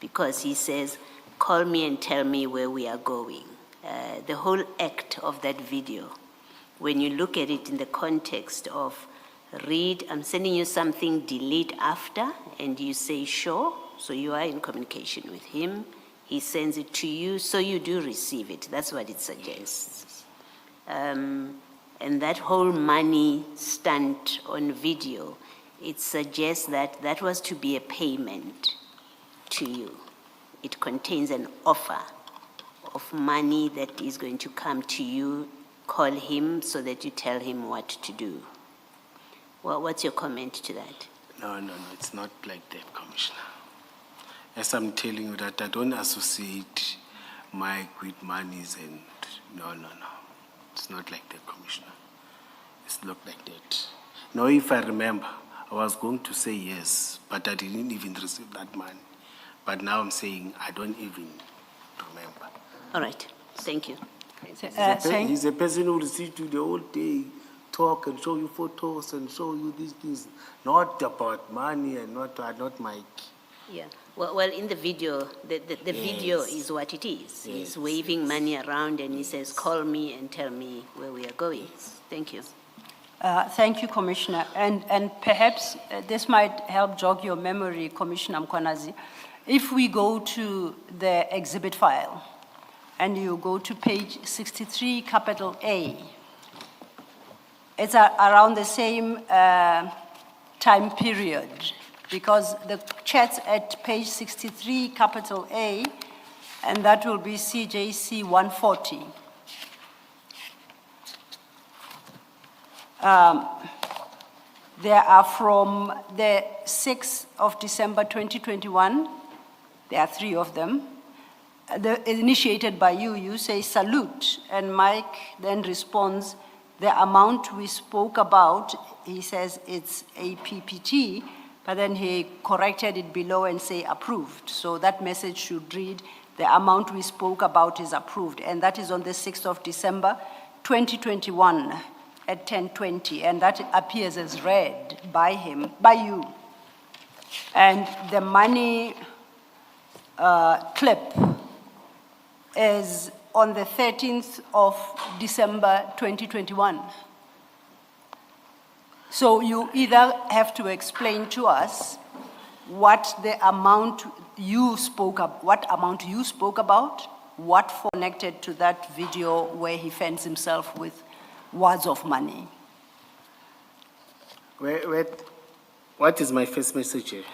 Speaker 5: Because he says, call me and tell me where we are going. The whole act of that video, when you look at it in the context of read, I'm sending you something, delete after, and you say sure, so you are in communication with him. He sends it to you, so you do receive it. That's what it suggests. And that whole money stunt on video, it suggests that that was to be a payment to you. It contains an offer of money that is going to come to you. Call him so that you tell him what to do. Well, what's your comment to that?
Speaker 3: No, it's not like that, Commissioner. As I'm telling you that I don't associate Mike with monies and no. It's not like that, Commissioner. It's not like that. Now, if I remember, I was going to say yes, but I didn't even receive that money. But now I'm saying I don't even remember.
Speaker 5: All right, thank you.
Speaker 3: He's a person who received you the whole day, talk and show you photos and show you these things, not about money and not Mike.
Speaker 5: Yeah, well, in the video, the video is what it is. He's waving money around and he says, call me and tell me where we are going. Thank you.
Speaker 1: Thank you, Commissioner. And perhaps this might help jog your memory, Commissioner Mkwanazi. If we go to the exhibit file and you go to page 63, capital A, it's around the same time period, because the chats at page 63, capital A, and that will be CJC 140. They are from the 6th of December 2021. There are 3 of them. Initiated by you, you say salute, and Mike then responds, the amount we spoke about, he says it's a PPT, but then he corrected it below and say approved. So that message should read, the amount we spoke about is approved, and that is on the 6th of December 2021 at 10:20, and that appears as read by him, by you. And the money clip is on the 13th of December 2021. So you either have to explain to us what amount you spoke about, what connected to that video where he fends himself with words of money.
Speaker 3: What is my first message here?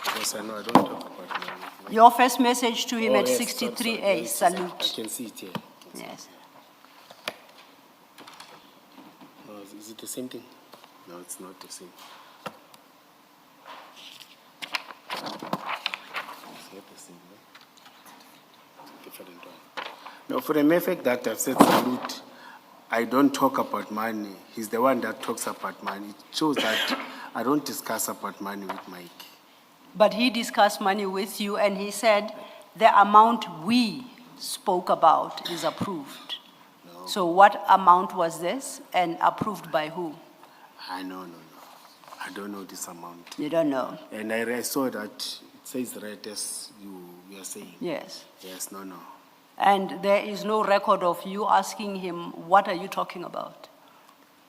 Speaker 3: Because I know I don't talk about money.
Speaker 1: Your first message to him at
Speaker 3: yes,
Speaker 1: 63A,
Speaker 3: sorry.
Speaker 1: salute.
Speaker 3: I can see it here.
Speaker 1: Yes.
Speaker 3: No, is it the same thing? No, it's not the same. It's not the same, no? Different one. No, for the mere fact that I've said salute, I don't talk about money. He's the one that talks about money. It shows that I don't discuss about money with Mike.
Speaker 1: But he discussed money with you, and he said the amount we spoke about is approved.
Speaker 3: No.
Speaker 1: So what amount was this and approved by who?
Speaker 3: No. I don't know this amount.
Speaker 1: You don't know?
Speaker 3: And I saw that it says red as you are saying.
Speaker 1: Yes.
Speaker 3: Yes, no.
Speaker 1: And there is no record of you asking him, what are you talking about?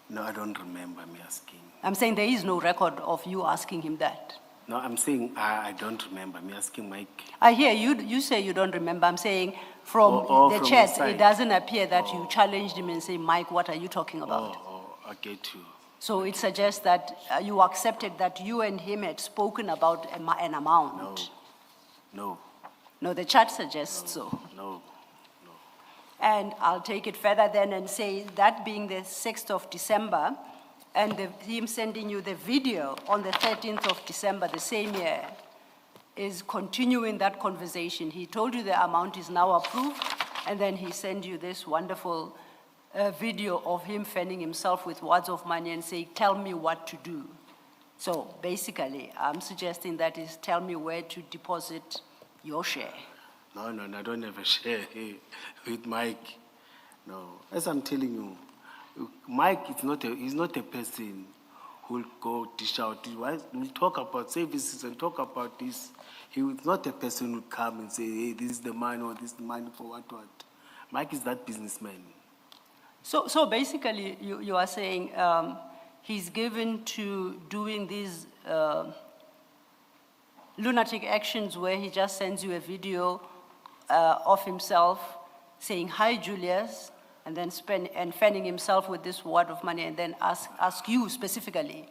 Speaker 3: No, I don't remember me asking.
Speaker 1: I'm saying there is no record of you asking him that.
Speaker 3: No, I'm saying I don't remember me asking Mike.
Speaker 1: I hear you say you don't remember. I'm saying from the
Speaker 3: from
Speaker 1: chat,
Speaker 3: his
Speaker 1: it
Speaker 3: side.
Speaker 1: doesn't appear that you challenged him and say, Mike, what are you talking about?
Speaker 3: I get you.
Speaker 1: So it suggests that you accepted that you and him had spoken about an amount.
Speaker 3: No.
Speaker 1: No, the chat suggests so.
Speaker 3: No.
Speaker 1: And I'll take it further then and say that being the 6th of December and him sending you the video on the 13th of December the same year is continuing that conversation. He told you the amount is now approved, and then he sent you this wonderful video of him fanning himself with wads of money and saying, tell me what to do. So basically, I'm suggesting that is tell me where to deposit your share.
Speaker 3: No, I don't have a share with Mike. No, as I'm telling you, Mike he's not a person who will go dish out. We'll talk about services and talk about this. He is not a person who will come and say, hey, this is the money or this is the money for what. Mike is that businessman.
Speaker 1: So basically, you are saying he's given to doing these lunatic actions where he just sends you a video of himself saying, hi, Julius, and then fanning himself with this wad of money, and then ask you specifically,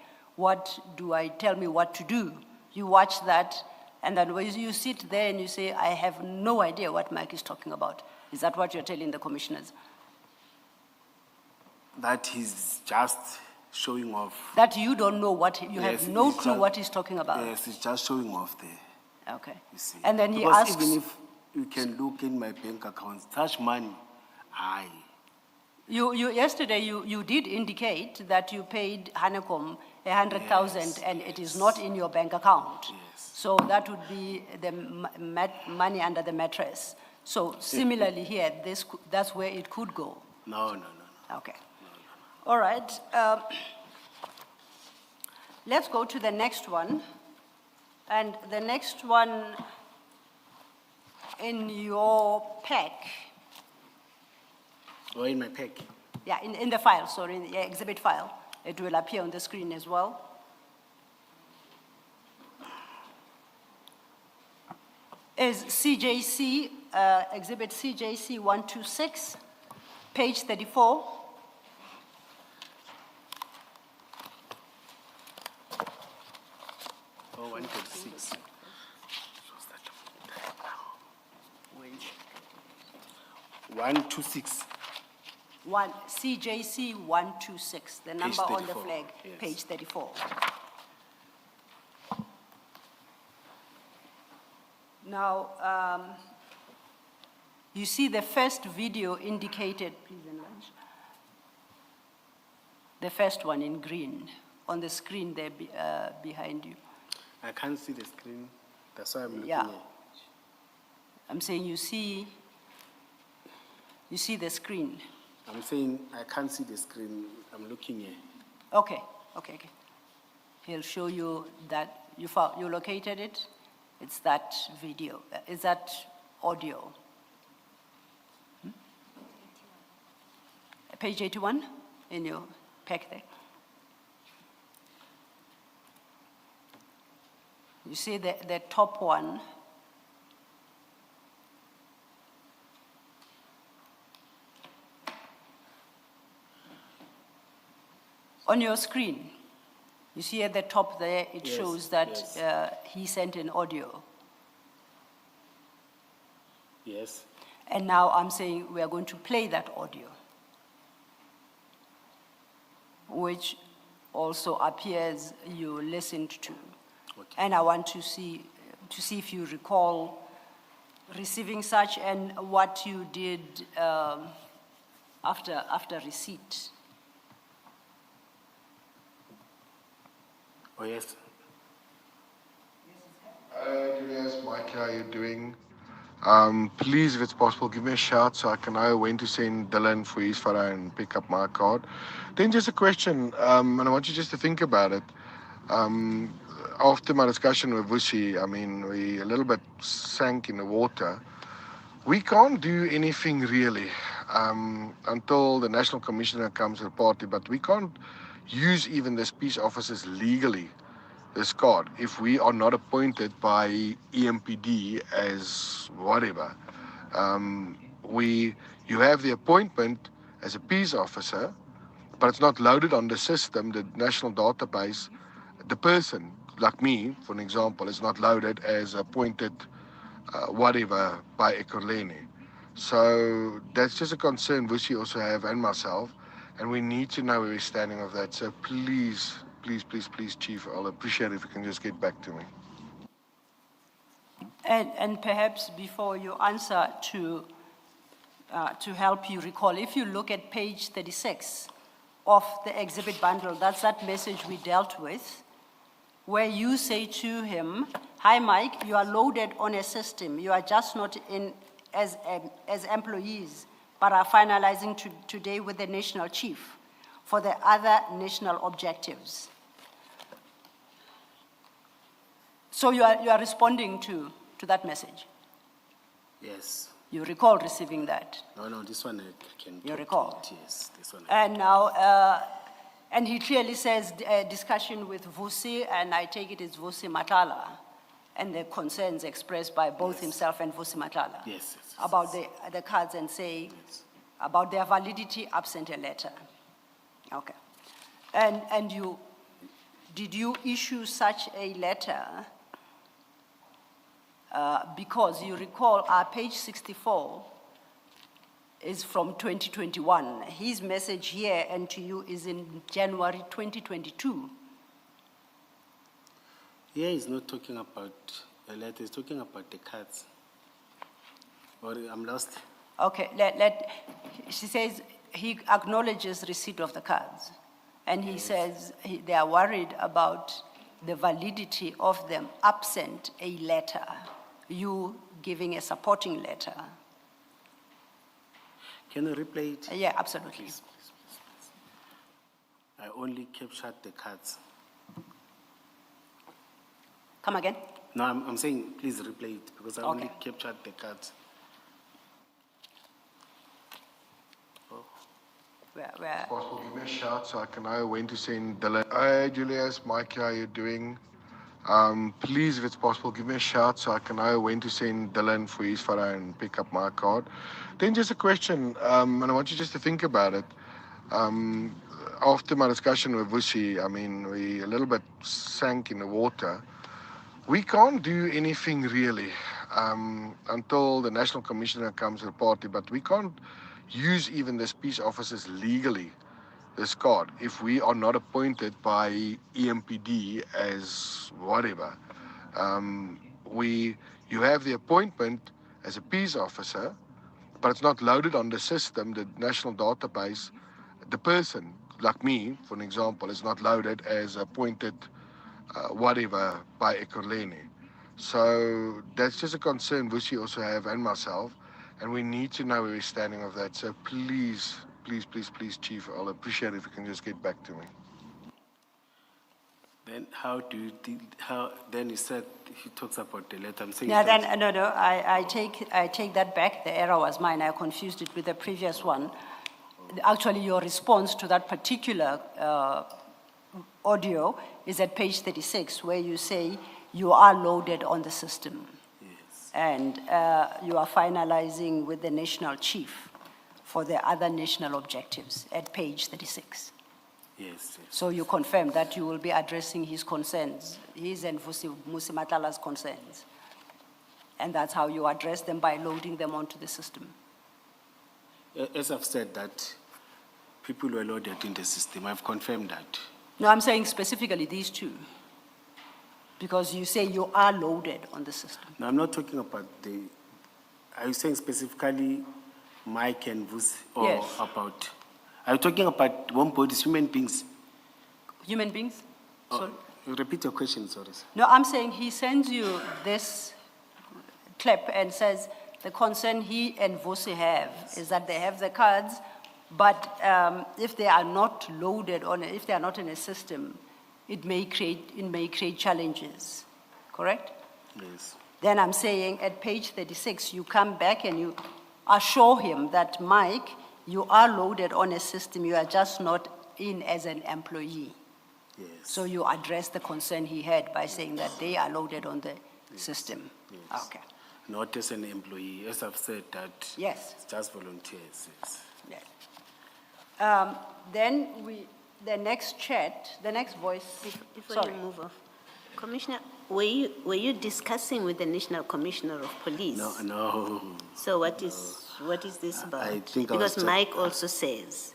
Speaker 1: tell me what to do. You watch that, and then when you sit there and you say, I have no idea what Mike is talking about. Is that what you're telling the commissioners?
Speaker 3: That he's just showing off.
Speaker 1: That you don't know you have no clue what he's talking about?
Speaker 3: Yes, he's just showing off there.
Speaker 1: Okay.
Speaker 3: You see.
Speaker 1: And then he
Speaker 3: Because
Speaker 1: asks...
Speaker 3: even if you can look in my bank accounts, such money,
Speaker 1: Yesterday, you did indicate that you paid Hanekom 100,000 and it is not in your bank account.
Speaker 3: Yes.
Speaker 1: So that would be the money under the mattress. So similarly here, that's where it could go.
Speaker 3: No.
Speaker 1: Okay. All right. Let's go to the next one. And the next one in your pack.
Speaker 3: Or in my pack.
Speaker 1: Yeah, in the file, sorry, in the exhibit file. It will appear on the screen as well. Is CJC, exhibit CJC 126, page 34.
Speaker 3: Oh, 136. 126.
Speaker 1: CJC 126, the number on the
Speaker 3: 34,
Speaker 1: flag,
Speaker 3: yes.
Speaker 1: page 34. Now, you see the first video indicated, please enlarge. The first one in green, on the screen there behind you.
Speaker 3: I can't see the screen. That's why I'm looking
Speaker 1: Yeah.
Speaker 3: at.
Speaker 1: I'm saying you see the screen.
Speaker 3: I'm saying I can't see the screen. I'm looking here.
Speaker 1: Okay. He'll show you that you located it. It's that video. Is that audio? Page 81 in your pack there. You see the top one. On your screen, you see at the top there, it
Speaker 3: Yes,
Speaker 1: shows that
Speaker 3: yes.
Speaker 1: he sent an audio.
Speaker 3: Yes.
Speaker 1: And now I'm saying we are going to play that audio, which also appears you listened to.
Speaker 3: Okay.
Speaker 1: And I want to see if you recall receiving such and what you did after receipt.
Speaker 3: Oh, yes.
Speaker 7: Julius, Mike, how are you doing? Please, if it's possible, give me a shout so I can know when to send Dylan for his photo and pick up my card. Then just a question, and I want you just to think about it. After my discussion with Vusi, I mean, we a little bit sank in the water. We can't do anything really until the National Commissioner comes to the party, but we can't use even these peace officers legally, this card, if we are not appointed by EMPD as whatever. You have the appointment as a peace officer, but it's not loaded on the system, the national database. The person, like me, for an example, is not loaded as appointed whatever by Ekurhuleni. So that's just a concern Vusi also have and myself, and we need to know where we're standing of that. So please, Chief, I'll appreciate it if you can just get back to me.
Speaker 1: And perhaps before you answer, to help you recall, if you look at page 36 of the exhibit bundle, that's that message we dealt with, where you say to him, "Hi, Mike, you are loaded on a system. You are just not in as employees, but are finalizing today with the national chief for the other national objectives." So you are responding to that message?
Speaker 3: Yes.
Speaker 1: You recall receiving that?
Speaker 3: No, this one I can.
Speaker 1: You recall?
Speaker 3: It, yes, this one.
Speaker 1: And now, and he clearly says discussion with Vusi, and I take it is Vusi Matala, and the concerns expressed by both himself and Vusi Matala.
Speaker 3: Yes.
Speaker 1: About the cards, and say about their validity absent a letter. Okay. And did you issue such a letter? Because you recall our page 64 is from 2021. His message here and to you is in January 2022.
Speaker 3: Here he's not talking about a letter, he's talking about the cards. Or I'm lost.
Speaker 1: Okay, she says he acknowledges receipt of the cards. And he says they are worried about the validity of them absent a letter, you giving a supporting letter.
Speaker 3: Can you replay it?
Speaker 1: Yeah, absolutely.
Speaker 3: Please. I only captured the cards.
Speaker 1: Come again?
Speaker 3: No, I'm saying please replay it because I only
Speaker 1: Okay.
Speaker 3: captured the cards.
Speaker 1: Where?
Speaker 7: Possible, give me a shout so I can know when to send Dylan. Hi, Julius, Mike, how are you doing? Please, if it's possible, give me a shout so I can know when to send Dylan for his photo and pick up my card. Then just a question, and I want you just to think about it. After my discussion with Vusi, I mean, we a little bit sank in the water. We can't do anything really until the National Commissioner comes to the party, but we can't use even these peace officers legally, this card, if we are not appointed by EMPD as whatever. You have the appointment as a peace officer, but it's not loaded on the system, the national database. The person, like me, for an example, is not loaded as appointed whatever by Ekurhuleni. So that's just a concern Vusi also have and myself, and we need to know where we're standing of that. So please, Chief, I'll appreciate it if you can just get back to me.
Speaker 3: Then then he said, he talks about the letter. I'm saying
Speaker 1: Yeah,
Speaker 3: that-
Speaker 1: no, I take that back. The error was mine. I confused it with the previous one. Actually, your response to that particular audio is at page 36, where you say you are loaded on the system.
Speaker 3: Yes.
Speaker 1: And you are finalizing with the national chief for the other national objectives at page 36.
Speaker 3: Yes.
Speaker 1: So you confirm that you will be addressing his concerns, his and Vusi Matala's concerns. And that's how you address them, by loading them onto the system.
Speaker 3: As I've said that people were loaded in the system, I've confirmed that.
Speaker 1: No, I'm saying specifically these two, because you say you are loaded on the system.
Speaker 3: Now, I'm not talking about are you saying specifically Mike and Vusi, or
Speaker 1: Yes.
Speaker 3: about, are you talking about one bodies, human beings?
Speaker 1: Human beings? Sorry?
Speaker 3: Repeat your question, sorry.
Speaker 1: No, I'm saying he sends you this clip and says, the concern he and Vosi have is that they have the cards, but if they are not loaded on, if they are not in a system, it may create challenges, correct?
Speaker 3: Yes.
Speaker 1: Then I'm saying at page 36, you come back and you assure him that, Mike, you are loaded on a system, you are just not in as an employee.
Speaker 3: Yes.
Speaker 1: So you address the concern he had by saying that they are loaded on the system.
Speaker 3: Yes.
Speaker 1: Okay,
Speaker 3: Not as an employee, as I've said, that
Speaker 1: yes.
Speaker 3: it's just volunteers. Yes.
Speaker 1: Yes. Then the next chat, the next voice,
Speaker 5: Before
Speaker 1: sorry.
Speaker 5: you move off, Commissioner, were you discussing with the National Commissioner of Police?
Speaker 3: No.
Speaker 5: So what is this about?
Speaker 3: I think I was
Speaker 5: Because Mike also says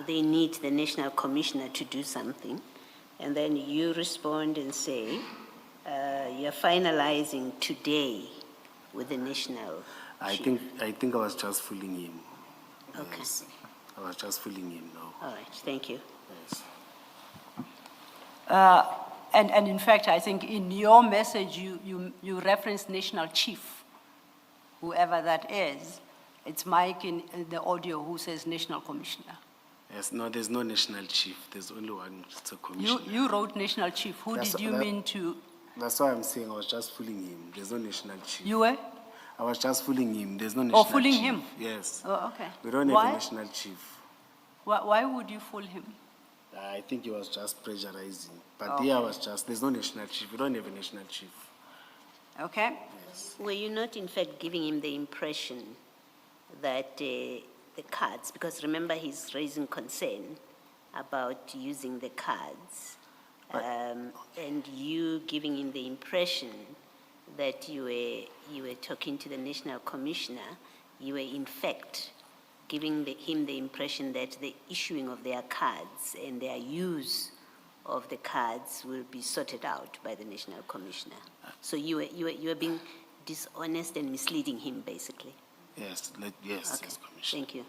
Speaker 5: they need the National Commissioner to do something, and then you respond and say you're finalizing today with the National
Speaker 3: I
Speaker 5: Chief.
Speaker 3: think I was just fooling him.
Speaker 5: Okay.
Speaker 3: Yes. I was just fooling him now.
Speaker 5: All right, thank you.
Speaker 3: Yes.
Speaker 1: And in fact, I think in your message, you reference National Chief, whoever that is. It's Mike in the audio who says National Commissioner.
Speaker 3: Yes, no, there's no national chief. There's only one, it's a commissioner.
Speaker 1: You wrote National Chief. Who
Speaker 3: That's-
Speaker 1: did you
Speaker 3: that-
Speaker 1: mean to?
Speaker 3: That's why I'm saying I was just fooling him. There's no national chief.
Speaker 1: You were?
Speaker 3: I was just fooling him. There's no national chief.
Speaker 1: fooling him?
Speaker 3: Yes.
Speaker 1: Oh, okay.
Speaker 3: We don't
Speaker 1: Why?
Speaker 3: have a national chief.
Speaker 1: Why would you fool him?
Speaker 3: I think he was just pressurizing. But here I was just, there's no national chief. We don't have a national chief.
Speaker 1: Okay?
Speaker 5: Were you not in fact giving him the impression that the cards, because remember he's raising concern about using the cards, and you giving him the impression that you were talking to the National Commissioner, you were in fact giving him the impression that the issuing of their cards and their use of the cards will be sorted out by the National Commissioner. So you were being dishonest and misleading him, basically.
Speaker 3: Yes, yes,
Speaker 5: Okay,
Speaker 3: yes, Commissioner.
Speaker 5: thank you.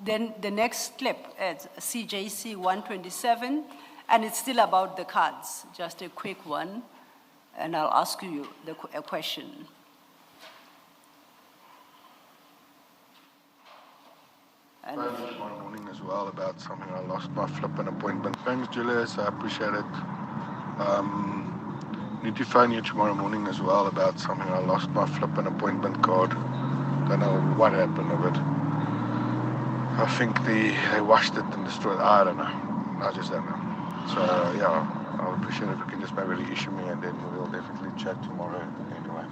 Speaker 1: Then the next clip is CJC 127, and it's still about the cards, just a quick one, and I'll ask you a question. And
Speaker 7: Tomorrow morning as well about something. I lost my flipping appointment. Thanks, Julius. I appreciate it. Need to phone you tomorrow morning as well about something. I lost my flipping appointment card. Don't know what happened of it. I think they washed it and destroyed it. I don't know. I just don't know. So, yeah, I'll appreciate if you can just maybe reissue me and then we'll definitely chat tomorrow anyway.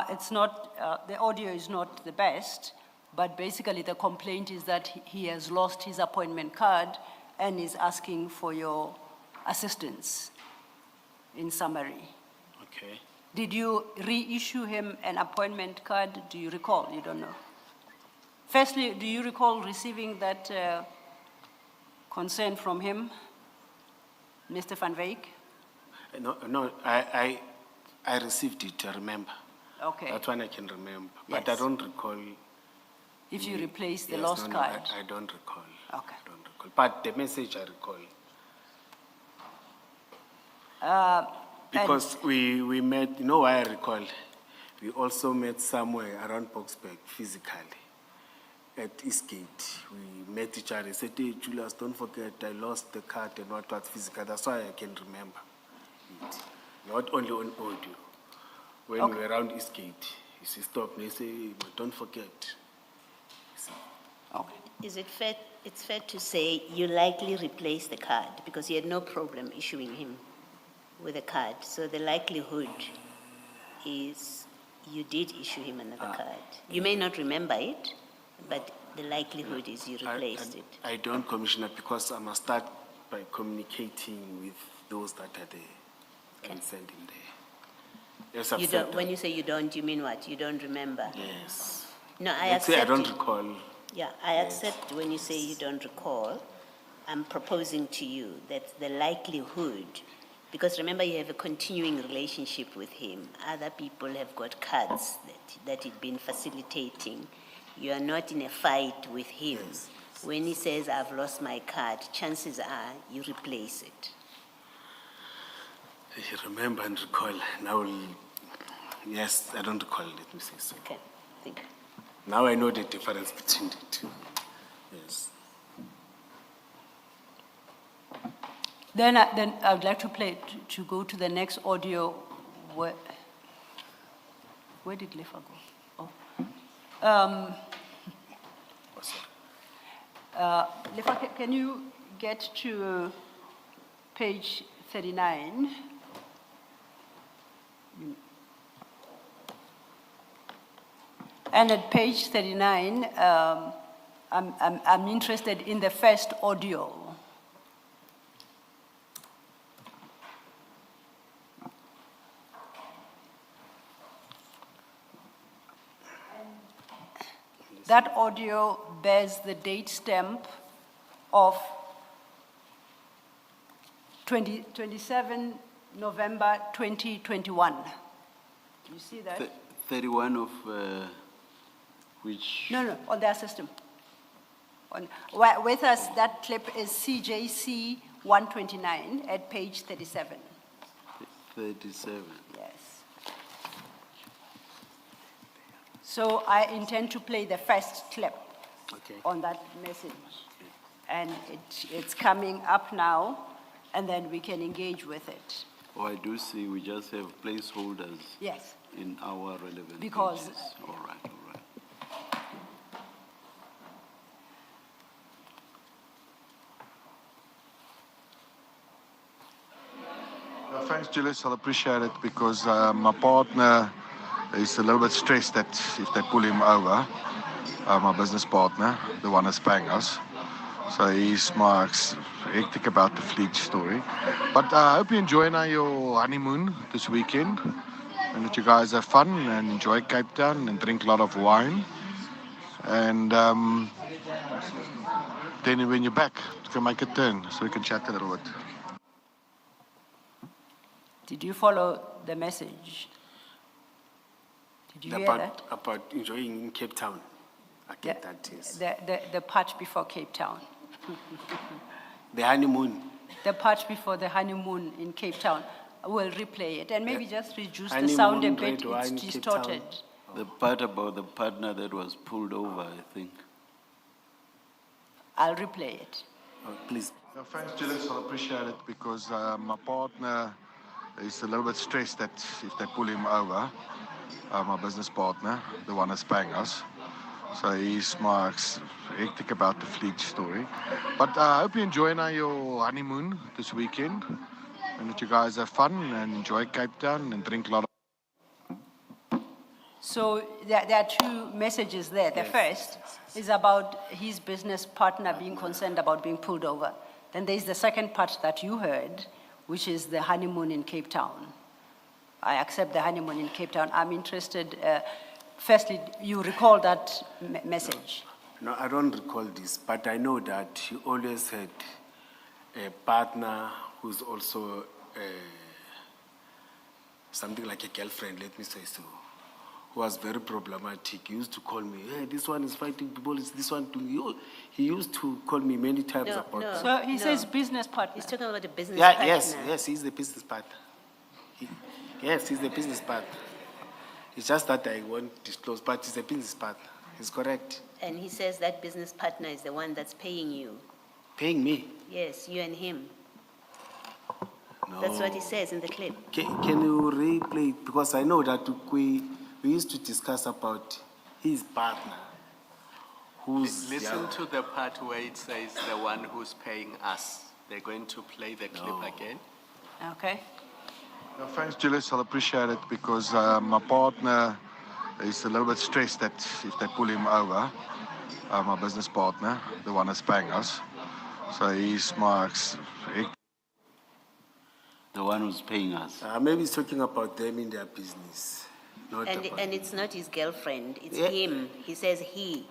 Speaker 1: it's not, the audio is not the best, but basically the complaint is that he has lost his appointment card and is asking for your assistance, in summary.
Speaker 3: Okay.
Speaker 1: Did you reissue him an appointment card? Do you recall? You don't know. Firstly, do you recall receiving that concern from him, Mr. Van Wyk?
Speaker 3: No, I received it, I remember.
Speaker 1: Okay.
Speaker 3: That one I can remember. But
Speaker 1: Yes.
Speaker 3: I don't recall.
Speaker 1: If you replace the
Speaker 3: Yes,
Speaker 1: lost
Speaker 3: no,
Speaker 1: card?
Speaker 3: I don't recall.
Speaker 1: Okay.
Speaker 3: I don't recall. But the message I recall. Because we met, you know why I recall? We also met somewhere around Boxburg physically at Eastgate. We met each other. He said, hey, Julius, don't forget, I lost the card and what was physical. That's why I can remember it. Not only on audio. When we were around Eastgate, he said, stop. And he said, hey, but don't forget. You see.
Speaker 1: Okay.
Speaker 5: Is it fair, it's fair to say you likely replaced the card because you had no problem issuing him with a card. So the likelihood is you did issue him another card. You may not remember it, but the likelihood is you replaced it.
Speaker 3: I don't, Commissioner, because I must start by communicating with those that are there and send him there. Yes, I've
Speaker 5: You
Speaker 3: said
Speaker 5: don't,
Speaker 3: that.
Speaker 5: when you say you don't, you mean what? You don't remember?
Speaker 3: Yes.
Speaker 5: No, I
Speaker 3: Let's say
Speaker 5: accept
Speaker 3: I don't
Speaker 5: it.
Speaker 3: recall.
Speaker 5: Yeah, I accept when you say you don't recall. I'm proposing to you that the likelihood, because remember you have a continuing relationship with him. Other people have got cards that he'd been facilitating. You are not in a fight with him.
Speaker 3: Yes.
Speaker 5: When he says, I've lost my card, chances are you replace it.
Speaker 3: I remember and recall. Now, yes, I don't recall, let me say so.
Speaker 5: Okay, thank you.
Speaker 3: Now I know the difference between the two. Yes.
Speaker 1: Then I would like to play, to go to the next audio. Where did Lefa go? Oh. Lefa, can you get to page 39? And at page 39, I'm interested in the first audio. That audio bears the date stamp of 27 November 2021. Do you see that?
Speaker 2: 31 of which?
Speaker 1: No, on their system. With us, that clip is CJC 129 at page 37.
Speaker 2: 37.
Speaker 1: Yes. So I intend to play the first clip on that message. And it's coming up now, and then we can engage with it.
Speaker 2: Oh, I do see we just have placeholders.
Speaker 1: Yes.
Speaker 2: In our relevant
Speaker 1: Because-
Speaker 2: pages. All right.
Speaker 7: Thanks, Julius. I'll appreciate it because my partner is a little bit stressed that if they pull him over, my business partner, the one that's paying us. So he's hectic about the fleet story. But I hope you enjoy now your honeymoon this weekend and that you guys have fun and enjoy Cape Town and drink a lot of wine. And then when you're back, you can make a turn so we can chat a little bit.
Speaker 1: Did you follow the message? Did you
Speaker 3: The
Speaker 1: hear
Speaker 3: part
Speaker 1: that?
Speaker 3: about enjoying in Cape Town. I get that, yes.
Speaker 1: The part before Cape Town.
Speaker 3: The honeymoon.
Speaker 1: The part before the honeymoon in Cape Town. We'll replay it and maybe just reduce the
Speaker 3: Honeymoon,
Speaker 1: sound a bit.
Speaker 3: red wine,
Speaker 1: It's
Speaker 3: Cape
Speaker 1: distorted.
Speaker 3: Town.
Speaker 2: The part about the partner that was pulled over, I think.
Speaker 1: I'll replay it.
Speaker 3: Oh, please.
Speaker 7: Thanks, Julius. I'll appreciate it because my partner is a little bit stressed that if they pull him over, my business partner, the one that's paying us. So he's hectic about the fleet story. But I hope you enjoy now your honeymoon this weekend and that you guys have fun and enjoy Cape Town and drink a lot of.
Speaker 1: So there are two messages there. The first is about his business partner being concerned about being pulled over. Then there's the second part that you heard, which is the honeymoon in Cape Town. I accept the honeymoon in Cape Town. I'm interested, firstly, you recall that message?
Speaker 3: No, I don't recall this, but I know that he always had a partner who's also something like a girlfriend, let me say so, who was very problematic. He used to call me, hey, this one is fighting people, it's this one doing you. He used to call me many times
Speaker 5: No,
Speaker 3: about
Speaker 5: no.
Speaker 3: that.
Speaker 1: So he says business partner.
Speaker 5: He's talking about a business
Speaker 3: Yeah,
Speaker 5: partner.
Speaker 3: yes, he's the business partner. Yes, he's the business partner. It's just that I won't disclose, but he's a business partner. He's correct.
Speaker 5: And he says that business partner is the one that's paying you.
Speaker 3: Paying me?
Speaker 5: Yes, you and him.
Speaker 3: No.
Speaker 5: That's what he says in the clip.
Speaker 3: Can you replay it? Because I know that we used to discuss about his partner, who's...
Speaker 4: Listen to the part where it says the one who's paying us. They're going to play the clip again.
Speaker 1: Okay.
Speaker 7: Thanks, Julius. I'll appreciate it because my partner is a little bit stressed that if they pull him over, my business partner, the one that's paying us. So he's
Speaker 2: The one who's paying us.
Speaker 3: maybe he's talking about them in their business. Not about
Speaker 5: And it's not his girlfriend, it's
Speaker 3: Yeah.
Speaker 5: him. He says him.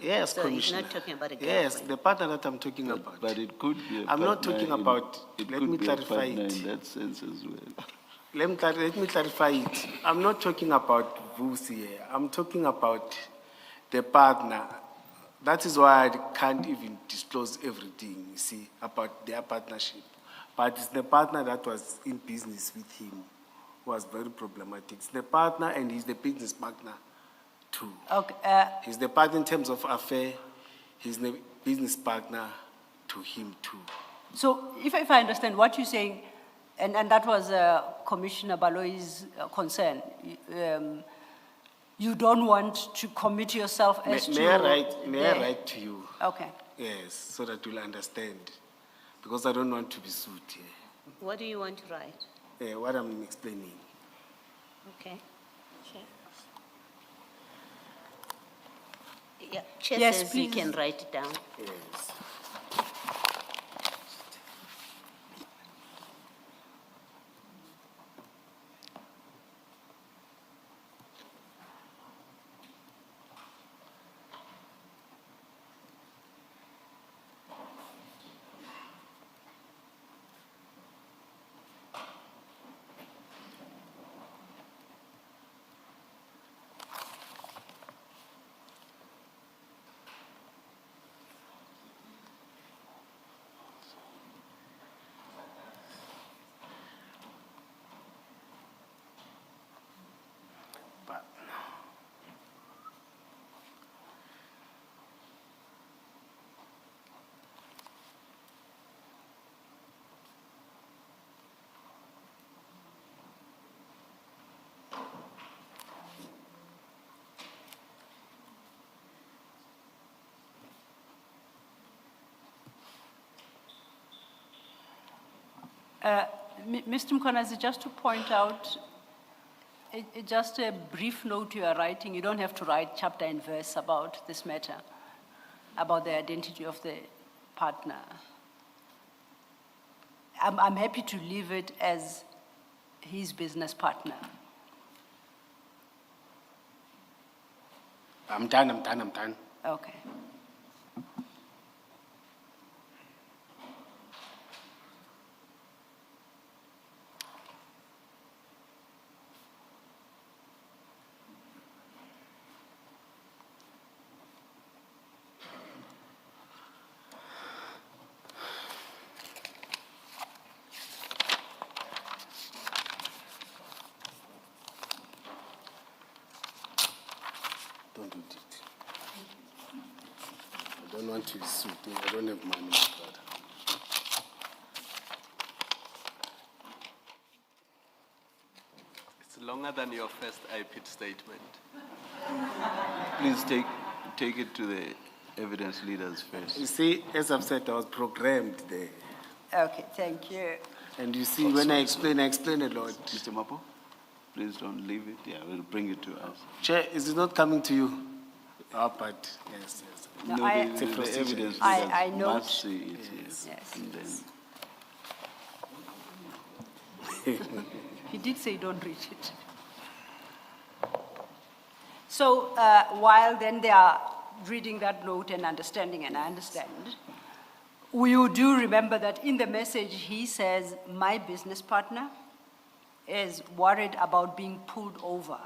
Speaker 3: Yes,
Speaker 5: So
Speaker 3: Commissioner.
Speaker 5: he's not talking about a girlfriend.
Speaker 3: Yes, the partner that I'm talking about.
Speaker 2: But it could be a
Speaker 3: I'm not
Speaker 2: partner
Speaker 3: talking
Speaker 2: in-
Speaker 3: about-
Speaker 2: It
Speaker 3: let
Speaker 2: could
Speaker 3: me
Speaker 2: be a
Speaker 3: clarify
Speaker 2: partner
Speaker 3: it.
Speaker 2: in that sense as well.
Speaker 3: Let me clarify it. I'm not talking about Vusi here. I'm talking about the partner. That is why I can't even disclose everything, you see, about their partnership. But it's the partner that was in business with him who was very problematic. It's the partner and he's the business partner too.
Speaker 1: Okay,
Speaker 3: He's the partner in terms of affair, he's the business partner to him too.
Speaker 1: so if I understand what you're saying, and that was Commissioner Baloi's concern, you don't want to commit yourself as to...
Speaker 3: May I write to you?
Speaker 1: Okay.
Speaker 3: Yes, so that you'll understand. Because I don't want to be sued here.
Speaker 5: What do you want to write?
Speaker 3: What I'm explaining.
Speaker 5: Okay. Chair. Yeah, Chair
Speaker 1: Yes,
Speaker 5: says you
Speaker 1: please.
Speaker 5: can write it down.
Speaker 3: Yes.
Speaker 1: Mr. Mkhwanazi, just to point out, just a brief note you are writing, you don't have to write chapter and verse about this matter, about the identity of the partner. I'm happy to leave it as his business partner.
Speaker 3: I'm done.
Speaker 1: Okay.
Speaker 3: Don't do it. I don't want to be sued. I don't have money, brother.
Speaker 4: It's longer than your first IPIT statement.
Speaker 2: Please take it to the evidence leaders first.
Speaker 3: You see, as I've said, I was programmed there.
Speaker 1: Okay, thank you.
Speaker 3: And you see, when I explain a lot.
Speaker 2: Mr. Mapo, please don't leave it. Yeah, we'll bring it to us.
Speaker 3: Chair, is it not coming to you? But yes.
Speaker 1: No,
Speaker 2: No,
Speaker 1: I-
Speaker 2: the evidence leaders
Speaker 1: I note-
Speaker 2: must see it, yes.
Speaker 1: Yes.
Speaker 2: And then,
Speaker 1: He did say don't read it. So while then they are reading that note and understanding, and I understand, you do remember that in the message he says, my business partner is worried about being pulled over.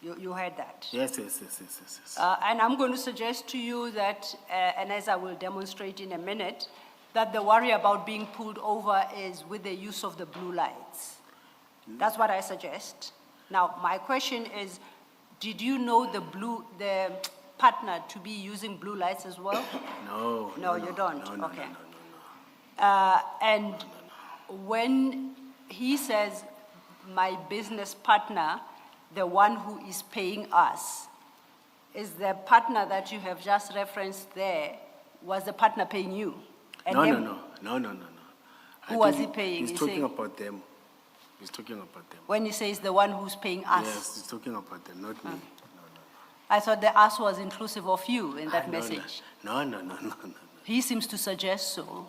Speaker 1: You heard that?
Speaker 3: Yes.
Speaker 1: And I'm going to suggest to you that, and as I will demonstrate in a minute, that the worry about being pulled over is with the use of the blue lights. That's what I suggest. Now, my question is, did you know the partner to be using blue lights as well?
Speaker 3: No.
Speaker 1: No, you don't?
Speaker 3: No.
Speaker 1: Okay. And when he says, my business partner, the one who is paying us, is the partner that you have just referenced there, was the partner paying you? And them-
Speaker 3: No.
Speaker 1: Who was he paying?
Speaker 3: He's
Speaker 1: He's
Speaker 3: talking
Speaker 1: saying-
Speaker 3: about them. He's talking about them.
Speaker 1: When he says the one who's paying us?
Speaker 3: Yes, he's talking about them, not me.
Speaker 1: I thought the us was inclusive of you in that
Speaker 3: No.
Speaker 1: message.
Speaker 3: No.
Speaker 1: He seems to suggest so.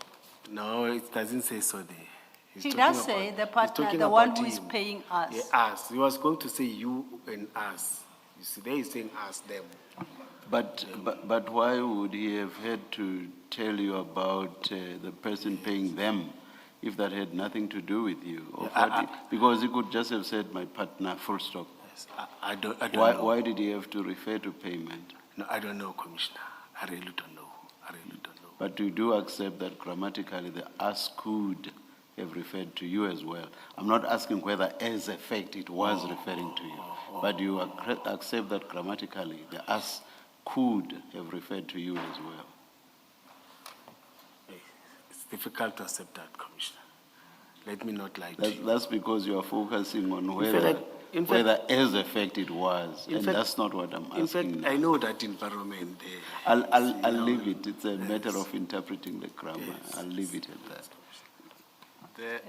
Speaker 3: No, it doesn't say so there. He's
Speaker 1: He
Speaker 3: talking
Speaker 1: does say
Speaker 3: about-
Speaker 1: the
Speaker 3: he's
Speaker 1: partner,
Speaker 3: talking
Speaker 1: the one
Speaker 3: about
Speaker 1: who is
Speaker 3: him.
Speaker 1: paying us.
Speaker 3: Yeah, us. He was going to say you and us. You see, there he's saying us, them.
Speaker 2: but why would he have had to tell you about the person paying them if that had nothing to do with you? Or because he could just have said, my partner, full stop.
Speaker 3: Yes, I don't know.
Speaker 2: Why did he have to refer to payment?
Speaker 3: No, I don't know, Commissioner. I really don't know.
Speaker 2: But you do accept that grammatically the as could have referred to you as well. I'm not asking whether as effect it was referring to you, but you accept that grammatically the as could have referred to you as well.
Speaker 3: It's difficult to accept that, Commissioner. Let me not lie to you.
Speaker 2: That's because you are focusing on
Speaker 3: in fact-
Speaker 2: whether as effect it was,
Speaker 3: In
Speaker 2: and
Speaker 3: fact-
Speaker 2: that's not what I'm
Speaker 3: In fact,
Speaker 2: asking.
Speaker 3: I know that environment there.
Speaker 2: I'll leave it. It's a matter of interpreting the grammar. I'll leave it at that.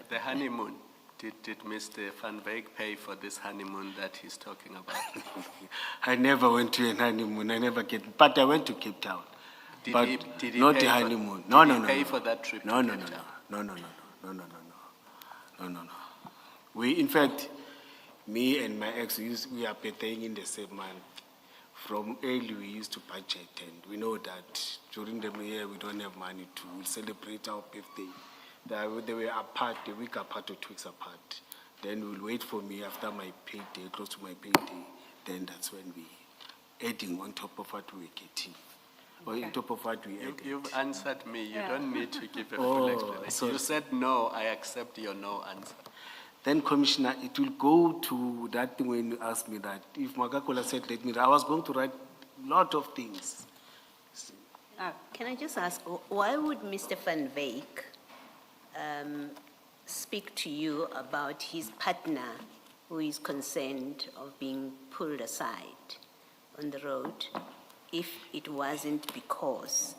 Speaker 4: The honeymoon, did Mr. Van Wyk pay for this honeymoon that he's talking about?
Speaker 3: I never went to a honeymoon. I never get, but I went to Cape Town.
Speaker 4: Did
Speaker 3: But
Speaker 4: he
Speaker 3: not
Speaker 4: pay
Speaker 3: a
Speaker 4: for-
Speaker 3: honeymoon.
Speaker 4: did
Speaker 3: No,
Speaker 4: he
Speaker 3: no, no.
Speaker 4: pay
Speaker 3: no.
Speaker 4: for that trip to
Speaker 3: No, no,
Speaker 4: Cape
Speaker 3: no,
Speaker 4: Town?
Speaker 3: no. We, in fact, me and my ex, we are paying in the same month. From early, we used to budget, and we know that during the year we don't have money to celebrate our birthday. They were apart, a week apart or 2 weeks apart. Then we'll wait for me after my payday, close to my payday. Then that's when we adding on top of what we're getting, or on top of what we added.
Speaker 4: You've answered me. You don't need to give a full explanation.
Speaker 3: sorry.
Speaker 4: You said no. I accept your no answer.
Speaker 3: Then, Commissioner, it will go to that thing when you asked me that. If Magakola said, let me, I was going to write a lot of things.
Speaker 5: Can I just ask, why would Mr. Van Wyk speak to you about his partner who is concerned of being pulled aside on the road if it wasn't because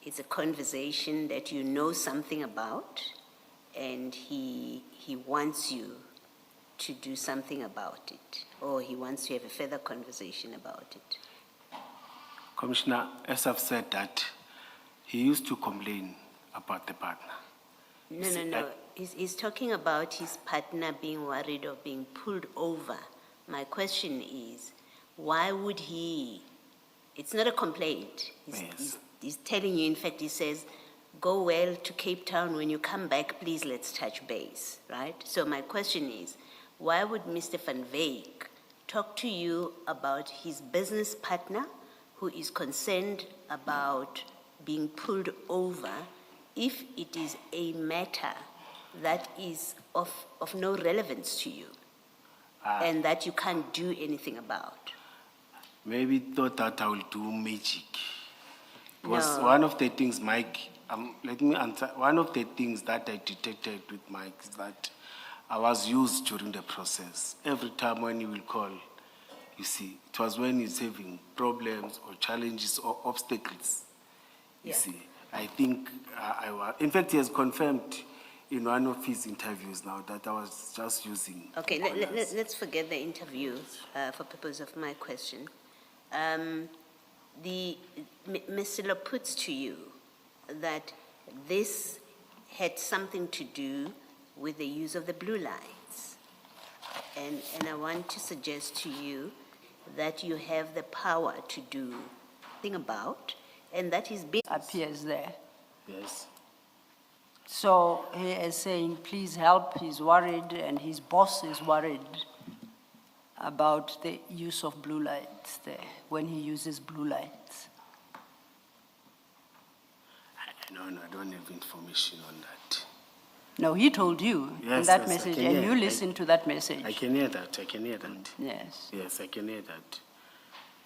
Speaker 5: it's a conversation that you know something about and he wants you to do something about it, or he wants to have a further conversation about it?
Speaker 3: Commissioner, as I've said that, he used to complain about the partner.
Speaker 5: No. He's talking about his partner being worried of being pulled over. My question is, why would he? It's not a complaint. He's telling you, in fact, he says, go well to Cape Town. When you come back, please let's touch base, right? So my question is, why would Mr. Van Wyk talk to you about his business partner who is concerned about being pulled over if it is a matter that is of no relevance to you and that you can't do anything about?
Speaker 3: Maybe thought that I will do magic. Because
Speaker 5: No.
Speaker 3: one of the things, Mike, let me answer. One of the things that I detected with Mike is that I was used during the process. Every time when he will call, you see, it was when he's having problems or challenges or obstacles. You
Speaker 5: Yeah.
Speaker 3: see, I think I was, in fact, he has confirmed in one of his interviews now that I was just using.
Speaker 5: Okay,
Speaker 3: callers.
Speaker 5: let's forget the interview for purpose of my question. Mr. Lo puts to you that this had something to do with the use of the blue lights. And I want to suggest to you that you have the power to do something about, and that is being
Speaker 1: Appears there.
Speaker 3: Yes.
Speaker 1: So he is saying, please help, he's worried, and his boss is worried about the use of blue lights there, when he uses blue lights.
Speaker 3: No, I don't have information on that.
Speaker 1: No, he told you in
Speaker 3: Yes,
Speaker 1: that
Speaker 3: yes, I
Speaker 1: message,
Speaker 3: can
Speaker 1: and
Speaker 3: hear.
Speaker 1: you listened to that message.
Speaker 3: I can hear that.
Speaker 1: Yes.
Speaker 3: Yes, I can hear that.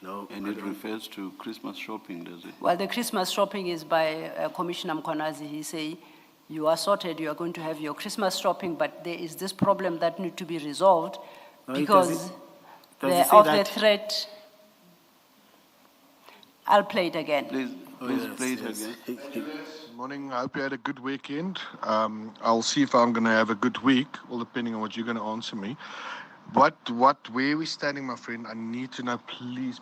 Speaker 3: No,
Speaker 2: And
Speaker 3: I
Speaker 2: it
Speaker 3: don't-
Speaker 2: refers to Christmas shopping, does it?
Speaker 1: Well, the Christmas shopping is by Commissioner Mkwanazi. He say, you are sorted, you are going to have your Christmas shopping, but there is this problem that need to be resolved
Speaker 3: No,
Speaker 1: because
Speaker 3: does it
Speaker 1: of
Speaker 3: say
Speaker 1: the
Speaker 3: that?
Speaker 1: threat. I'll play it again.
Speaker 2: Please
Speaker 3: yes,
Speaker 2: play it
Speaker 3: yes.
Speaker 2: again.
Speaker 7: Morning. I hope you had a good weekend. I'll see if I'm going to have a good week, all depending on what you're going to answer me. Where are we standing, my friend? I need to know, please.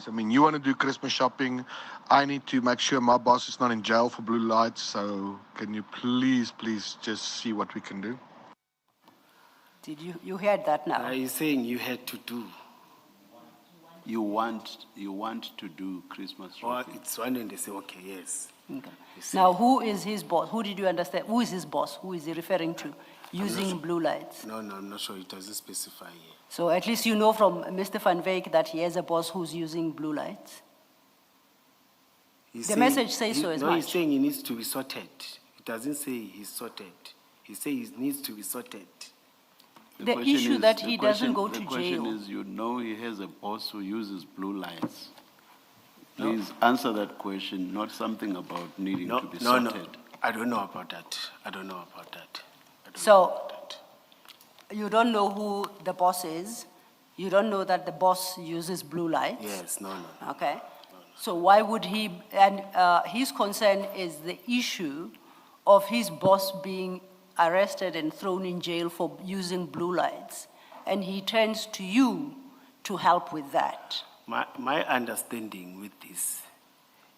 Speaker 7: I mean, you want to do Christmas shopping. I need to make sure my boss is not in jail for blue lights. So can you please just see what we can do?
Speaker 1: Did you heard that now?
Speaker 3: You're saying you had to do,
Speaker 2: You want to do Christmas
Speaker 3: or
Speaker 2: shopping.
Speaker 3: it's one and they say, okay, yes.
Speaker 1: Okay.
Speaker 3: You see.
Speaker 1: Now, who is his boss? Who did you understand? Who is his boss? Who is he referring to? Using blue lights.
Speaker 3: No, I'm not sure. It doesn't specify here.
Speaker 1: So at least you know from Mr. Van Wyk that he has a boss who's using blue lights. The message says so as
Speaker 3: No, he's
Speaker 1: much.
Speaker 3: saying he needs to be sorted. It doesn't say he's sorted. He says he needs to be sorted.
Speaker 1: The
Speaker 2: question
Speaker 1: issue
Speaker 2: is-
Speaker 1: that
Speaker 2: the
Speaker 1: he doesn't
Speaker 2: question-
Speaker 1: go to
Speaker 2: The question
Speaker 1: jail.
Speaker 2: is, you know he has a boss who uses blue lights. Please answer that question, not something about needing
Speaker 3: No,
Speaker 2: to be
Speaker 3: no, no.
Speaker 2: sorted.
Speaker 3: I don't know about that. I don't know about that. I don't
Speaker 1: So-
Speaker 3: know about that.
Speaker 1: You don't know who the boss is. You don't know that the boss uses blue lights.
Speaker 3: Yes, no, no.
Speaker 1: Okay. So why would he, and his concern is the issue of his boss being arrested and thrown in jail for using blue lights. And he turns to you to help with that.
Speaker 3: My understanding with this,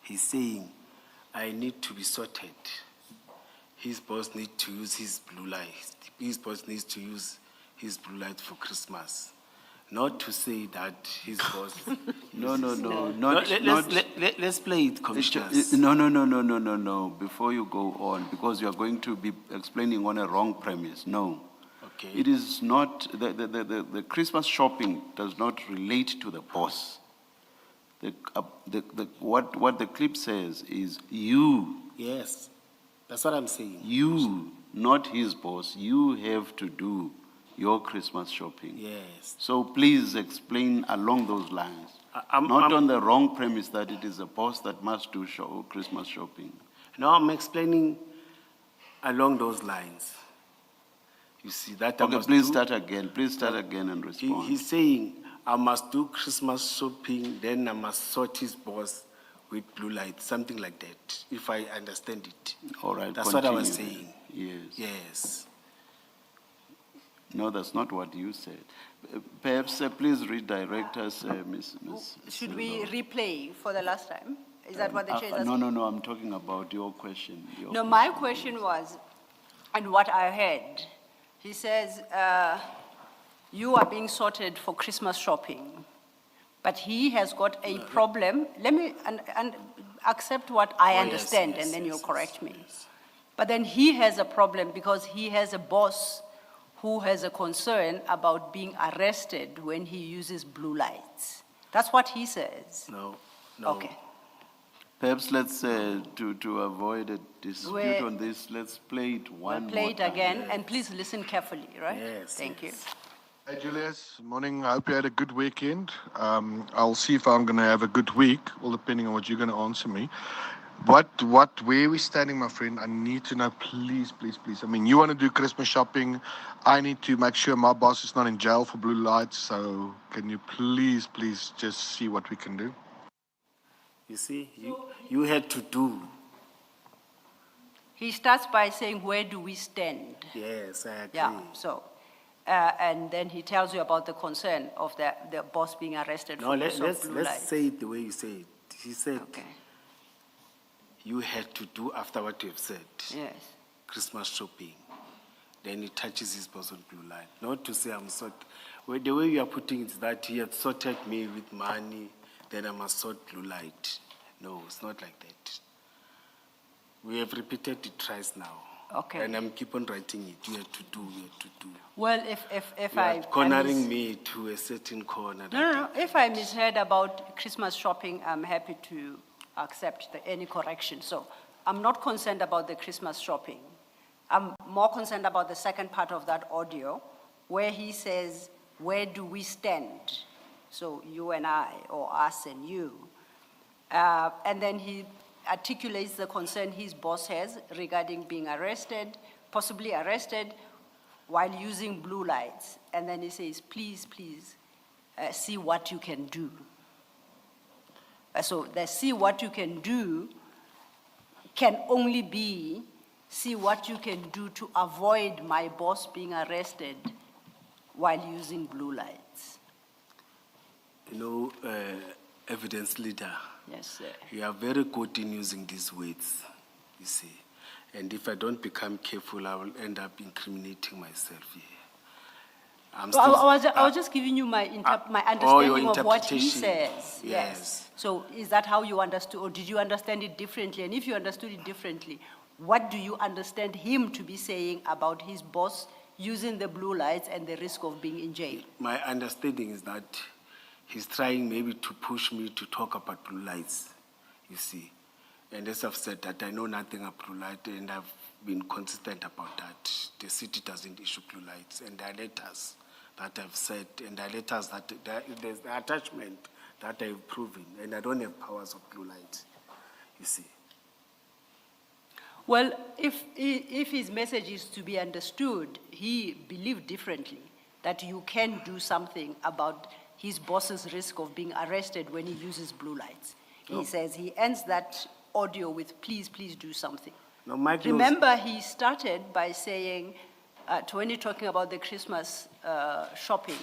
Speaker 3: he's saying, I need to be sorted. His boss needs to use his blue light. His boss needs to use his blue light for Christmas. Not to say that his boss.
Speaker 2: No,
Speaker 3: Let's play it, commissioners.
Speaker 2: No, before you go on, because you are going to be explaining on a wrong premise, no.
Speaker 3: Okay.
Speaker 2: It is not, the Christmas shopping does not relate to the boss. What the clip says is you,
Speaker 3: Yes, that's what I'm saying.
Speaker 2: you, not his boss, you have to do your Christmas shopping.
Speaker 3: Yes.
Speaker 2: So please explain along those lines.
Speaker 3: I'm-
Speaker 2: Not
Speaker 3: I'm-
Speaker 2: on the wrong premise that it is the boss that must do Christmas shopping.
Speaker 3: Now I'm explaining along those lines. You see that I
Speaker 2: Okay,
Speaker 3: must
Speaker 2: please
Speaker 3: do-
Speaker 2: start again. Please start again and respond.
Speaker 3: He's saying, I must do Christmas shopping, then I must sort his boss with blue light, something like that, if I understand it.
Speaker 2: All right,
Speaker 3: That's what I was
Speaker 2: continue.
Speaker 3: saying.
Speaker 2: Yes.
Speaker 3: Yes.
Speaker 2: No, that's not what you said. Perhaps please redirect us, Ms.
Speaker 1: Should we replay for the last time? Is that what the chair is
Speaker 2: No,
Speaker 1: asking?
Speaker 2: no, I'm talking about your question.
Speaker 1: No, my question was, and what I heard, he says, you are being sorted for Christmas shopping, but he has got a problem. Let me and accept what I
Speaker 3: Oh, yes,
Speaker 1: understand,
Speaker 3: yes,
Speaker 1: and then
Speaker 3: yes,
Speaker 1: you'll
Speaker 3: yes,
Speaker 1: correct me.
Speaker 3: yes.
Speaker 1: But then he has a problem because he has a boss who has a concern about being arrested when he uses blue lights. That's what he says.
Speaker 3: No.
Speaker 1: Okay.
Speaker 2: Perhaps let's, to avoid a dispute
Speaker 1: We're-
Speaker 2: on this, let's play it one
Speaker 1: We'll play
Speaker 2: more
Speaker 1: it
Speaker 2: time.
Speaker 1: again, and please listen carefully, right?
Speaker 3: Yes,
Speaker 1: Thank you.
Speaker 3: yes.
Speaker 7: Hey, Julius. Morning. I hope you had a good weekend. I'll see if I'm going to have a good week, all depending on what you're going to answer me. Where we standing, my friend? I need to know, please. I mean, you want to do Christmas shopping. I need to make sure my boss is not in jail for blue lights. So can you please just see what we can do?
Speaker 3: You see, you had to do.
Speaker 1: He starts by saying, where do we stand?
Speaker 3: Yes, I agree.
Speaker 1: Yeah, so, and then he tells you about the concern of the boss being arrested
Speaker 3: No,
Speaker 1: for use of
Speaker 3: let's
Speaker 1: blue lights.
Speaker 3: say it the way you say it. He said,
Speaker 1: Okay,
Speaker 3: you had to do after what you have said.
Speaker 1: yes.
Speaker 3: Christmas shopping. Then he touches his boss on blue light. Not to say I'm sort. Well, the way you are putting it is that he had sorted me with money, then I must sort blue light. No, it's not like that. We have repeated it twice now.
Speaker 1: Okay.
Speaker 3: And I'm keep on writing it. You have to do.
Speaker 1: Well, if
Speaker 3: You
Speaker 1: I...
Speaker 3: are cornering me to a certain corner.
Speaker 1: No, if I misheard about Christmas shopping, I'm happy to accept any correction. So I'm not concerned about the Christmas shopping. I'm more concerned about the second part of that audio, where he says, where do we stand? So you and I, or us and you. And then he articulates the concern his boss has regarding being arrested, possibly arrested, while using blue lights. And then he says, please, see what you can do. So the see what you can do can only be see what you can do to avoid my boss being arrested while using blue lights.
Speaker 3: You know, evidence leader.
Speaker 1: Yes, sir.
Speaker 3: You are very good in using these words, you see. And if I don't become careful, I will end up incriminating myself here.
Speaker 1: I was just giving you my my understanding of what he
Speaker 3: interpretation.
Speaker 1: says.
Speaker 3: Yes.
Speaker 1: So is that how you understood, or did you understand it differently? And if you understood it differently, what do you understand him to be saying about his boss using the blue lights and the risk of being in jail?
Speaker 3: My understanding is that he's trying maybe to push me to talk about blue lights, you see. And as I've said that I know nothing about blue light, and I've been consistent about that. The city doesn't issue blue lights, and there are letters that I've said, and there are letters that there's the attachment that I've proven, and I don't have powers of blue light, you see.
Speaker 1: Well, if his message is to be understood, he believed differently, that you can do something about his boss's risk of being arrested when he uses blue lights. He says, he ends that audio with, please, please do something.
Speaker 3: No, Mike knows-
Speaker 1: Remember, he started by saying, when you're talking about the Christmas shopping,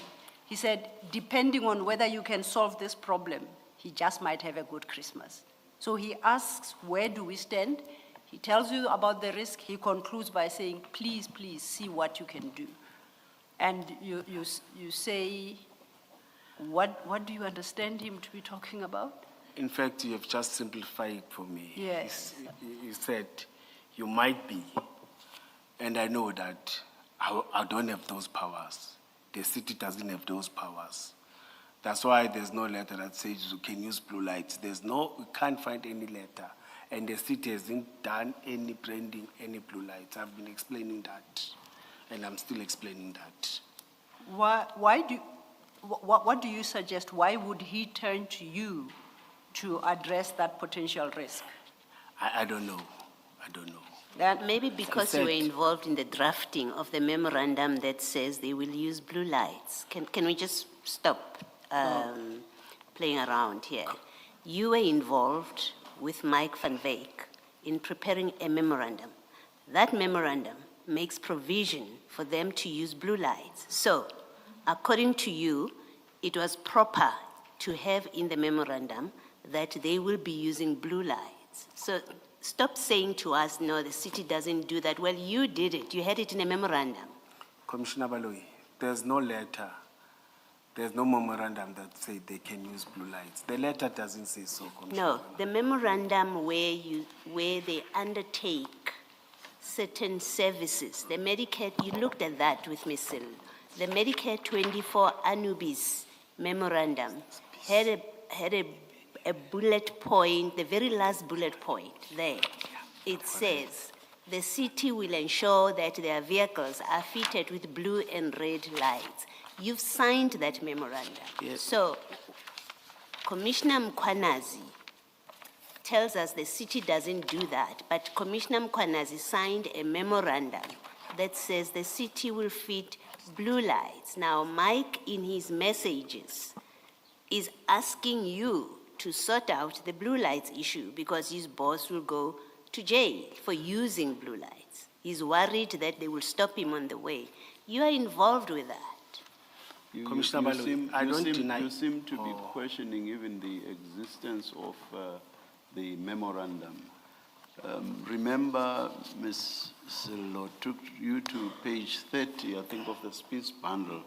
Speaker 1: he said, depending on whether you can solve this problem, he just might have a good Christmas. So he asks, where do we stand? He tells you about the risk. He concludes by saying, please, please see what you can do. And you say, what do you understand him to be talking about?
Speaker 3: In fact, you have just simplified it for me.
Speaker 1: Yes.
Speaker 3: You said, you might be, and I know that I don't have those powers. The city doesn't have those powers. That's why there's no letter that says you can use blue lights. We can't find any letter. And the city hasn't done any branding, any blue lights. I've been explaining that, and I'm still explaining that.
Speaker 1: What do you suggest? Why would he turn to you to address that potential risk?
Speaker 3: I don't know. I don't know.
Speaker 5: That maybe because you were
Speaker 3: said-
Speaker 5: involved in the drafting of the memorandum that says they will use blue lights. Can we just stop playing around here? You were involved with Mike van Wyk in preparing a memorandum. That memorandum makes provision for them to use blue lights. So, according to you, it was proper to have in the memorandum that they will be using blue lights. So, stop saying to us, no, the city doesn't do that. Well, you did it. You had it in a memorandum.
Speaker 3: Commissioner Baloyi, there's no letter. There's no memorandum that says they can use blue lights. The letter doesn't say so, Commissioner.
Speaker 5: No, the memorandum where they undertake certain services, the Medicare, you looked at that with Ms. Sil. The Medicare 24 Anubis memorandum had a bullet point, the very last bullet point there. It says, the city will ensure that their vehicles are fitted with blue and red lights. You've signed that memorandum.
Speaker 3: Yes.
Speaker 5: So, Commissioner Mkwanazi tells us the city doesn't do that, but Commissioner Mkwanazi signed a memorandum that says the city will fit blue lights. Now, Mike, in his messages, is asking you to sort out the blue lights issue because his boss will go to jail for using blue lights. He's worried that they will stop him on the way. You are involved with that.
Speaker 3: Commissioner Baloyi, I don't deny-
Speaker 2: You seem to be questioning even the existence of the memorandum. Remember, Ms. Silo took you to page 30, I think, of the speech bundle,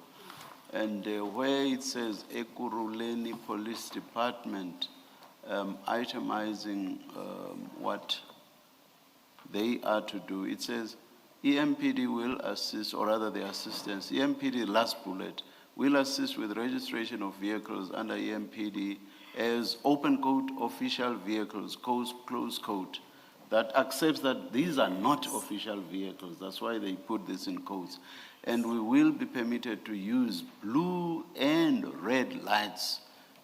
Speaker 2: and where it says Ekurhuleni Police Department itemizing what they are to do. It says EMPD will assist, or rather the assistance, EMPD last bullet, will assist with registration of vehicles under EMPD as open quote official vehicles, close quote, that accepts that these are not official vehicles. That's why they put this in quotes. And we will be permitted to use blue and red lights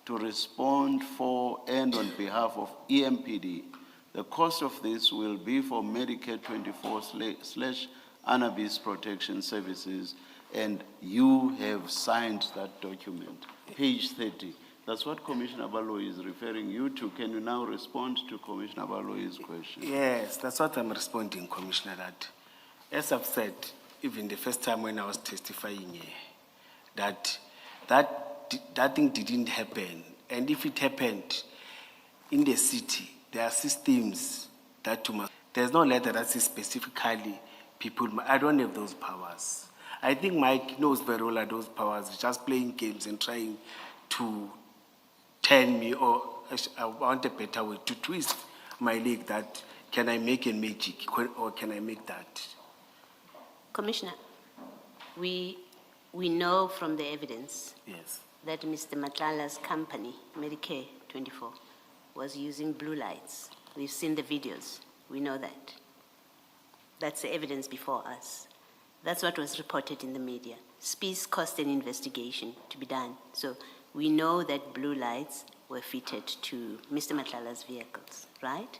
Speaker 2: to respond for and on behalf of EMPD. The cost of this will be for Medicare 24/Anabis Protection Services, and you have signed that document, page 30. That's what Commissioner Baloyi is referring you to. Can you now respond to Commissioner Baloyi's question?
Speaker 3: Yes, that's what I'm responding, Commissioner, that, as I've said, even the first time when I was testifying here, that thing didn't happen. And if it happened in the city, there are systems that you must, there's no letter that says specifically people, I don't have those powers. I think Mike knows very well those powers, just playing games and trying to turn me, or I want a better way, to twist my leg that, can I make a magic, or can I make that?
Speaker 5: Commissioner, we know from the evidence
Speaker 3: Yes.
Speaker 5: that Mr. Matlanga's company, Medicare 24, was using blue lights. We've seen the videos. We know that. That's the evidence before us. That's what was reported in the media. Speeds cost an investigation to be done. So we know that blue lights were fitted to Mr. Matlala's vehicles, right?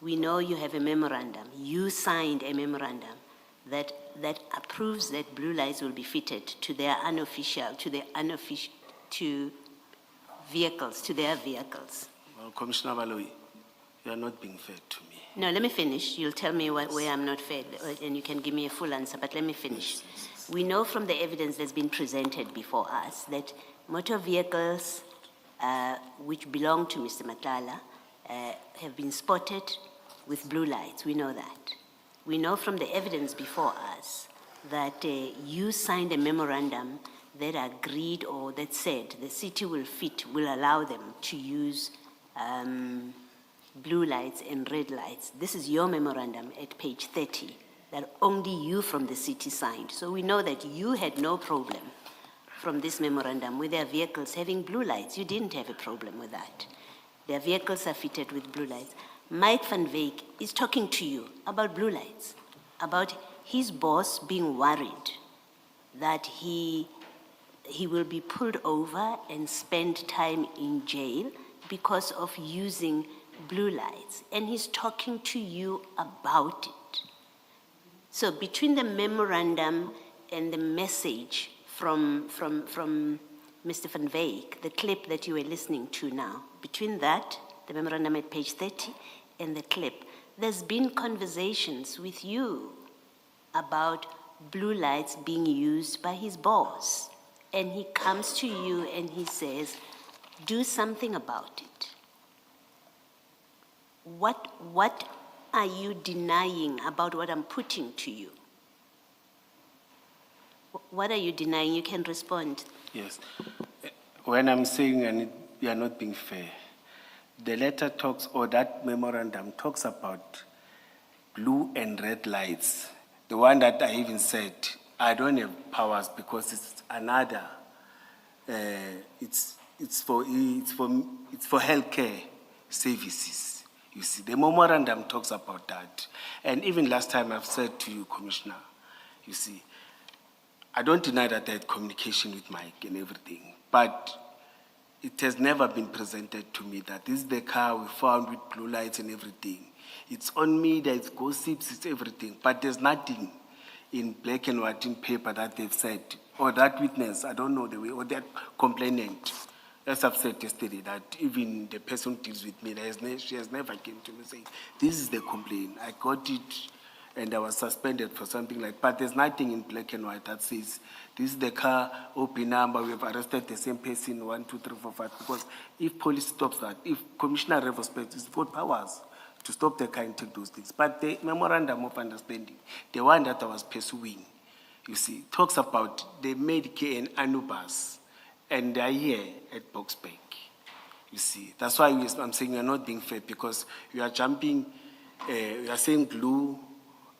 Speaker 5: We know you have a memorandum. You signed a memorandum that approves that blue lights will be fitted to their vehicles.
Speaker 3: Well, Commissioner Baloyi, you are not being fair to me.
Speaker 5: No, let me finish. You'll tell me where I'm not fair, and you can give me a full answer, but let me finish. We know from the evidence that's been presented before us that motor vehicles which belong to Mr. Matlala have been spotted with blue lights. We know that. We know from the evidence before us that you signed a memorandum that agreed or that said the city will allow them to use blue lights and red lights. This is your memorandum at page 30 that only you from the city signed. So we know that you had no problem from this memorandum with their vehicles having blue lights. You didn't have a problem with that. Their vehicles are fitted with blue lights. Mike van Wyk is talking to you about blue lights, about his boss being worried that he will be pulled over and spend time in jail because of using blue lights. And he's talking to you about it. So between the memorandum and the message from Mr. van Wyk, the clip that you were listening to now, between that, the memorandum at page 30, and the clip, there's been conversations with you about blue lights being used by his boss. And he comes to you and he says, do something about it. What are you denying about what I'm putting to you? What are you denying? You can respond.
Speaker 3: Yes. When I'm saying you are not being fair, the letter talks, or that memorandum talks about blue and red lights. The one that I even said, I don't have powers because it's another, it's for healthcare services. You see, the memorandum talks about that. And even last time I've said to you, Commissioner, you see, I don't deny that I had communication with Mike and everything, but it has never been presented to me that this is the car we found with blue lights and everything. It's on me, there's gossips, it's everything, but there's nothing in black and white in paper that they've said, or that witness, I don't know the way, or that complainant. As I've said yesterday, that even the person who deals with me, she has never came to me saying, this is the complaint, I got it, and I was suspended for something like, but there's nothing in black and white that says, this is the car, OP number, we have arrested the same person, 1, 2, 3, 4, 5, because if police stops that, if Commissioner Revospect is got powers to stop the car and take those things, but the memorandum of understanding, the one that I was pursuing, you see, talks about the Medicare and Anubis, and they are here at Boxbank, you see. That's why I'm saying you're not being fair, because you are jumping, you are saying blue,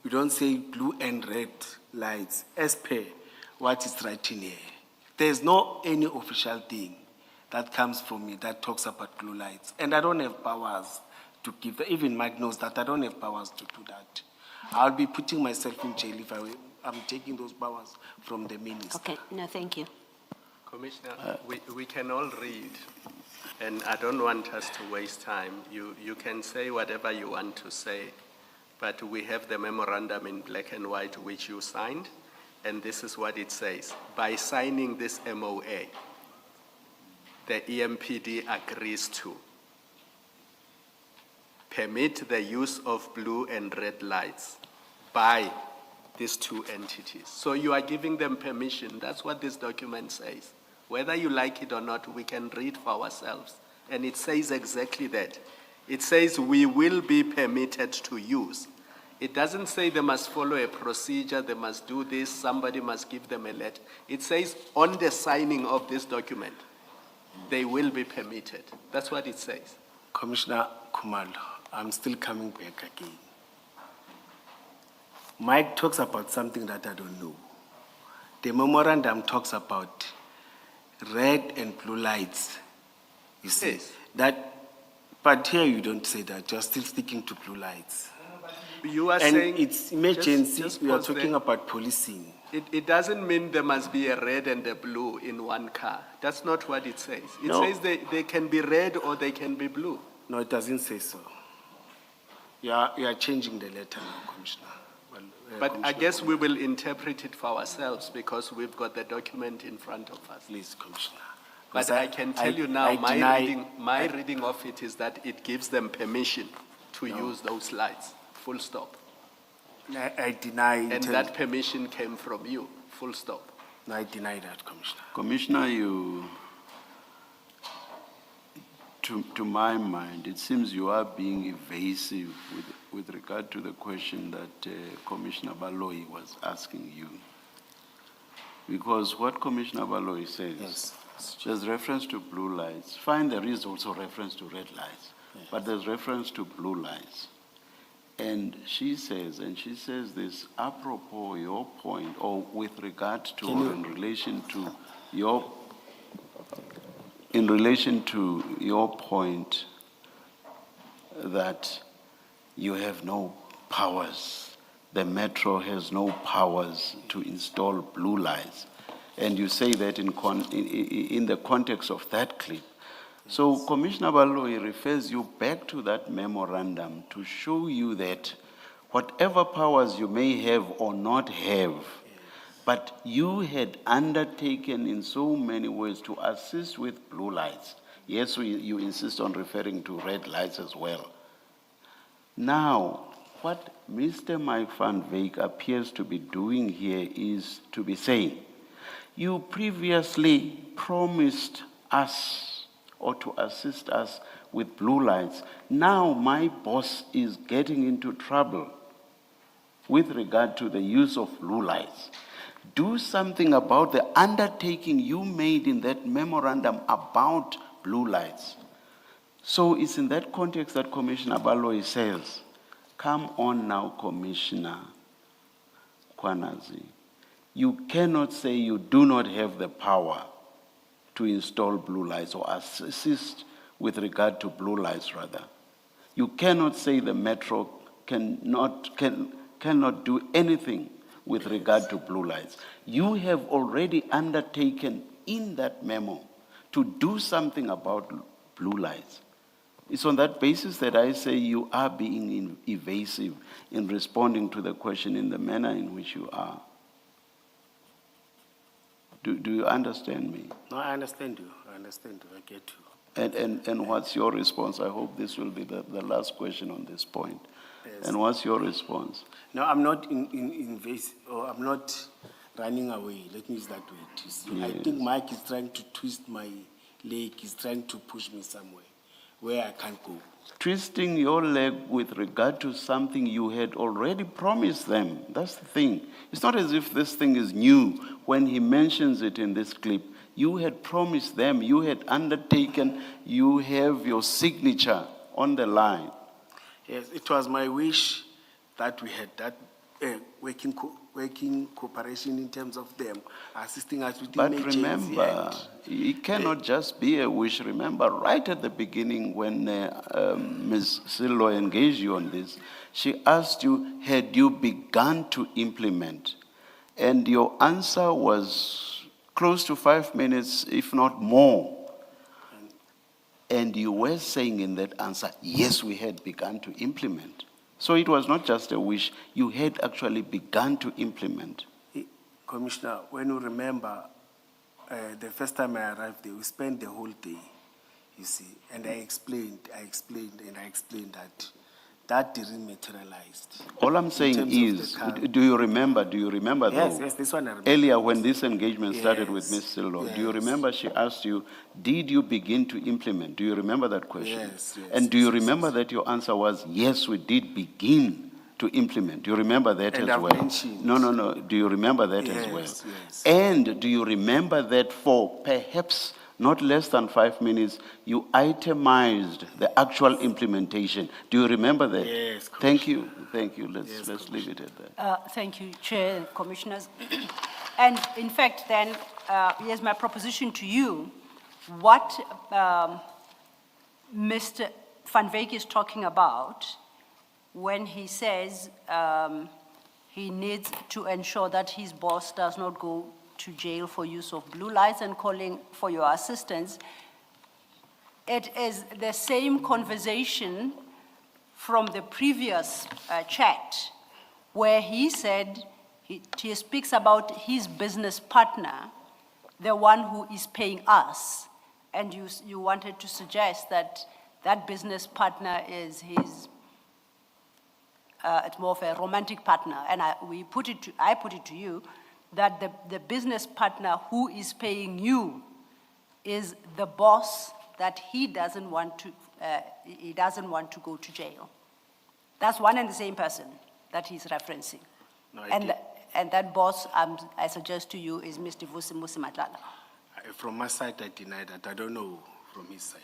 Speaker 3: you don't say blue and red lights, as per what is written here. There's no any official thing that comes from me that talks about blue lights. And I don't have powers to give, even Mike knows that I don't have powers to do that. I'll be putting myself in jail if I'm taking those powers from the minister.
Speaker 5: Okay, no, thank you.
Speaker 4: Commissioner, we can all read, and I don't want us to waste time. You can say whatever you want to say, but we have the memorandum in black and white which you signed, and this is what it says. By signing this MOA, the EMPD agrees to permit the use of blue and red lights by these two entities. So you are giving them permission. That's what this document says. Whether you like it or not, we can read for ourselves. And it says exactly that. It says we will be permitted to use. It doesn't say they must follow a procedure, they must do this, somebody must give them a letter. It says on the signing of this document, they will be permitted. That's what it says.
Speaker 3: Commissioner Kumalo, I'm still coming back again. Mike talks about something that I don't know. The memorandum talks about red and blue lights. You see,
Speaker 4: Yes.
Speaker 3: that But here you don't say that, you're still sticking to blue lights.
Speaker 4: You are
Speaker 3: And
Speaker 4: saying.
Speaker 3: it's emergency,
Speaker 4: just
Speaker 3: we are
Speaker 4: pause
Speaker 3: talking
Speaker 4: there.
Speaker 3: about policing.
Speaker 4: It doesn't mean there must be a red and a blue in one car. That's not what it says. It
Speaker 3: No.
Speaker 4: says they can be red or they can be blue.
Speaker 3: No, it doesn't say so. You are changing the letter now, Commissioner. Well,
Speaker 4: But I
Speaker 3: Commissioner,
Speaker 4: guess we will interpret it for ourselves because we've got the document in front of us.
Speaker 3: Please, Commissioner.
Speaker 4: But
Speaker 3: Because
Speaker 4: I can tell you now,
Speaker 3: I
Speaker 4: my reading of it is that it gives them permission to use those lights, full stop.
Speaker 3: I deny. in
Speaker 4: And
Speaker 3: terms-
Speaker 4: that permission came from you, full stop.
Speaker 3: No, I deny that, Commissioner.
Speaker 2: Commissioner, to my mind, it seems you are being evasive with regard to the question that Commissioner Baloyi was asking you. Because what Commissioner Baloyi says,
Speaker 3: Yes.
Speaker 2: there's reference to blue lights. Fine, there is also reference to red lights, but there's reference to blue lights. And she says this apropos your point, or with regard to, or in relation to your point that you have no powers, the metro has no powers to install blue lights. And you say that in the context of that clip. So Commissioner Baloyi refers you back to that memorandum to show you that whatever powers you may have or not have, but you had undertaken in so many ways to assist with blue lights. Yes, you insist on referring to red lights as well. Now, what Mr. Mike van Wyk appears to be doing here is to be saying, you previously promised us or to assist us with blue lights. Now my boss is getting into trouble with regard to the use of blue lights. Do something about the undertaking you made in that memorandum about blue lights. So it's in that context that Commissioner Baloyi says, come on now, Commissioner Kwanazi. You cannot say you do not have the power to install blue lights or assist with regard to blue lights, rather. You cannot say the metro cannot do anything with regard to blue lights. You have already undertaken in that memo to do something about blue lights. It's on that basis that I say you are being evasive in responding to the question in the manner in which you are. Do you understand me?
Speaker 3: No, I understand you. I get you.
Speaker 2: And what's your response? I hope this will be the last question on this point.
Speaker 3: Yes.
Speaker 2: And what's your response?
Speaker 3: No, I'm not invasive, or I'm not running away. Let me use that word. You see. I think Mike is trying to twist my leg. He's trying to push me somewhere where I can't go.
Speaker 2: Twisting your leg with regard to something you had already promised them. That's the thing. It's not as if this thing is new. When he mentions it in this clip, you had promised them, you had undertaken, you have your signature on the line.
Speaker 3: Yes, it was my wish that we had that working cooperation in terms of them assisting us with
Speaker 2: But
Speaker 3: emergency.
Speaker 2: remember, it cannot just be a wish. Remember, right at the beginning when Ms. Silo engaged you on this, she asked you, had you begun to implement? And your answer was close to 5 minutes, if not more. And you were saying in that answer, yes, we had begun to implement. So it was not just a wish, you had actually begun to implement.
Speaker 3: Commissioner, when you remember, the first time I arrived there, we spent the whole day, you see, and I explained that didn't materialize.
Speaker 2: All I'm saying is, do you remember
Speaker 3: Yes,
Speaker 2: though?
Speaker 3: yes, this one I remember.
Speaker 2: Earlier when this engagement started with
Speaker 3: Yes,
Speaker 2: Ms. Sillo, do you
Speaker 3: yes.
Speaker 2: remember she asked you, did you begin to implement? Do you remember that question?
Speaker 3: Yes, yes,
Speaker 2: And do you
Speaker 3: yes,
Speaker 2: remember that your answer was, yes, we did begin to implement? Do you remember that
Speaker 3: And
Speaker 2: as
Speaker 3: I've
Speaker 2: well?
Speaker 3: mentioned-
Speaker 2: No. Do you remember that as
Speaker 3: Yes,
Speaker 2: well?
Speaker 3: yes.
Speaker 2: And do you remember that for perhaps not less than 5 minutes, you itemized the actual implementation? Do you remember that?
Speaker 3: Yes,
Speaker 2: Thank you. Let's
Speaker 3: Yes,
Speaker 2: leave it at that.
Speaker 1: Thank you, Chair and Commissioners. And in fact, then, here's my proposition to you. What Mr. Van Wyk is talking about when he says he needs to ensure that his boss does not go to jail for use of blue lights and calling for your assistance. It is the same conversation from the previous chat where he said, he speaks about his business partner, the one who is paying us. And you wanted to suggest that that business partner is his, it's more of a romantic partner. And I put it to you that the business partner who is paying you is the boss that he doesn't want to go to jail. That's one and the same person that he's referencing.
Speaker 3: No,
Speaker 1: And that boss, I suggest to you, is Mr. Vusimusi Madlanga.
Speaker 3: From my side, I deny that. I don't know from his side.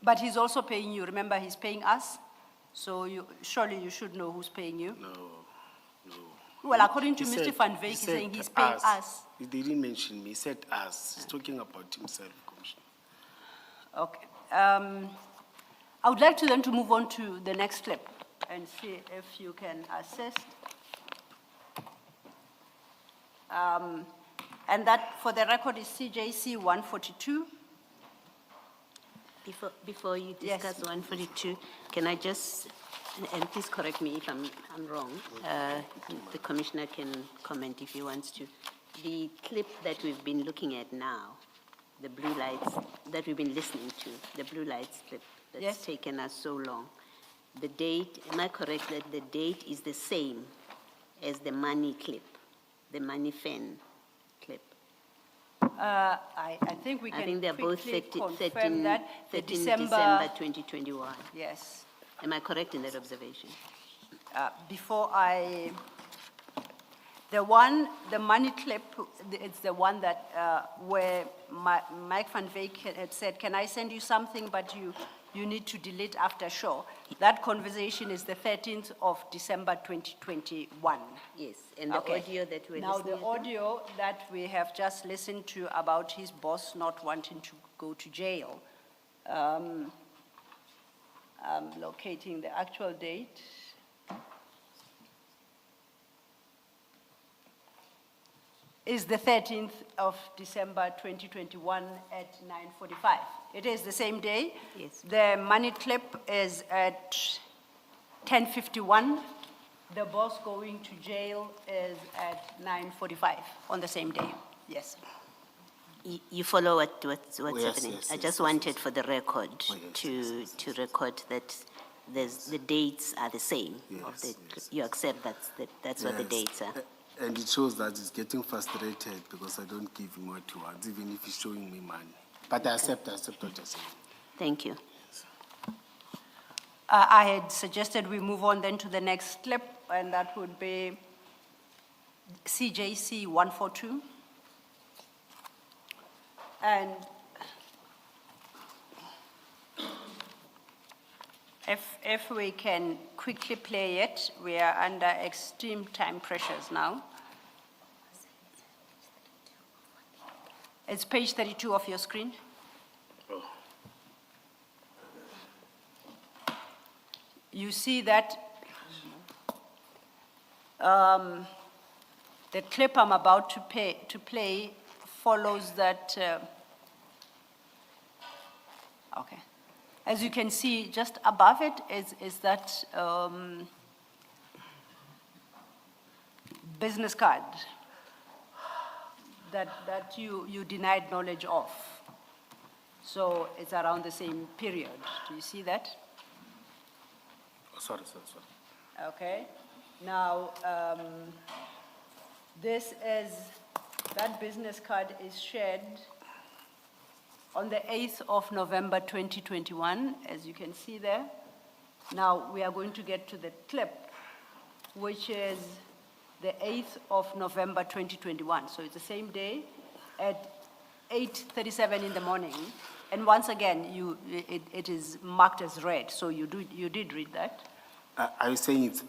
Speaker 1: But he's also paying you. Remember, he's paying us. So surely you should know who's paying you.
Speaker 3: No.
Speaker 1: Well, according to
Speaker 3: He
Speaker 1: Mr.
Speaker 3: said-
Speaker 1: Van Wyk,
Speaker 3: he
Speaker 1: he's
Speaker 3: said
Speaker 1: saying he's paying us.
Speaker 3: He didn't mention me. He said us. He's talking about himself, Commissioner.
Speaker 1: Okay. I would like to then to move on to the next clip and see if you can assist. And that, for the record, is CJC 142.
Speaker 5: Before you
Speaker 1: Yes.
Speaker 5: discuss 142, can I just, and please correct me if I'm wrong, the commissioner can comment if he wants to. The clip that we've been looking at now, the blue lights, that we've been listening to, the blue lights clip that's
Speaker 1: Yes.
Speaker 5: taken us so long. The date, am I correct that the date is the same as the money clip, the money fan clip?
Speaker 1: I think we
Speaker 5: I
Speaker 1: can
Speaker 5: think they're both
Speaker 1: quickly
Speaker 5: 13
Speaker 1: confirm that. The
Speaker 5: 13
Speaker 1: December,
Speaker 5: December 2021.
Speaker 1: yes.
Speaker 5: Am I correct in that observation?
Speaker 1: Before the money clip, it's the one that, where Mike Van Wyk had said, can I send you something, but you need to delete after show. That conversation is the 13th of December 2021.
Speaker 5: Yes, and the
Speaker 1: Okay.
Speaker 5: audio that we're
Speaker 1: Now,
Speaker 5: listening
Speaker 1: the audio that we have just listened to about his boss not wanting to go to jail, I'm locating the actual date. Is the 13th of December 2021 at 9:45. It is the same day.
Speaker 5: Yes.
Speaker 1: The money clip is at 10:51. The boss going to jail is at 9:45 on the same day. Yes.
Speaker 5: You follow what's
Speaker 3: yes,
Speaker 5: happening?
Speaker 3: yes,
Speaker 5: I
Speaker 3: yes,
Speaker 5: just
Speaker 3: yes,
Speaker 5: wanted for the record
Speaker 3: yes,
Speaker 5: to record that the dates are the same.
Speaker 3: Yes,
Speaker 5: You accept that's what the
Speaker 3: Yes.
Speaker 5: dates are.
Speaker 3: And it shows that he's getting frustrated because I don't give him what he wants, even if he's showing me money. But I accept what you're saying.
Speaker 5: Thank you.
Speaker 1: I had suggested we move on then to the next clip, and that would be CJC 142. And if we can quickly play it, we are under extreme time pressures now. It's page 32 of your screen. You see that the clip I'm about to play follows that. Okay. As you can see, just above it is that business card that you denied knowledge of. So it's around the same period. Do you see that?
Speaker 3: Oh, sorry.
Speaker 1: Okay. Now, that business card is shared on the 8th of November 2021, as you can see there. Now, we are going to get to the clip, which is the 8th of November 2021. So it's the same day at 8:37 in the morning. And once again, it is marked as read. So you did read that?
Speaker 3: Are you saying it's...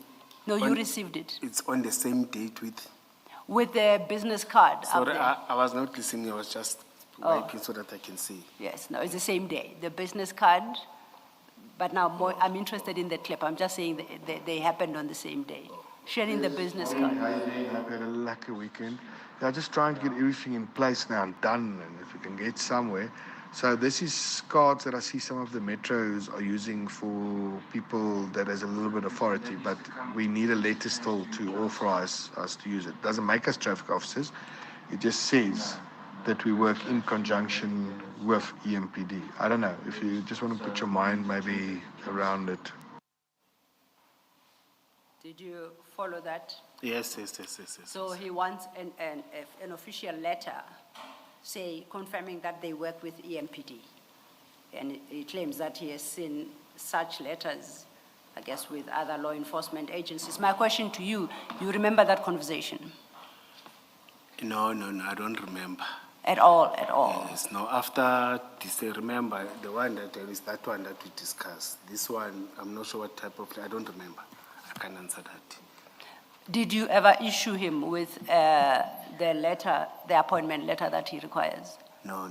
Speaker 1: No, you received it
Speaker 3: It's on the same date with...
Speaker 1: with the business card up
Speaker 3: Sorry,
Speaker 1: there.
Speaker 3: I was not listening. I was just wiping so that I can see.
Speaker 1: Yes, no, it's the same day. The business card But now I'm interested in the clip. I'm just saying they happened on the same day. Sharing the business card.
Speaker 7: I've had a lucky weekend. Yeah, just trying to get everything in place now and done, and if we can get somewhere. So this is cards that I see some of the metros are using for people that has a little bit of authority, but we need a letter still to authorize us to use it. Doesn't make us traffic officers. It just says that we work in conjunction with EMPD. I don't know, if you just want to put your mind maybe around it.
Speaker 1: Did you follow that?
Speaker 3: Yes.
Speaker 1: So he wants an official letter, say, confirming that they work with EMPD. And he claims that he has seen such letters, I guess, with other law enforcement agencies. My question to you, you remember that conversation?
Speaker 3: No, I don't remember.
Speaker 1: At all?
Speaker 3: Yes, no, after this, I remember the one that is that one that we discussed. This one, I'm not sure what type of, I don't remember. I can't answer that.
Speaker 1: Did you ever issue him with the letter, the appointment letter that he requires?
Speaker 3: No,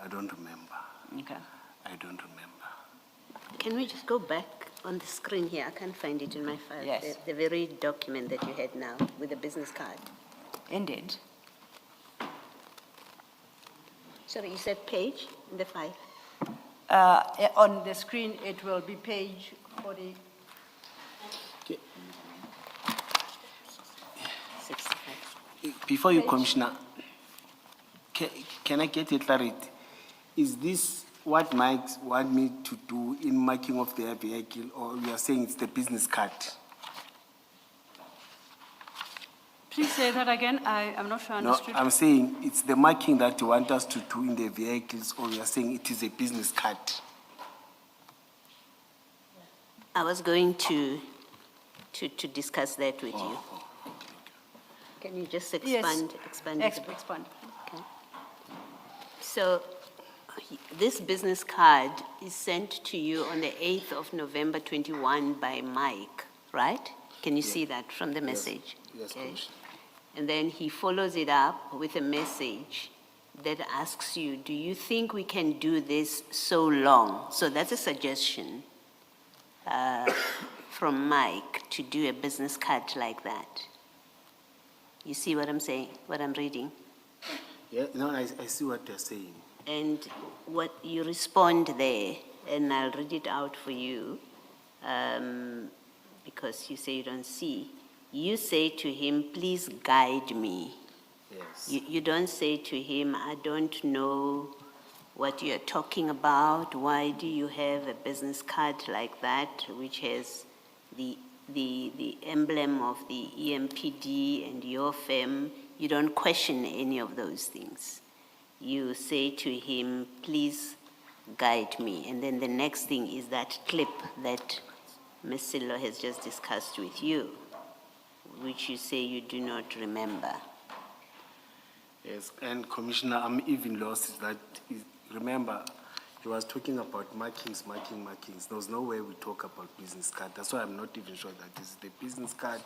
Speaker 3: I don't remember.
Speaker 1: Okay.
Speaker 3: I don't remember.
Speaker 5: Can we just go back on the screen here? I can't find it in my file.
Speaker 1: Yes.
Speaker 5: The very document that you had now with the business card.
Speaker 1: Indeed.
Speaker 5: Sorry, you said page in the file?
Speaker 1: On the screen, it will be page 40.
Speaker 5: 65.
Speaker 3: Before you, Commissioner, can I get a clarity? Is this what Mike want me to do in marking of the vehicle, or we are saying it's the business card?
Speaker 1: Please say that again. I'm not sure I
Speaker 3: No,
Speaker 1: understood.
Speaker 3: I'm saying it's the marking that you want us to do in the vehicles, or we are saying it is a business card?
Speaker 5: I was going to discuss that with you. Can you just expand? Expand.
Speaker 1: Expand.
Speaker 5: Okay. So this business card is sent to you on the 8th of November 21 by Mike, right? Can you see that from the message?
Speaker 3: Yes, Commissioner.
Speaker 5: And then he follows it up with a message that asks you, do you think we can do this so long? So that's a suggestion from Mike to do a business card like that. You see what I'm saying, what I'm reading?
Speaker 3: Yeah, no, I see what you're saying.
Speaker 5: And what you respond there, and I'll read it out for you, because you say you don't see. You say to him, please guide me.
Speaker 3: Yes.
Speaker 5: You don't say to him, I don't know what you're talking about. Why do you have a business card like that, which has the emblem of the EMPD and your firm? You don't question any of those things. You say to him, please guide me. And then the next thing is that clip that Ms. Silo has just discussed with you, which you say you do not remember.
Speaker 3: Yes, and Commissioner, I'm even lost that, remember, he was talking about markings. There was no way we talk about business card. That's why I'm not even sure that this is the business card,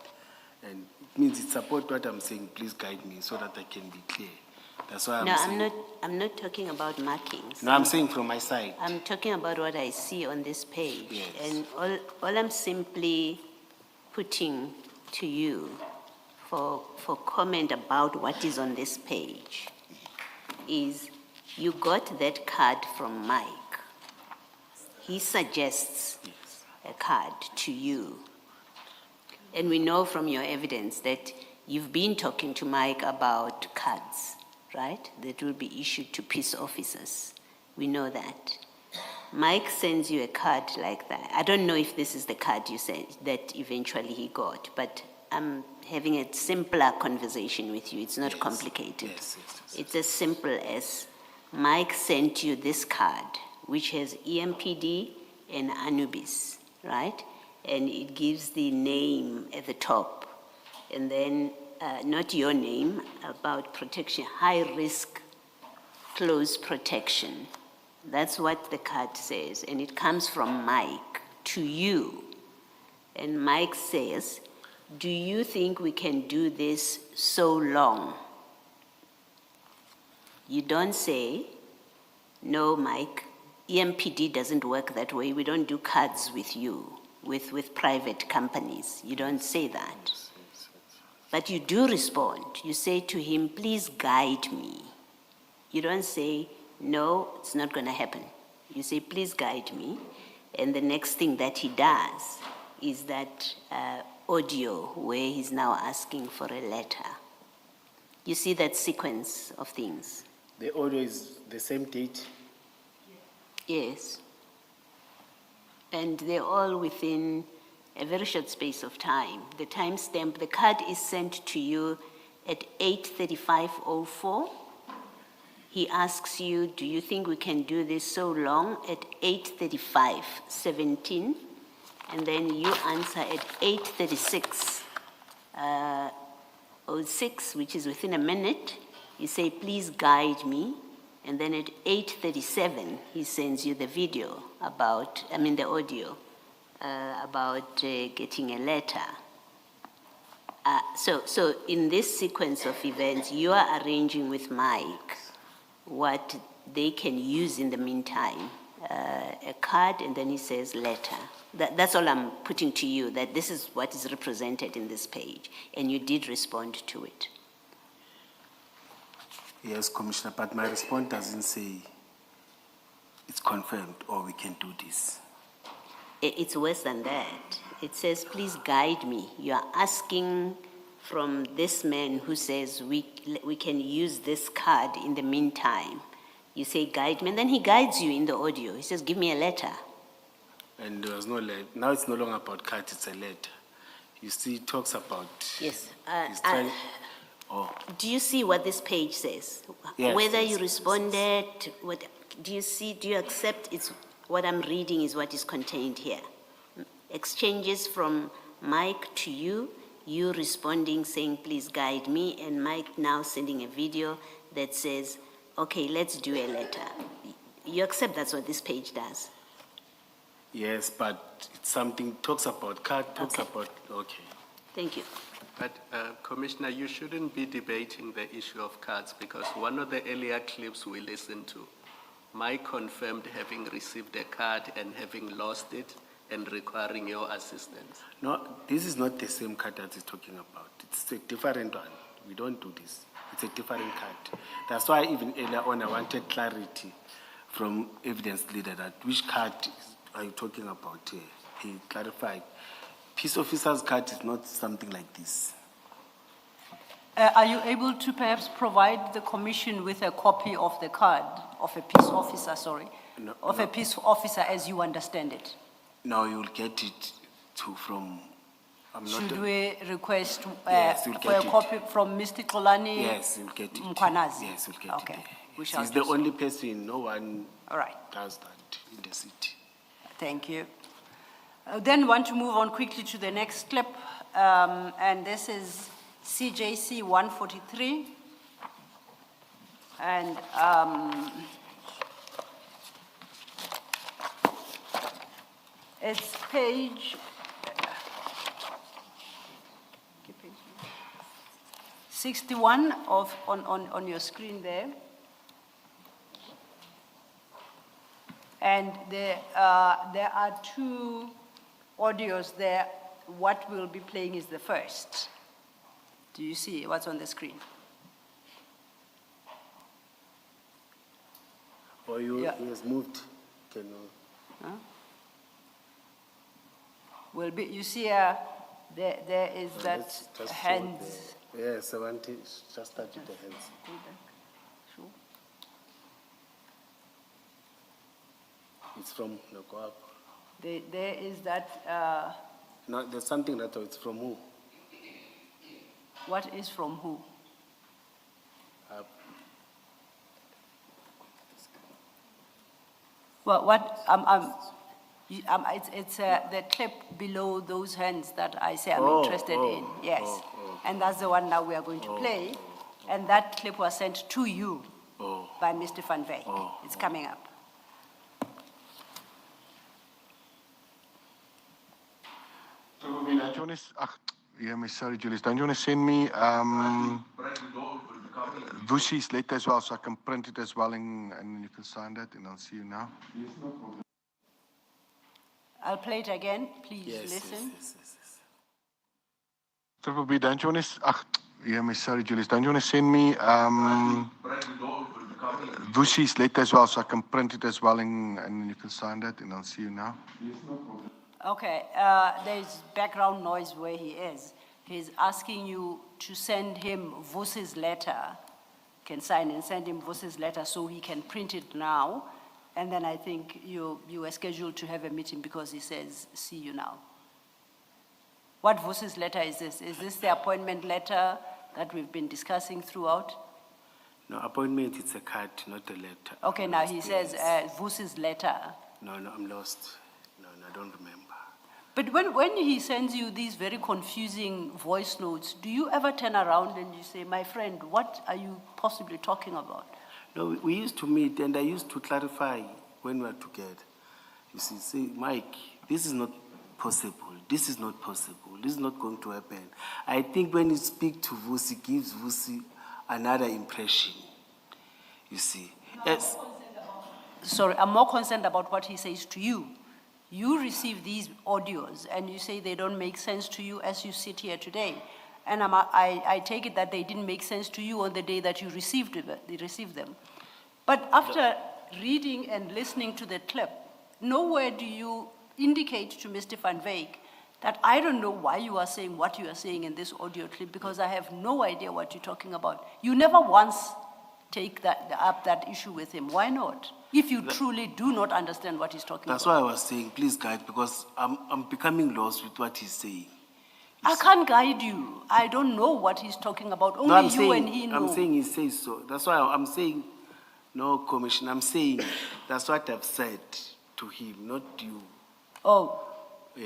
Speaker 3: and it means it supports what I'm saying, please guide me, so that I can be clear. That's why I'm saying.
Speaker 5: I'm not talking about markings.
Speaker 3: No, I'm saying from my side.
Speaker 5: I'm talking about what I see on this page.
Speaker 3: Yes.
Speaker 5: And all I'm simply putting to you for comment about what is on this page is you got that card from Mike. He suggests a card to you. And we know from your evidence that you've been talking to Mike about cards, right? That will be issued to peace officers. We know that. Mike sends you a card like that. I don't know if this is the card you said that eventually he got, but I'm having a simpler conversation with you. It's not complicated.
Speaker 3: Yes.
Speaker 5: It's as simple as Mike sent you this card, which has EMPD and Anubis, right? And it gives the name at the top. And then, not your name, about protection, high risk, close protection. That's what the card says. And it comes from Mike to you. And Mike says, do you think we can do this so long? You don't say, no, Mike, EMPD doesn't work that way. We don't do cards with you, with private companies. You don't say that. But you do respond. You say to him, please guide me. You don't say, no, it's not going to happen. You say, please guide me. And the next thing that he does is that audio where he's now asking for a letter. You see that sequence of things?
Speaker 3: The order is the same date.
Speaker 5: Yes. And they're all within a very short space of time. The timestamp, the card is sent to you at 8:35:04. He asks you, do you think we can do this so long? At 8:35:17. And then you answer at 8:36:06, which is within a minute. You say, please guide me. And then at 8:37, he sends you the video the audio about getting a letter. So in this sequence of events, you are arranging with Mike what they can use in the meantime, a card, and then he says letter. That's all I'm putting to you, that this is what is represented in this page, and you did respond to it.
Speaker 3: Yes, Commissioner, but my response doesn't say it's confirmed or we can do this.
Speaker 5: It's worse than that. It says, please guide me. You are asking from this man who says we can use this card in the meantime. You say, guide me, and then he guides you in the audio. He says, give me a letter.
Speaker 3: And there was no letter. Now it's no longer about card, it's a letter. You see, it talks about...
Speaker 5: Yes.
Speaker 3: he's trying...
Speaker 5: Do you see what this page says?
Speaker 3: Yes,
Speaker 5: Whether
Speaker 3: yes,
Speaker 5: you
Speaker 3: yes,
Speaker 5: responded, do you accept what I'm reading is what is contained here? Exchanges from Mike to you, you responding saying, please guide me, and Mike now sending a video that says, okay, let's do a letter. You accept that's what this page does?
Speaker 3: Yes, but it's something, talks about card, talks
Speaker 5: Okay.
Speaker 3: about... Okay.
Speaker 5: Thank you.
Speaker 4: But Commissioner, you shouldn't be debating the issue of cards, because one of the earlier clips we listened to, Mike confirmed having received a card and having lost it and requiring your assistance.
Speaker 3: No, this is not the same card that he's talking about. It's a different one. We don't do this. It's a different card. That's why even earlier on I wanted clarity from evidence leader that which card are you talking about here? He clarified. Peace officer's card is not something like this.
Speaker 1: Are you able to perhaps provide the commission with a copy of the card of a peace officer,
Speaker 3: No,
Speaker 1: of
Speaker 3: no.
Speaker 1: a peace officer as you understand it?
Speaker 3: No, you'll get it from... I'm not...
Speaker 1: Should we request
Speaker 3: Yes, you'll
Speaker 1: for a
Speaker 3: get it.
Speaker 1: copy from Mr. Kolani?
Speaker 3: Yes, you'll get it.
Speaker 1: Mkhwanazi?
Speaker 3: Yes, you'll get
Speaker 1: Okay.
Speaker 3: it.
Speaker 1: We shall
Speaker 3: He's
Speaker 1: do
Speaker 3: the
Speaker 1: so.
Speaker 3: only person, no one
Speaker 1: All right.
Speaker 3: does that in the city.
Speaker 1: Thank you. Then want to move on quickly to the next clip, and this is CJC 143. And it's page 61 on your screen there. And there are two audios there. What we'll be playing is the first. Do you see what's on the screen?
Speaker 3: Or
Speaker 1: Yeah.
Speaker 3: he has moved. Can you...
Speaker 1: Will be, you see, there is that
Speaker 3: Let's just show
Speaker 1: hands.
Speaker 3: Yes, I want to just start with the hands.
Speaker 1: Go back. Sure.
Speaker 3: It's from no, go up.
Speaker 1: There is that,
Speaker 3: No, there's something that it's from who?
Speaker 1: what is from who?
Speaker 3: Up.
Speaker 1: Well, it's the clip below those hands that I say I'm interested in, yes. And that's the one now we are going to play. And that clip was sent to you by Mr. Van Wyk. It's coming up.
Speaker 7: So, don't you want to, sorry, Julius, don't you want to send me, Vusi's letter as well, so I can print it as well and you can sign that and I'll see you now.
Speaker 1: I'll play it again, please
Speaker 3: Yes,
Speaker 1: listen.
Speaker 3: yes.
Speaker 7: Triple B, don't you want to, yeah, me, sorry, Julius, don't you want to send me, Vusi's letter as well, so I can print it as well and you can sign that and I'll see you now.
Speaker 1: Okay, there's background noise where he is. He's asking you to send him Vusi's letter, can sign and send him Vusi's letter so he can print it now. And then I think you were scheduled to have a meeting because he says, see you now. What Vusi's letter is this? Is this the appointment letter that we've been discussing throughout?
Speaker 3: No, appointment, it's a card, not a letter.
Speaker 1: Okay, now he says Vusi's letter.
Speaker 3: No, I'm lost. No, I don't remember.
Speaker 1: But when he sends you these very confusing voice notes, do you ever turn around and you say, my friend, what are you possibly talking about?
Speaker 3: No, we used to meet and I used to clarify when we were together. You see, say, Mike, this is not possible. This is not possible. This is not going to happen. I think when you speak to Vusi, gives Vusi another impression. You see. Yes.
Speaker 1: Sorry, I'm more concerned about what he says to you. You receive these audios and you say they don't make sense to you as you sit here today. And I take it that they didn't make sense to you on the day that you received them. But after reading and listening to the clip, nowhere do you indicate to Mr. Van Wyk that I don't know why you are saying what you are saying in this audio clip because I have no idea what you're talking about. You never once take up that issue with him. Why not? If you truly do not understand what he's talking
Speaker 3: That's
Speaker 1: about.
Speaker 3: why I was saying, please guide, because I'm becoming lost with what he's saying.
Speaker 1: I can't guide you. I don't know what he's talking about. Only
Speaker 3: No, I'm
Speaker 1: you
Speaker 3: saying,
Speaker 1: and he know.
Speaker 3: I'm saying he says so. That's why I'm saying, no, Commissioner, I'm saying that's what I've said to him, not you.
Speaker 1: Oh,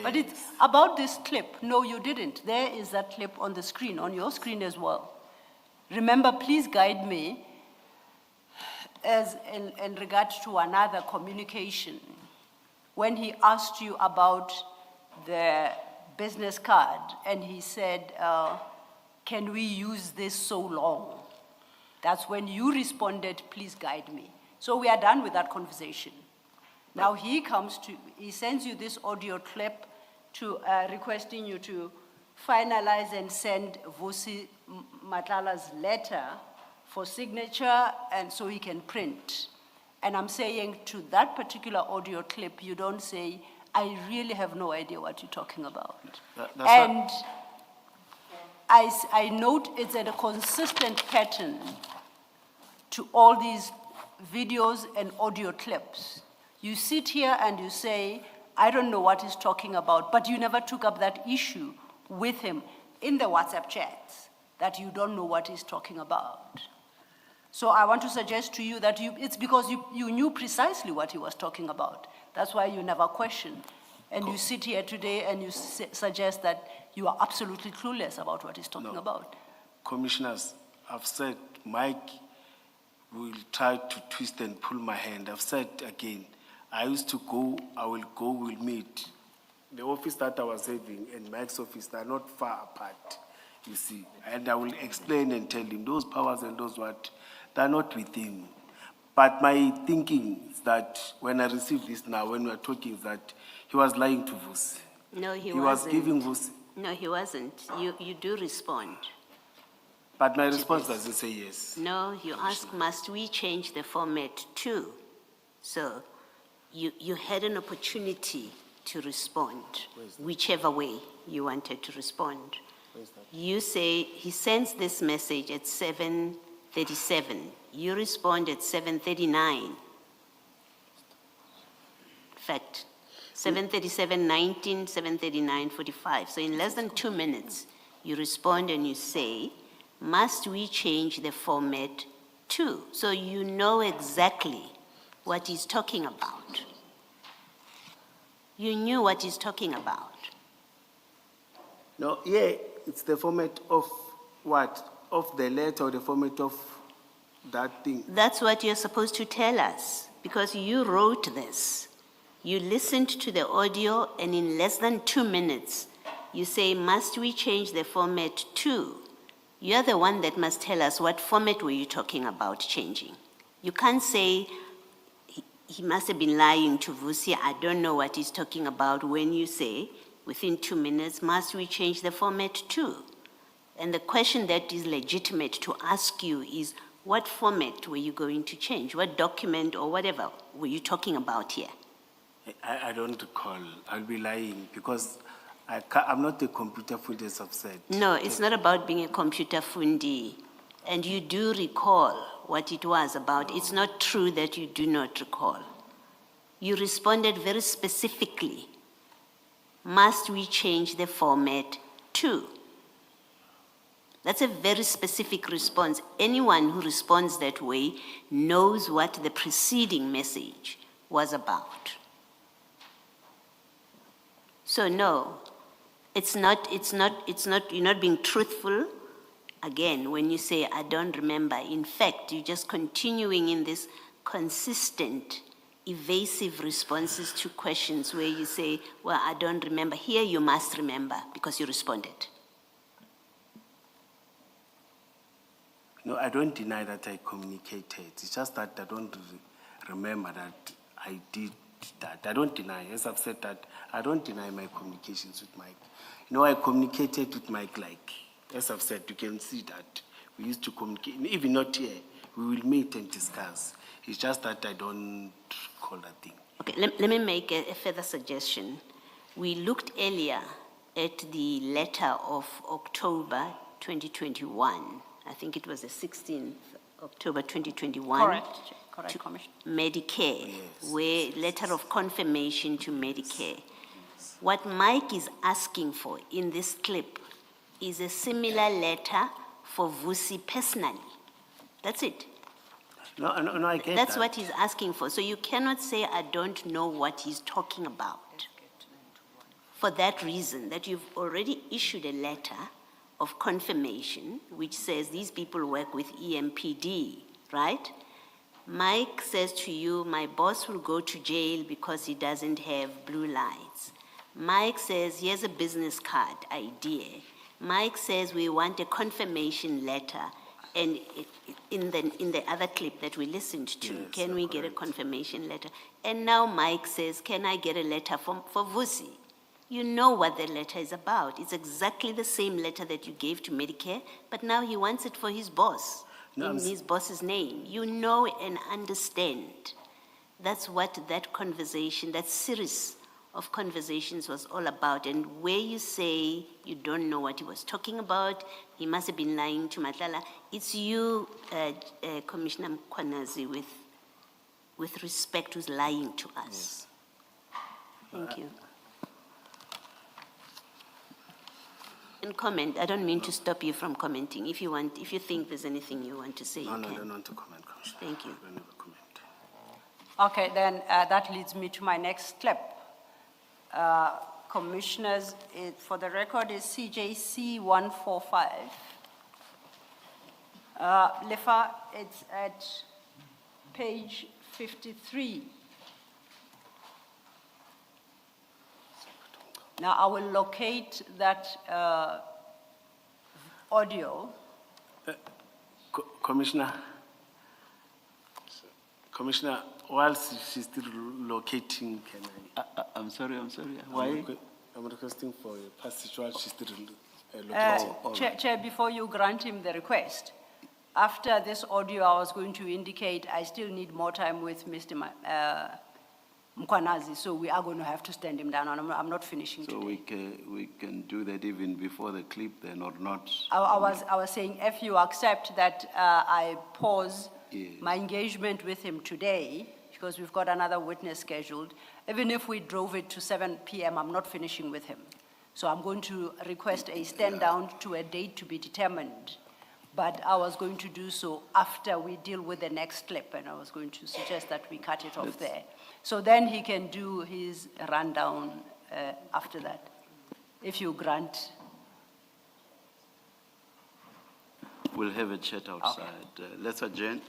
Speaker 1: but
Speaker 3: Yes.
Speaker 1: it's about this clip. No, you didn't. There is that clip on the screen, on your screen as well. Remember, please guide me as in regard to another communication. When he asked you about the business card and he said, can we use this so long? That's when you responded, please guide me. So we are done with that conversation. Now he sends you this audio clip to requesting you to finalize and send Vusi Matlala's letter for signature and so he can print. And I'm saying to that particular audio clip, you don't say, I really have no idea what you're talking about. And I note it's a consistent pattern to all these videos and audio clips. You sit here and you say, I don't know what he's talking about, but you never took up that issue with him in the WhatsApp chats that you don't know what he's talking about. So I want to suggest to you that it's because you knew precisely what he was talking about. That's why you never questioned. And you sit here today and you suggest that you are absolutely clueless about what he's talking about.
Speaker 3: Commissioners, I've said, Mike will try to twist and pull my hand. I've said again, I used to go, I will go, we'll meet. The office that I was having and Mike's office, they're not far apart, you see. And I will explain and tell him those powers and those what, they're not with him. But my thinking is that when I received this now, when we are talking, is that he was lying to Vusi.
Speaker 5: No, he
Speaker 3: was
Speaker 5: wasn't.
Speaker 3: giving Vusi.
Speaker 5: No, he wasn't. You do respond.
Speaker 3: But my response doesn't say yes.
Speaker 5: No, you ask, must we change the format too? So you had an opportunity to respond, whichever way you wanted to respond. You say, he sends this message at 7:37. You respond at 7:39. In fact, 7:37:19, 7:39:45. So in less than 2 minutes, you respond and you say, must we change the format too? So you know exactly what he's talking about. You knew what he's talking about.
Speaker 3: No, yeah, it's the format of what? Of the letter or the format of that thing?
Speaker 5: That's what you're supposed to tell us, because you wrote this. You listened to the audio, and in less than 2 minutes, you say, must we change the format too? You're the one that must tell us what format were you talking about changing. You can't say, he must have been lying to Vusi, I don't know what he's talking about, when you say, within 2 minutes, must we change the format too? And the question that is legitimate to ask you is, what format were you going to change? What document or whatever were you talking about here?
Speaker 3: I don't recall. I'll be lying because I'm not a computer fool, as I've said.
Speaker 5: No, it's not about being a computer fundi. And you do recall what it was about. It's not true that you do not recall. You responded very specifically. Must we change the format too? That's a very specific response. Anyone who responds that way knows what the preceding message was about. So no, you're not being truthful. Again, when you say, I don't remember, in fact, you're just continuing in this consistent, evasive responses to questions where you say, well, I don't remember. Here you must remember because you responded.
Speaker 3: No, I don't deny that I communicated. It's just that I don't remember that I did that. I don't deny, as I've said that, I don't deny my communications with Mike. You know, I communicated with Mike like, as I've said, you can see that we used to communicate, even not here, we will meet and discuss. It's just that I don't call that thing.
Speaker 5: Okay, let me make a further suggestion. We looked earlier at the letter of October 2021. I think it was the 16th October 2021.
Speaker 1: Correct, Commissioner.
Speaker 5: Medicare, where letter of confirmation to Medicare. What Mike is asking for in this clip is a similar letter for Vusi personally. That's it.
Speaker 3: No, I get
Speaker 5: That's
Speaker 3: that.
Speaker 5: what he's asking for. So you cannot say, I don't know what he's talking about. For that reason, that you've already issued a letter of confirmation, which says these people work with EMPD, right? Mike says to you, my boss will go to jail because he doesn't have blue lights. Mike says, here's a business card idea. Mike says, we want a confirmation letter. And in the other clip that we listened to,
Speaker 3: Yes,
Speaker 5: can we get a confirmation letter? And now Mike says, can I get a letter for Vusi? You know what the letter is about. It's exactly the same letter that you gave to Medicare, but now he wants it for his boss,
Speaker 3: No,
Speaker 5: in his boss's name. You know and understand. That's what that conversation, that series of conversations was all about. And where you say you don't know what he was talking about, he must have been lying to Madlanga. It's you, Commissioner Mkwanazi, with respect, who's lying to us. Thank you. And comment. I don't mean to stop you from commenting. If you think there's anything you want to say,
Speaker 3: No,
Speaker 5: you
Speaker 3: I
Speaker 5: can.
Speaker 3: don't want to comment, Commissioner.
Speaker 5: Thank you.
Speaker 3: I don't have a comment.
Speaker 1: Okay, then that leads me to my next clip. Commissioners, for the record, is CJC 145. Lefa, it's at page 53. Now, I will locate that audio.
Speaker 3: Commissioner, whilst she's still locating, can
Speaker 2: I'm sorry,
Speaker 3: why? I'm requesting for a passage while she's still locating.
Speaker 1: Chair, before you grant him the request, after this audio, I was going to indicate I still need more time with Mr. Mkwanazi, so we are going to have to stand him down, and I'm not finishing
Speaker 2: So
Speaker 1: today.
Speaker 2: we can do that even before the clip then, or not?
Speaker 1: I was saying, if you accept that I pause
Speaker 2: Yes.
Speaker 1: my engagement with him today, because we've got another witness scheduled, even if we drove it to 7 p.m., I'm not finishing with him. So I'm going to request a stand down to a date to be determined. But I was going to do so after we deal with the next clip, and I was going to suggest that we cut it off there. So then he can do his rundown after that, if you grant.
Speaker 2: We'll have a chat outside. Let's adjourn.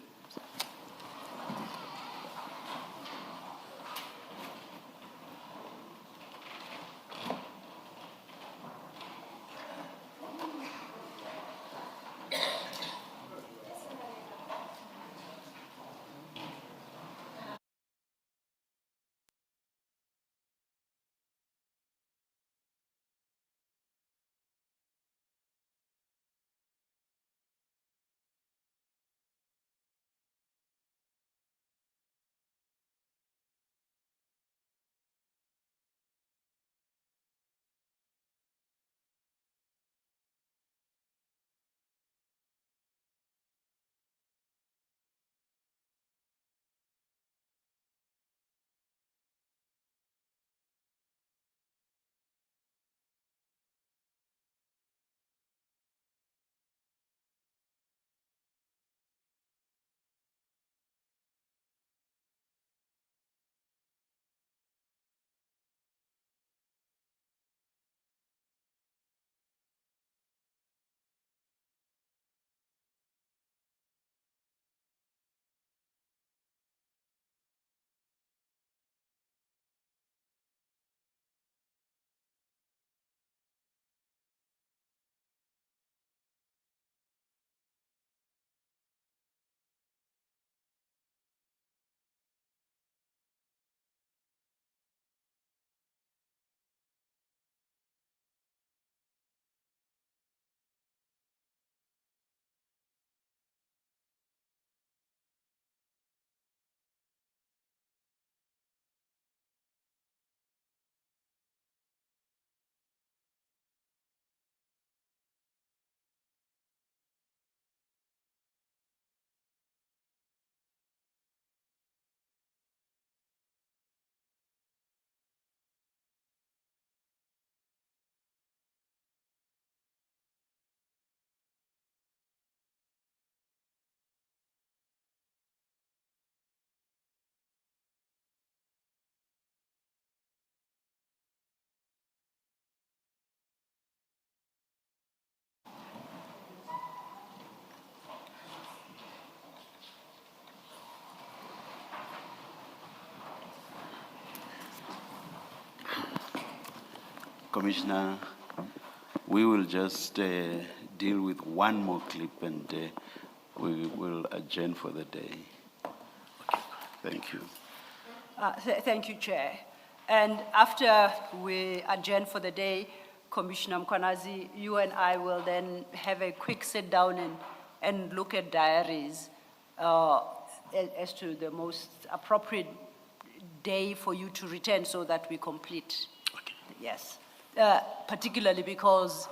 Speaker 2: Commissioner, we will just deal with one more clip and we will adjourn for the day. Thank you.
Speaker 1: Thank you, Chair. And after we adjourn for the day, Commissioner Mkwanazi, you and I will then have a quick sit down and look at diaries as to the most appropriate day for you to return so that we complete.
Speaker 3: Okay.
Speaker 1: Yes. Particularly because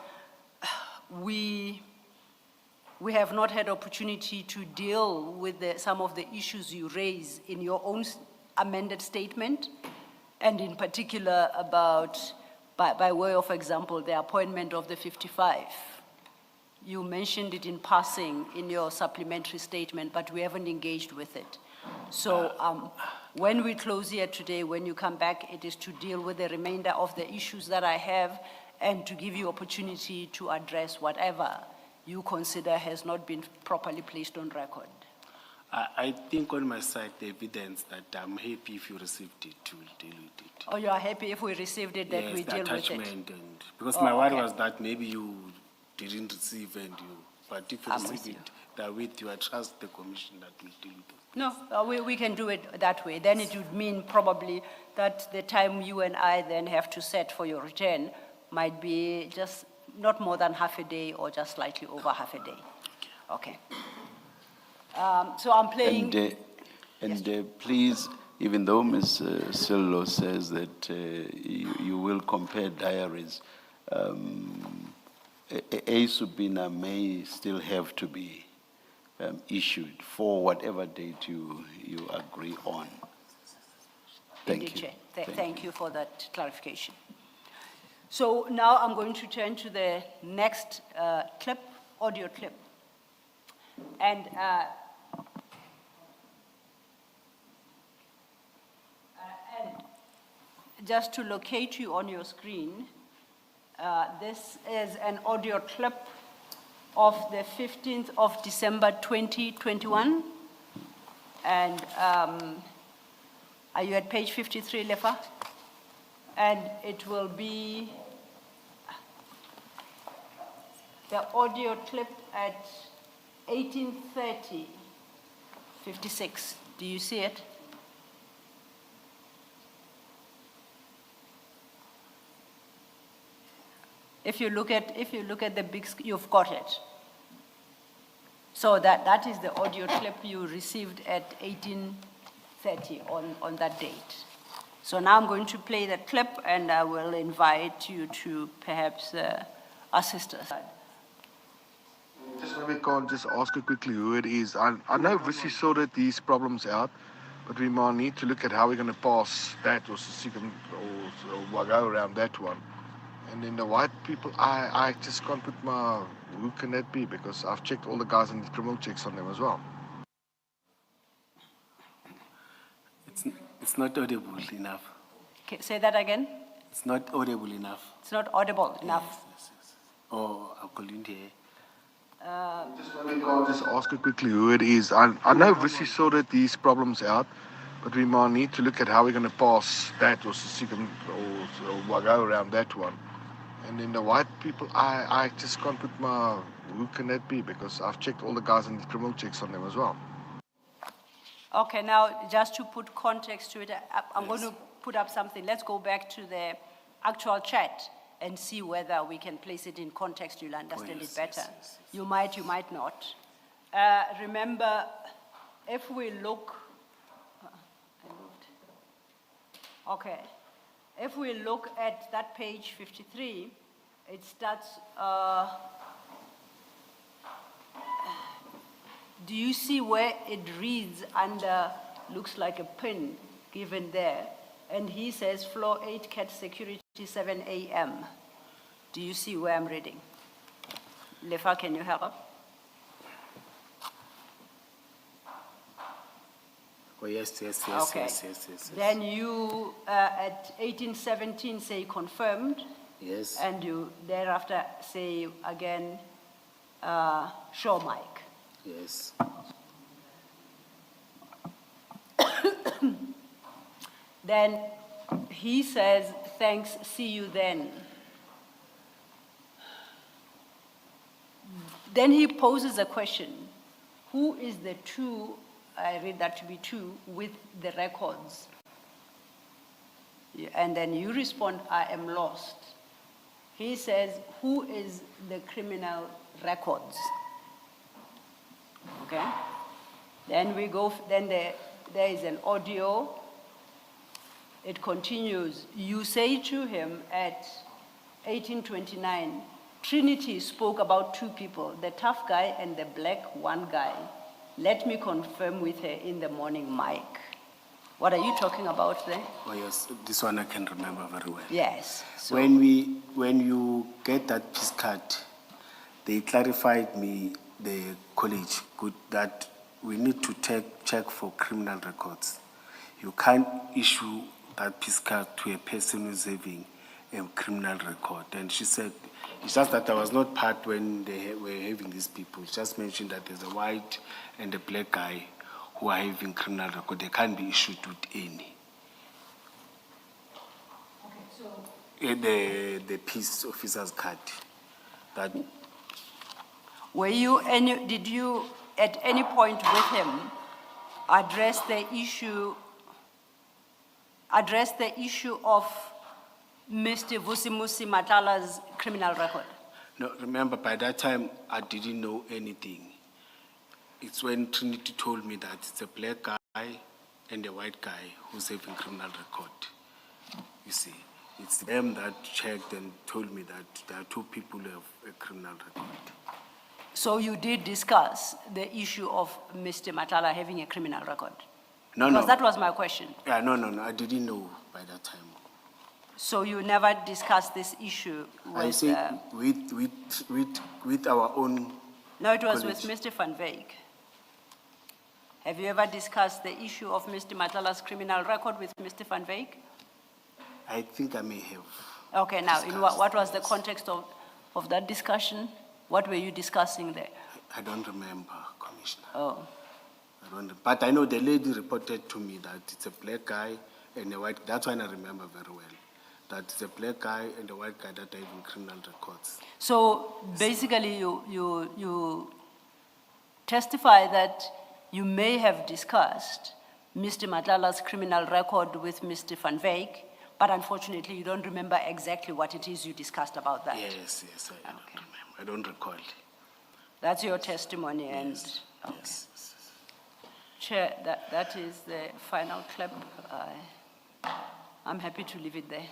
Speaker 1: we have not had opportunity to deal with some of the issues you raise in your own amended statement, and in particular about, by way of example, the appointment of the 55. You mentioned it in passing in your supplementary statement, but we haven't engaged with it. So when we close here today, when you come back, it is to deal with the remainder of the issues that I have and to give you opportunity to address whatever you consider has not been properly placed on record.
Speaker 3: I think on my side, the evidence that I'm happy if you received it, to deal with it.
Speaker 1: Oh, you are happy if we received it, that
Speaker 3: Yes,
Speaker 1: we
Speaker 3: the
Speaker 1: deal with it?
Speaker 3: attachment, and because
Speaker 1: Oh,
Speaker 3: my worry
Speaker 1: okay.
Speaker 3: was that maybe you didn't receive but if you
Speaker 1: I'm with
Speaker 3: receive it, that with you, I trust the commission that will deal with it.
Speaker 1: No, we can do it that way. Then it would mean probably that the time you and I then have to set for your return might be just not more than half a day or just slightly over half a day. Okay. So I'm playing.
Speaker 2: Please, even though Ms. Sillo says that you will compare diaries, a subpoena may still have to be issued for whatever date you agree on. Thank
Speaker 1: Indeed,
Speaker 2: you.
Speaker 1: Chair. Thank you for that clarification. So now I'm going to turn to the next clip, audio clip. And just to locate you on your screen, this is an audio clip of the 15th of December 2021. And are you at page 53, Lefa? And it will be the audio clip at 18:30, 56. Do you see it? If you look at the big, you've got it. So that is the audio clip you received at 18:30 on that date. So now I'm going to play that clip, and I will invite you to perhaps assist us.
Speaker 7: Just maybe can't just ask her quickly who it is. I know Vissy sorted these problems out, but we might need to look at how we're going to pass that or go around that one. And then the white people, I just can't put who can that be? Because I've checked all the guys and did criminal checks on them as well.
Speaker 3: It's not audible enough.
Speaker 1: Okay, say that again.
Speaker 3: It's not audible enough.
Speaker 1: It's not audible enough.
Speaker 3: Yes. Oh, I'll call in here.
Speaker 7: Just maybe can't just ask her quickly who it is. I know Vissy sorted these problems out, but we might need to look at how we're going to pass that or go around that one. And then the white people, I just can't put who can that be? Because I've checked all the guys and did criminal checks on them as well.
Speaker 1: Okay, now just to put context to it, I'm going to put up something. Let's go back to the actual chat and see whether we can place it in context. You'll understand it better.
Speaker 3: Yes.
Speaker 1: You might not. Remember, if we look, okay, if we look at that page 53, it starts, do you see where it reads under, looks like a pin given there, and he says floor 8 cat security 7 a.m. Do you see where I'm reading? Lefa, can you help?
Speaker 3: Oh, yes.
Speaker 1: Okay.
Speaker 3: Yes.
Speaker 1: Then you, at 1817, say confirmed.
Speaker 3: Yes.
Speaker 1: And you thereafter say again, show Mike.
Speaker 3: Yes.
Speaker 1: Then he says, thanks, see you then. Then he poses a question, who is the two, I read that to be two, with the records? And then you respond, I am lost. He says, who is the criminal records? Okay? Then we go, then there is an audio. It continues. You say to him at 1829, Trinity spoke about two people, the tough guy and the black one guy. Let me confirm with her in the morning, Mike. What are you talking about there?
Speaker 3: Oh yes, this one I can remember very well.
Speaker 1: Yes. So
Speaker 3: When you get that piece card, they clarified me, the college, that we need to check for criminal records. You can't issue that piece card to a person who's having a criminal record. And she said, it's just that I was not part when they were having these people. She just mentioned that there's a white and a black guy who are having criminal record. They can't be issued with any. The peace officer's card. That
Speaker 1: were you did you at any point with him address the issue of Mr. Vusimusi Matala's criminal record?
Speaker 3: no, remember by that time I didn't know anything. It's when Trinity told me that it's a black guy and a white guy who's having criminal record. You see, it's them that checked and told me that there are two people who have a criminal record.
Speaker 1: So you did discuss the issue of Mr. Matala having a criminal record?
Speaker 3: No,
Speaker 1: Because
Speaker 3: no.
Speaker 1: that was my question.
Speaker 3: Yeah, no, I didn't know by that time.
Speaker 1: So you never discussed this issue with...
Speaker 3: I say with our own.
Speaker 1: No, it was
Speaker 3: college.
Speaker 1: with Mr. Van Wyk. Have you ever discussed the issue of Mr. Matala's criminal record with Mr. Van Wyk?
Speaker 3: I think I may have.
Speaker 1: Okay, now, in
Speaker 3: discussed
Speaker 1: what was the
Speaker 3: this.
Speaker 1: context of that discussion? What were you discussing there?
Speaker 3: I don't remember, Commissioner.
Speaker 1: Oh,
Speaker 3: But I know the lady reported to me that it's a black guy and a white. That's why I remember very well. That it's a black guy and a white guy that are having criminal records.
Speaker 1: so basically you testify that you may have discussed Mr. Matala's criminal record with Mr. Van Wyk, but unfortunately you don't remember exactly what it is you discussed about that.
Speaker 3: Yes, I don't remember. I don't recall.
Speaker 1: That's your testimony, and
Speaker 3: Yes,
Speaker 1: okay.
Speaker 3: yes.
Speaker 1: Chair, that is the final clap. I'm happy to leave it there.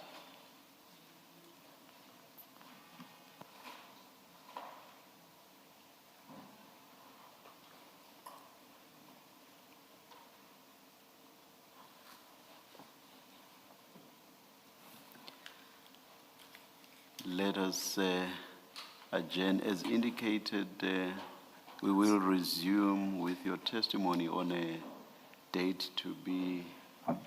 Speaker 2: Let us adjourn. As indicated, we will resume with your testimony on a date to be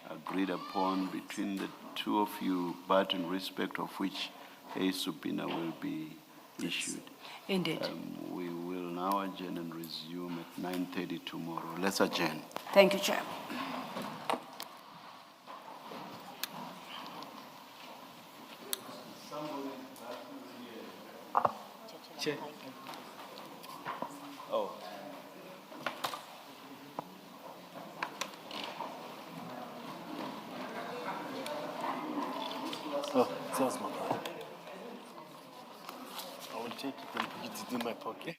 Speaker 2: agreed upon between the two of you, but in respect of which a subpoena will be issued.
Speaker 1: Indeed.
Speaker 2: We will now adjourn and resume at 9:30 tomorrow. Let's adjourn.
Speaker 1: Thank you, Chair.
Speaker 2: Oh.
Speaker 3: Oh, that's my card. I will take it and put it in my pocket.